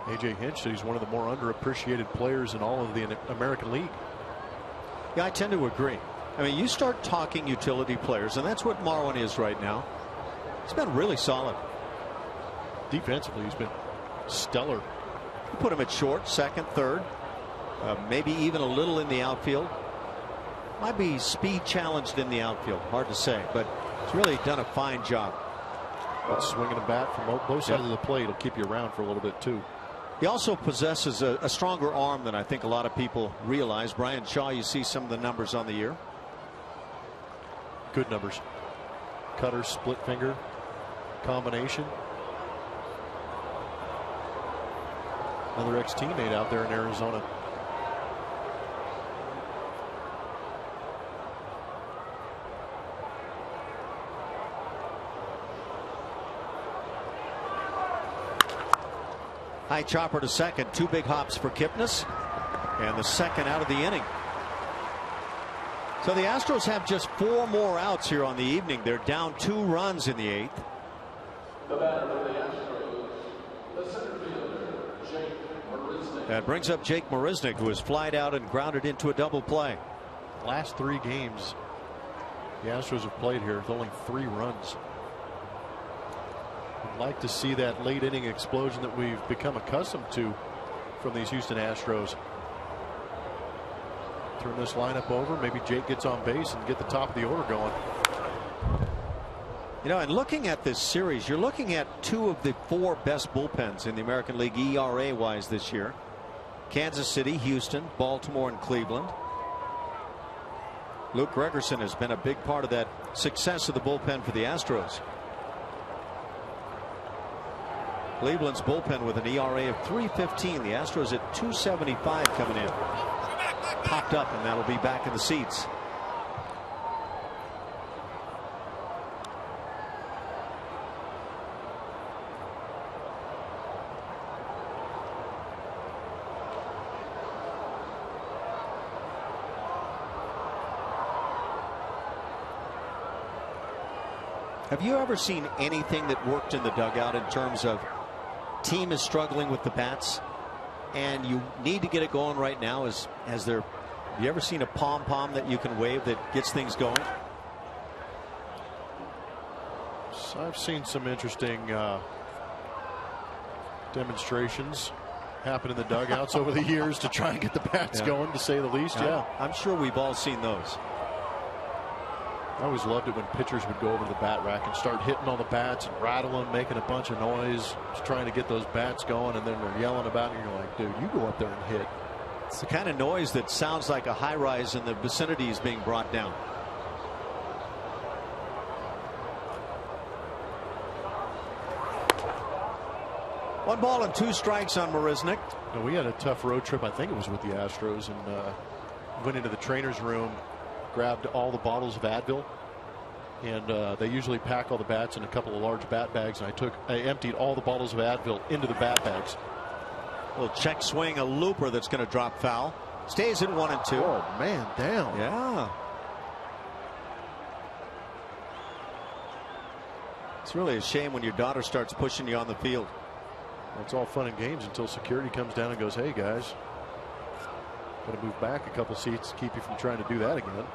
A.J. Hinch said he's one of the more underappreciated players in all of the American League. Yeah, I tend to agree. I mean, you start talking utility players, and that's what Marwin is right now. He's been really solid. Defensively, he's been stellar. You put him at short, second, third, maybe even a little in the outfield. Might be speed challenged in the outfield. Hard to say, but he's really done a fine job. But swinging a bat from both sides of the plate will keep you around for a little bit, too. He also possesses a stronger arm than I think a lot of people realize. Brian Shaw, you see some of the numbers on the year. Good numbers. Cutter, split finger combination. Another ex-teammate out there in Arizona. High chopper to second. 2 big hops for Kipnis. And the second out of the inning. So the Astros have just 4 more outs here on the evening. They're down 2 runs in the 8th. The batter for the Astros, the center fielder, Jake Marisnick. That brings up Jake Marisnick, who was flied out and grounded into a double play. Last 3 games the Astros have played here with only 3 runs. I'd like to see that late inning explosion that we've become accustomed to from these Houston Astros. Turn this lineup over. Maybe Jake gets on base and get the top of the order going. You know, and looking at this series, you're looking at 2 of the 4 best bullpens in the American League ERA wise this year. Kansas City, Houston, Baltimore, and Cleveland. Luke Gregerson has been a big part of that success of the bullpen for the Astros. Cleveland's bullpen with an ERA of 3.15. The Astros at 2.75 coming in. Popped up, and that'll be back in the seats. Have you ever seen anything that worked in the dugout in terms of team is struggling with the bats and you need to get it going right now? Have you ever seen a pom-pom that you can wave that gets things going? So I've seen some interesting demonstrations happen in the dugouts over the years to try and get the bats going, to say the least. I'm sure we've all seen those. I always loved it when pitchers would go over to the bat rack and start hitting all the bats and rattle them, making a bunch of noise, just trying to get those bats going, and then they're yelling about it, and you're like, dude, you go up there and hit. It's the kind of noise that sounds like a high rise in the vicinity is being brought down. One ball and 2 strikes on Marisnick. Now, we had a tough road trip. I think it was with the Astros, and went into the trainer's room, grabbed all the bottles of Advil, and they usually pack all the bats in a couple of large bat bags, and I emptied all the bottles of Advil into the bat bags. A little check swing, a looper that's going to drop foul. Stays at 1 and 2. Oh, man down. Yeah. It's really a shame when your daughter starts pushing you on the field. It's all fun and games until security comes down and goes, hey guys, got to move back a couple seats to keep you from trying to do that again.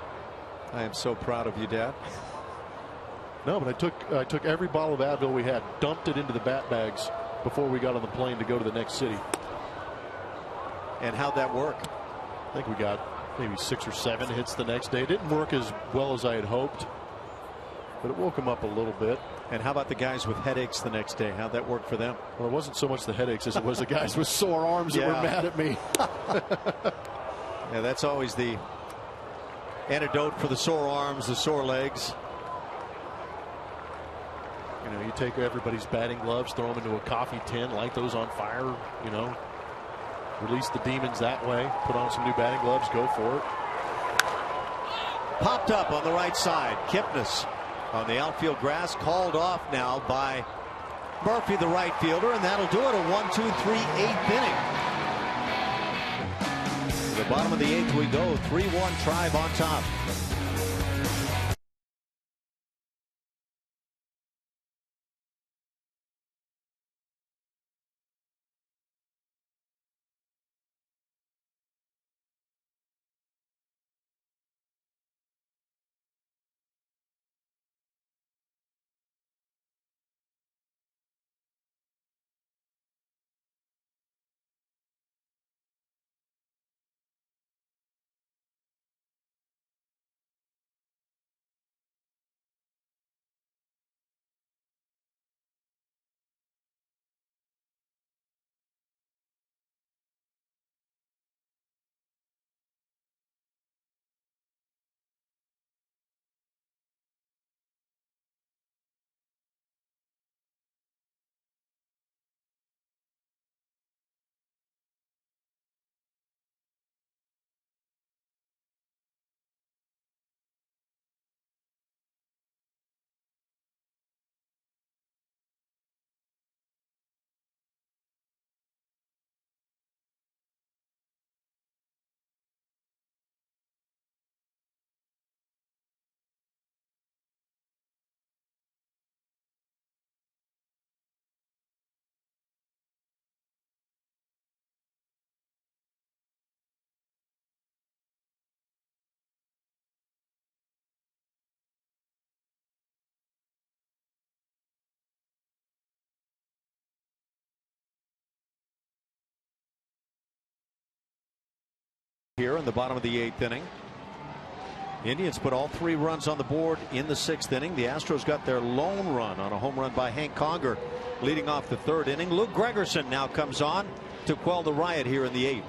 I am so proud of you, Dad. No, but I took every bottle of Advil we had, dumped it into the bat bags before we got on the plane to go to the next city. And how'd that work? I think we got maybe 6 or 7 hits the next day. It didn't work as well as I had hoped, but it woke them up a little bit. And how about the guys with headaches the next day? How'd that work for them? Well, it wasn't so much the headaches as it was the guys with sore arms that were mad at me. Yeah, that's always the antidote for the sore arms, the sore legs. You know, you take everybody's batting gloves, throw them into a coffee tin, light those on fire, you know, release the demons that way, put on some new batting gloves, go for it. Popped up on the right side. Kipnis on the outfield grass, called off now by Murphy, the right fielder, and that'll do it. A 1-2-3 8th inning. To the bottom of the 8th we go. 3-1 Tribe on top. here in the bottom of the 8th inning. The Indians put all 3 runs on the board in the 6th inning. The Astros got their lone run on a home run by Hank Conger leading off the 3rd inning. Luke Gregerson now comes on to quell the riot here in the 8th.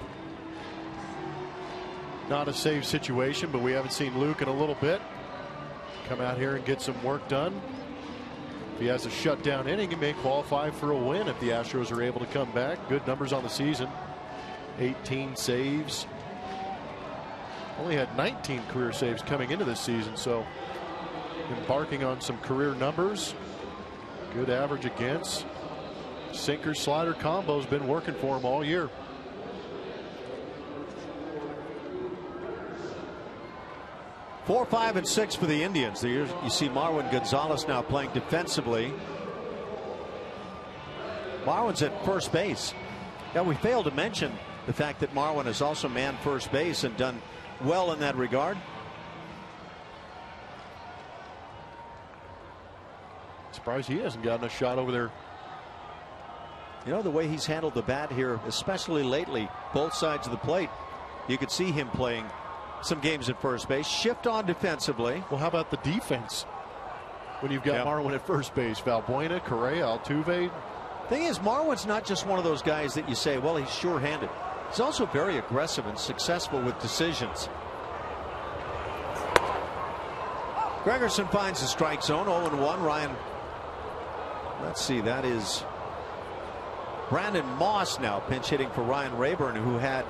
Not a save situation, but we haven't seen Luke in a little bit. Come out here and get some work done. If he has a shutdown inning, he may qualify for a win if the Astros are able to come back. Good numbers on the season. 18 saves. Only had 19 career saves coming into this season, so embarking on some career numbers. Good average against. Sinker slider combo's been working for him all year. Four, 5, and 6 for the Indians. You see Marwin Gonzalez now playing defensively. Marwin's at first base. Now, we failed to mention the fact that Marwin has also manned first base and done well in that regard. Surprised he hasn't gotten a shot over there. You know, the way he's handled the bat here, especially lately, both sides of the plate, you could see him playing some games at first base. Shift on defensively. Well, how about the defense when you've got Marwin at first base? Valbuena, Correa, Altuve. Thing is, Marwin's not just one of those guys that you say, well, he's sure-handed. He's also very aggressive and successful with decisions. Gregerson finds the strike zone. 0-1. Ryan, let's see, that is Brandon Moss now pinch hitting for Ryan Rayburn, who had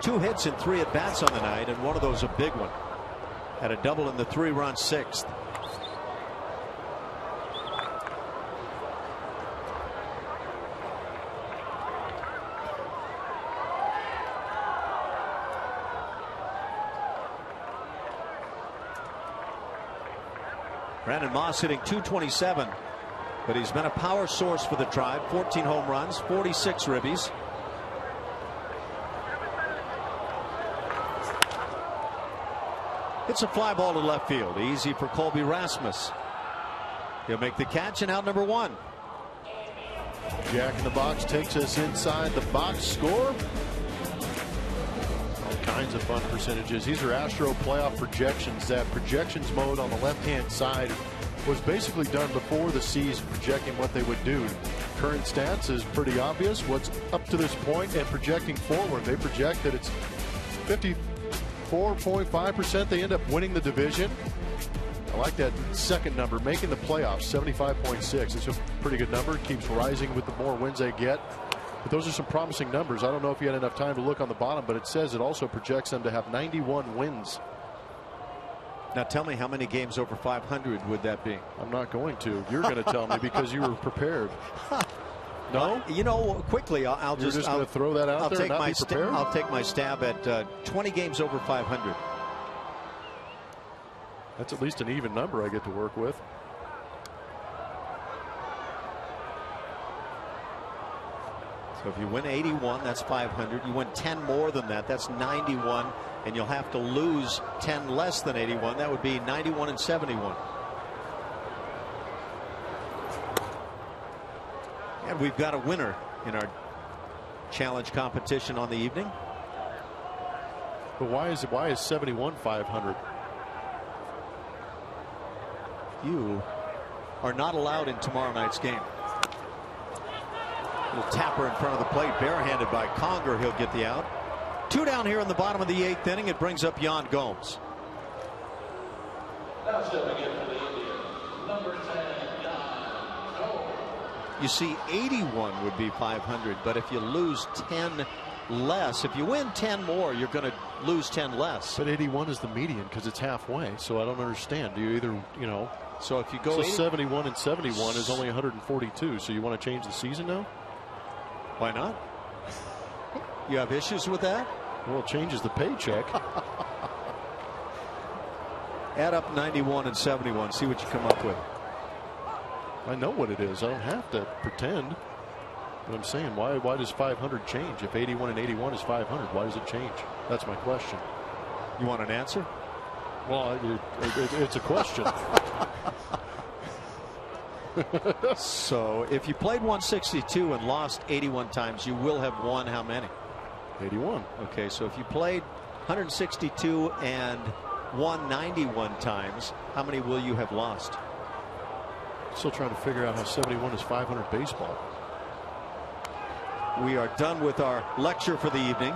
2 hits and 3 at bats on the night, and one of those a big one. Had a double in the 3-run 6th. Brandon Moss hitting .227, but he's been a power source for the Tribe. 14 home runs, 46 ribbies. It's a fly ball to left field. Easy for Colby Rasmus. He'll make the catch, and out number 1. Jack in the Box takes us inside the box score. All kinds of fun percentages. These are Astro playoff projections. That projections mode on the left-hand side was basically done before the season, projecting what they would do. Current stats is pretty obvious. What's up to this point and projecting forward. They project that it's 54.5% they end up winning the division. I like that second number, making the playoffs, 75.6. It's a pretty good number. It keeps rising with the more wins they get. But those are some promising numbers. I don't know if you had enough time to look on the bottom, but it says it also projects them to have 91 wins. Now tell me, how many games over 500 would that be? I'm not going to. You're going to tell me because you were prepared. No? You know, quickly, I'll just going to throw that out there and not be prepared? I'll take my stab at 20 games over 500. That's at least an even number I get to work with. So if you win 81, that's 500. You win 10 more than that, that's 91. And you'll have to lose 10 less than 81. That would be 91 and 71. And we've got a winner in our challenge competition on the evening. But why is 71 500? You are not allowed in tomorrow night's game. Little tapper in front of the plate, barehanded by Conger. He'll get the out. 2 down here in the bottom of the 8th inning. It brings up Yan Gomes. Now stepping in for the Indians, number 10, Yan Gomes. You see, 81 would be 500, but if you lose 10 less, if you win 10 more, you're going to lose 10 less. But 81 is the median because it's halfway, so I don't understand. Do you either, you know? So if you go, so 71 and 71 is only 142. So you want to change the season now? Why not? You have issues with that? Well, it changes the paycheck. Add up 91 and 71. See what you come up with. I know what it is. I don't have to pretend. But I'm saying, why does 500 change? If 81 and 81 is 500, why does it change? That's my question. You want an answer? Well, it's a question. So if you played 162 and lost 81 times, you will have won how many? 81. Okay, so if you played 162 and 191 times. How many will you have lost? Still trying to figure out how 71 is 500 baseball. We are done with our lecture for the evening.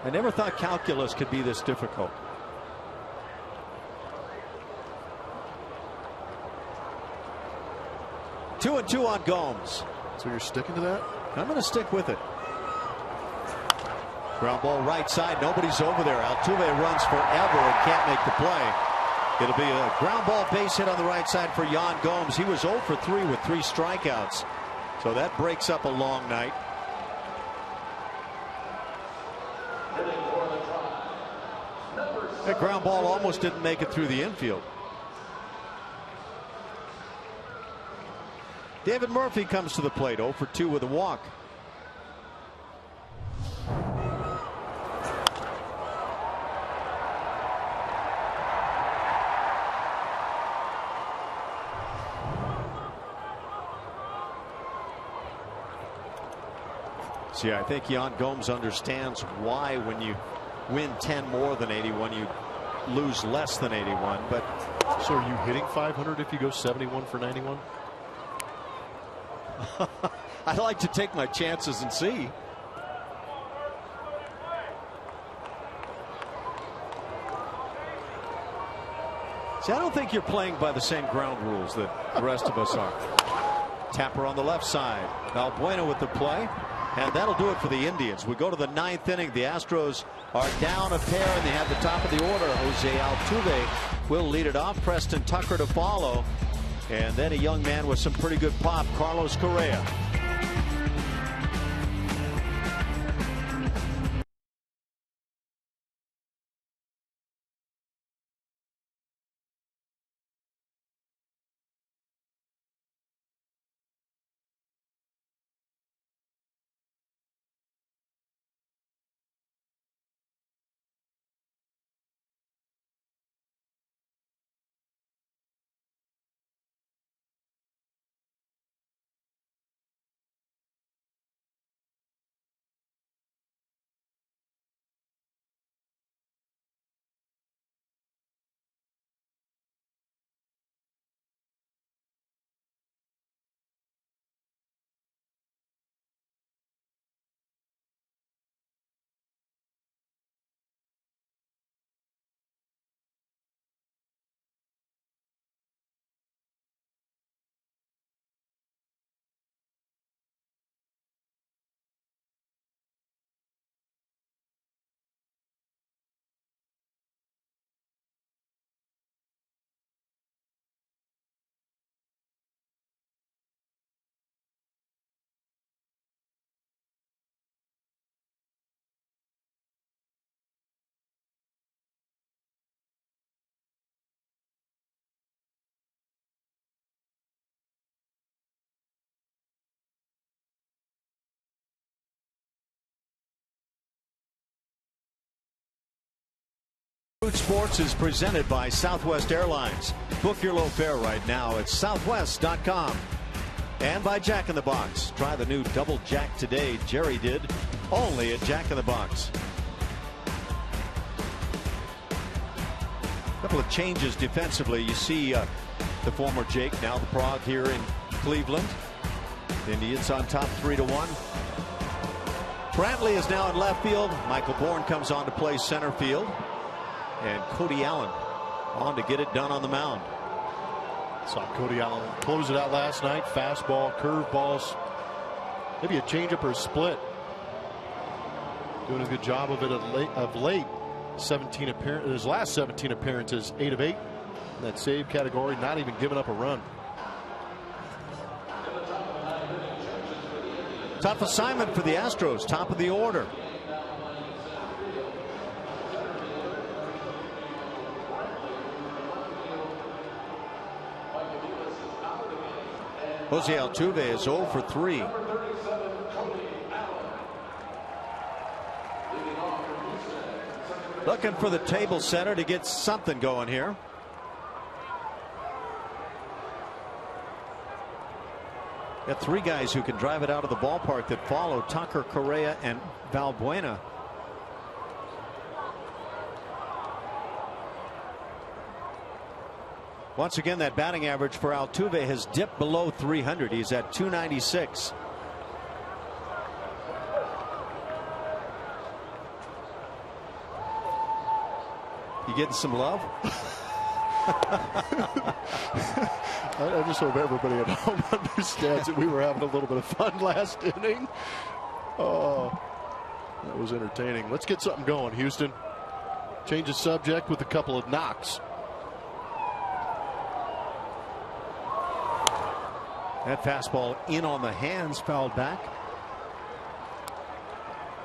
I never thought calculus could be this difficult. Two and two on Gomes. So you're sticking to that? I'm going to stick with it. Ground ball right side. Nobody's over there. Altuve runs forever and can't make the play. It'll be a ground ball base hit on the right side for Yan Gomes. He was 0 for 3 with 3 strikeouts. So that breaks up a long night. That ground ball almost didn't make it through the infield. David Murphy comes to the plate, 0 for 2 with a walk. See, I think Yan Gomes understands why when you win 10 more than 81, you lose less than 81. But so are you hitting 500 if you go 71 for 91? I'd like to take my chances and see. See, I don't think you're playing by the same ground rules that the rest of us are. Tapper on the left side. Valbuena with the play. And that'll do it for the Indians. We go to the 9th inning. The Astros are down a pair, and they have the top of the order. Jose Altuve will lead it off. Preston Tucker to follow. And then a young man with some pretty good pop, Carlos Correa. Food Sports is presented by Southwest Airlines. Book your low fare right now at southwest.com. And by Jack in the Box. Try the new Double Jack today. Jerry did. Only at Jack in the Box. A couple of changes defensively. You see the former Jake, now the Prague here in Cleveland. Indians on top 3-1. Brantley is now in left field. Michael Bourne comes on to play center field. And Cody Allen on to get it done on the mound. Saw Cody Allen close it out last night. Fastball, curveballs, maybe a changeup or a split. Doing a good job of it of late. 17 appearances, his last 17 appearances, 8 of 8 in that save category. Not even giving up a run. Tough assignment for the Astros. Top of the order. Jose Altuve is 0 for 3. Looking for the table setter to get something going here. Got three guys who can drive it out of the ballpark that follow: Tucker, Correa, and Valbuena. Once again, that batting average for Altuve has dipped below 300. He's at 296. You getting some love? I just hope everybody at home understands that we were having a little bit of fun last inning. Oh, that was entertaining. Let's get something going, Houston. Change the subject with a couple of knocks. That fastball in on the hands, fouled back.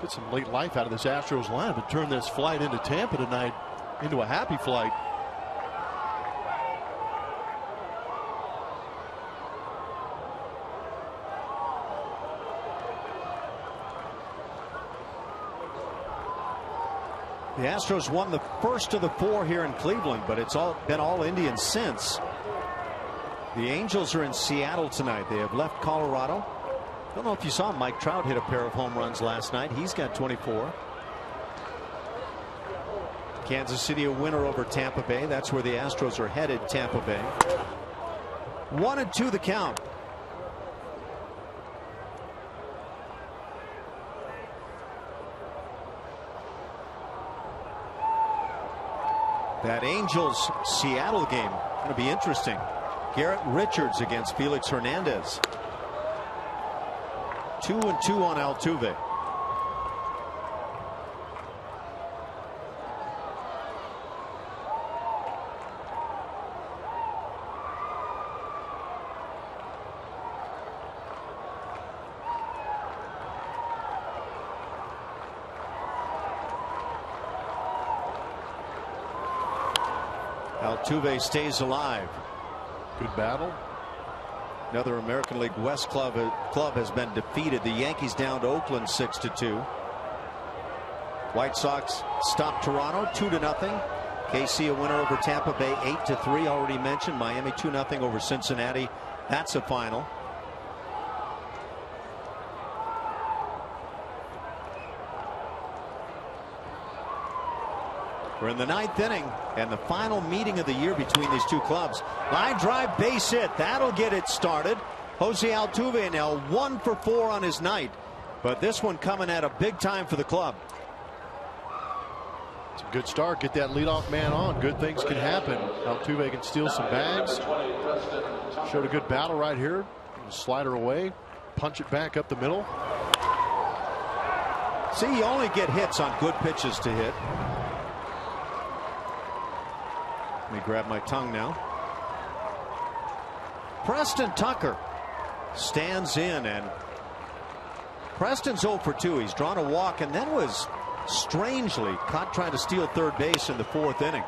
Get some late life out of this Astros lineup and turn this flight into Tampa tonight into a happy flight. The Astros won the first of the four here in Cleveland, but it's been all Indians since. The Angels are in Seattle tonight. They have left Colorado. Don't know if you saw Mike Trout hit a pair of home runs last night. He's got 24. Kansas City a winner over Tampa Bay. That's where the Astros are headed. Tampa Bay. 1-2 the count. That Angels Seattle game going to be interesting. Garrett Richards against Felix Hernandez. 2-2 on Altuve. Altuve stays alive. Good battle. Another American League West club has been defeated. The Yankees down to Oakland 6-2. White Sox stopped Toronto 2-0. KC a winner over Tampa Bay 8-3. Already mentioned. Miami 2-0 over Cincinnati. That's a final. We're in the ninth inning and the final meeting of the year between these two clubs. Line drive, base hit. That'll get it started. Jose Altuve now 1 for 4 on his night, but this one coming at a big time for the club. It's a good start. Get that leadoff man on. Good things can happen. Altuve can steal some bags. Showed a good battle right here. Slider away. Punch it back up the middle. See, you only get hits on good pitches to hit. Let me grab my tongue now. Preston Tucker stands in, and Preston's 0 for 2. He's drawn a walk and then was strangely caught trying to steal third base in the 4th inning.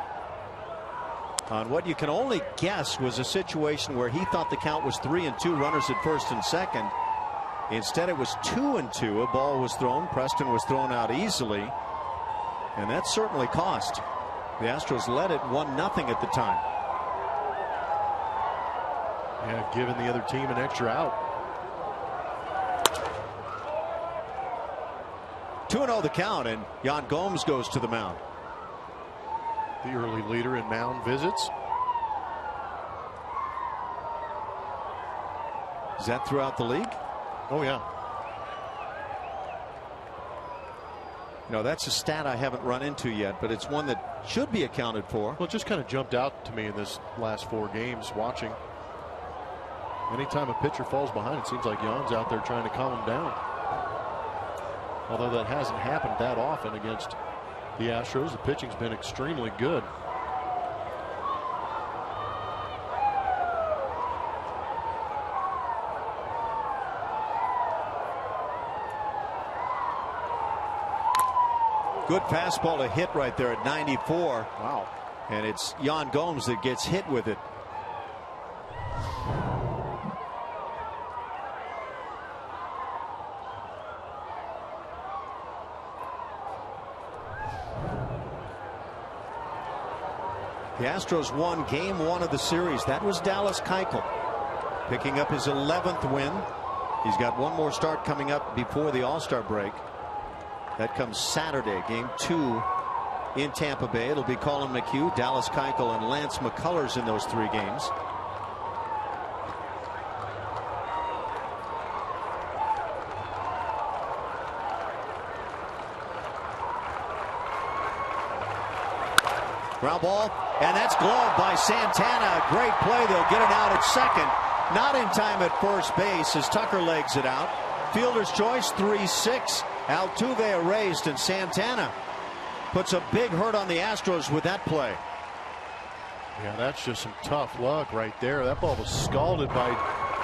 On what you can only guess was a situation where he thought the count was 3-2, runners at first and second. Instead, it was 2-2. A ball was thrown. Preston was thrown out easily, and that certainly cost. The Astros led it 1-0 at the time. Yeah, giving the other team an extra out. 2-0 the count, and Yan Gomes goes to the mound. The early leader in mound visits. Is that throughout the league? Oh, yeah. No, that's a stat I haven't run into yet, but it's one that should be accounted for. Well, it just kind of jumped out to me in this last 4 games watching. Anytime a pitcher falls behind, it seems like Jan's out there trying to calm him down. Although that hasn't happened that often against the Astros. The pitching's been extremely good. Good fastball to hit right there at 94. Wow. And it's Yan Gomes that gets hit with it. The Astros won game 1 of the series. That was Dallas Keuchel picking up his 11th win. He's got one more start coming up before the All-Star break. That comes Saturday, game 2 in Tampa Bay. It'll be Colin McHugh, Dallas Keuchel, and Lance McCullers in those 3 games. Ground ball, and that's gloved by Santana. Great play. They'll get it out at second. Not in time at first base as Tucker legs it out. Fielder's choice, 3-6. Altuve erased, and Santana puts a big hurt on the Astros with that play. Yeah, that's just some tough luck right there. That ball was scalded by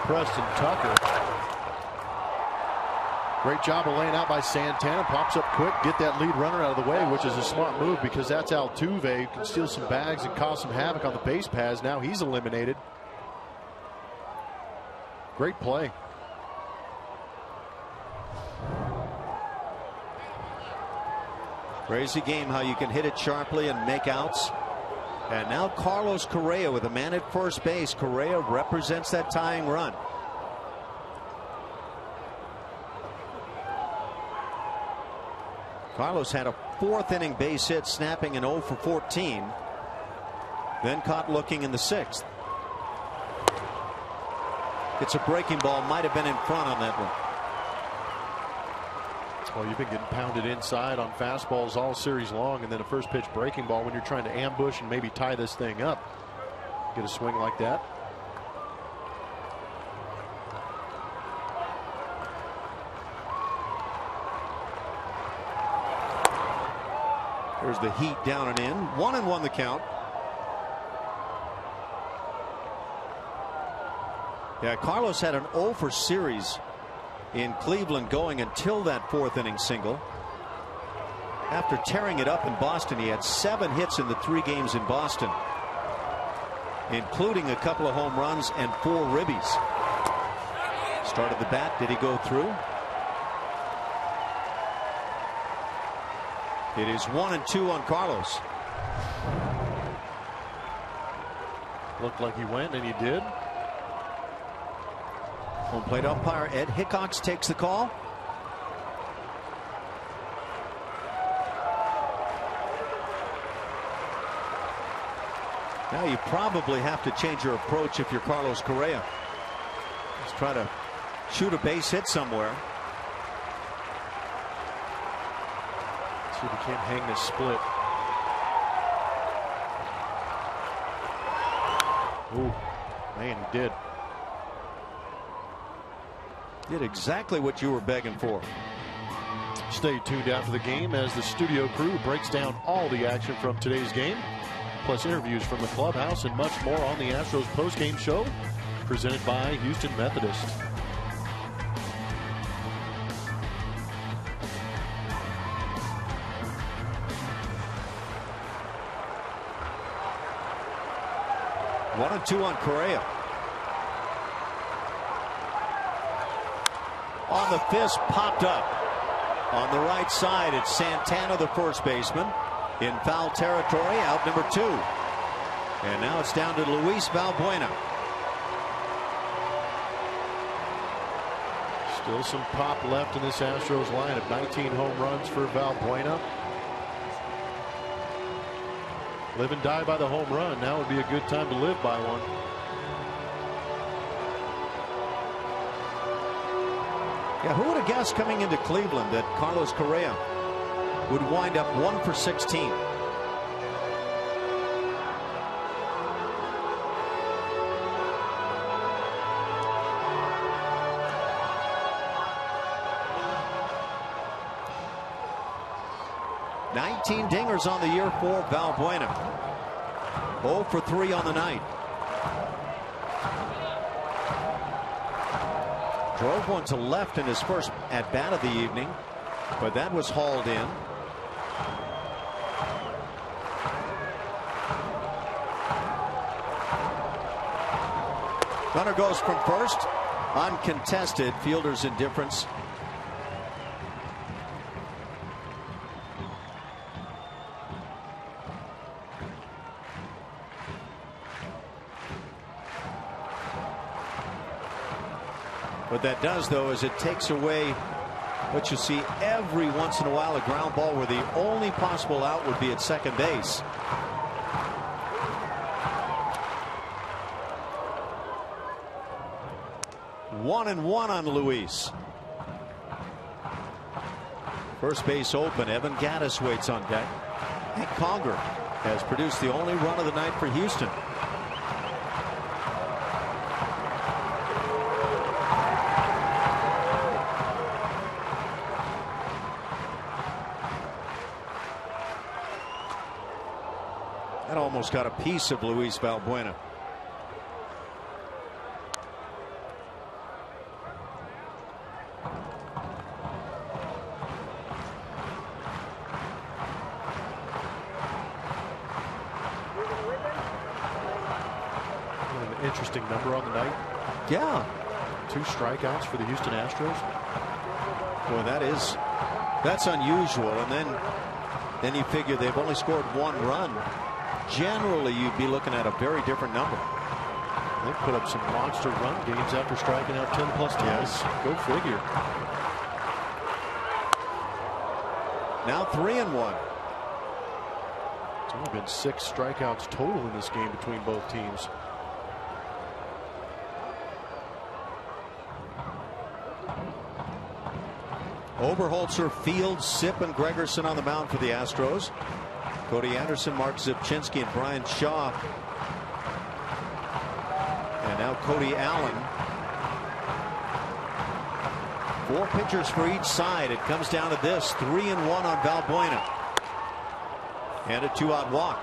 Preston Tucker. Great job of laying out by Santana. Pops up quick, get that lead runner out of the way, which is a smart move because that's Altuve who can steal some bags and cause some havoc on the base paths. Now he's eliminated. Great play. Crazy game how you can hit it sharply and make outs. And now Carlos Correa with a man at first base. Correa represents that tying run. Carlos had a 4th inning base hit, snapping an 0 for 14. Then caught looking in the 6th. It's a breaking ball, might have been in front on that one. Well, you've been getting pounded inside on fastballs all series long, and then a first pitch breaking ball when you're trying to ambush and maybe tie this thing up. Get a swing like that. There's the heat down and in. 1-1 the count. Yeah, Carlos had an 0 for series in Cleveland going until that 4th inning single. After tearing it up in Boston, he had 7 hits in the 3 games in Boston, including a couple of home runs and 4 ribbies. Started the bat. Did he go through? It is 1-2 on Carlos. Looked like he went, and he did. Home plate umpire Ed Hickox takes the call. Now you probably have to change your approach if you're Carlos Correa. Just try to shoot a base hit somewhere. See if he can't hang this split. Ooh, man, he did. Did exactly what you were begging for. Stay tuned after the game as the studio crew breaks down all the action from today's game, plus interviews from the clubhouse and much more on the Astros postgame show presented by Houston Methodist. One and two on Correa. On the fist, popped up. On the right side, it's Santana, the first baseman, in foul territory, out number 2. And now it's down to Luis Valbuena. Still some pop left in this Astros lineup. 19 home runs for Valbuena. Live and die by the home run. Now would be a good time to live by one. Yeah, who would have guessed coming into Cleveland that Carlos Correa would wind up 1 for 16? $19 dingers on the year for Valbuena. 0 for 3 on the night. Drove one to left in his first at bat of the evening, but that was hauled in. Runner goes from first, uncontested. Fielder's indifference. What that does, though, is it takes away what you see every once in a while, a ground ball where the only possible out would be at second base. One and one on Luis. First base open. Evan Gattis waits on deck. Hank Conger has produced the only run of the night for Houston. That almost got a piece of Luis Valbuena. Interesting number on the night. Yeah. 2 strikeouts for the Houston Astros. Boy, that's unusual. And then you figure they've only scored 1 run. Generally, you'd be looking at a very different number. They put up some monster run games after striking out 10+ times. Yes. Go figure. Now 3-1. It's only been 6 strikeouts total in this game between both teams. Oberholzer, Fields, Sipp, and Gregerson on the mound for the Astros. Cody Anderson, Mark Zipchinski, and Brian Shaw. And now Cody Allen. 4 pitchers for each side. It comes down to this: 3-1 on Valbuena. And a 2-out walk.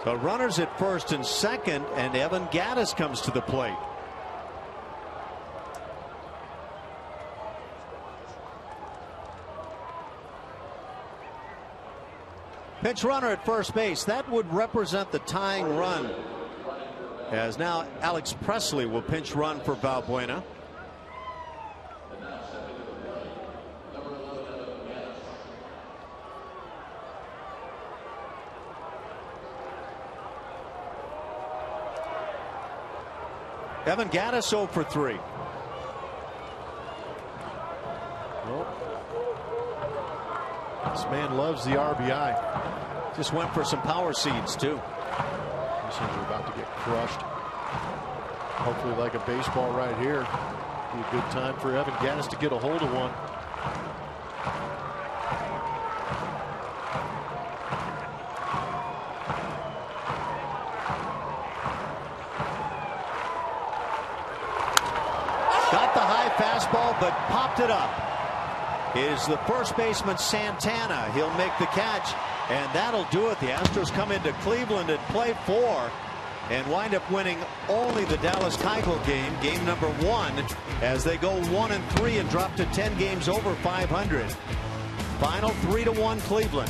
So runners at first and second, and Evan Gattis comes to the plate. Pinch runner at first base. That would represent the tying run, as now Alex Presley will pinch run for Valbuena. Evan Gattis 0 for 3. This man loves the RBI. Just went for some power seeds too. These things are about to get crushed. Hopefully, like a baseball right here, be a good time for Evan Gattis to get a hold of one. Got the high fastball, but popped it up. Is the first baseman Santana. He'll make the catch, and that'll do it. The Astros come into Cleveland and play 4 and wind up winning only the Dallas Keuchel game, game number 1, as they go 1-3 and drop to 10 games over 500. Final 3-1 Cleveland.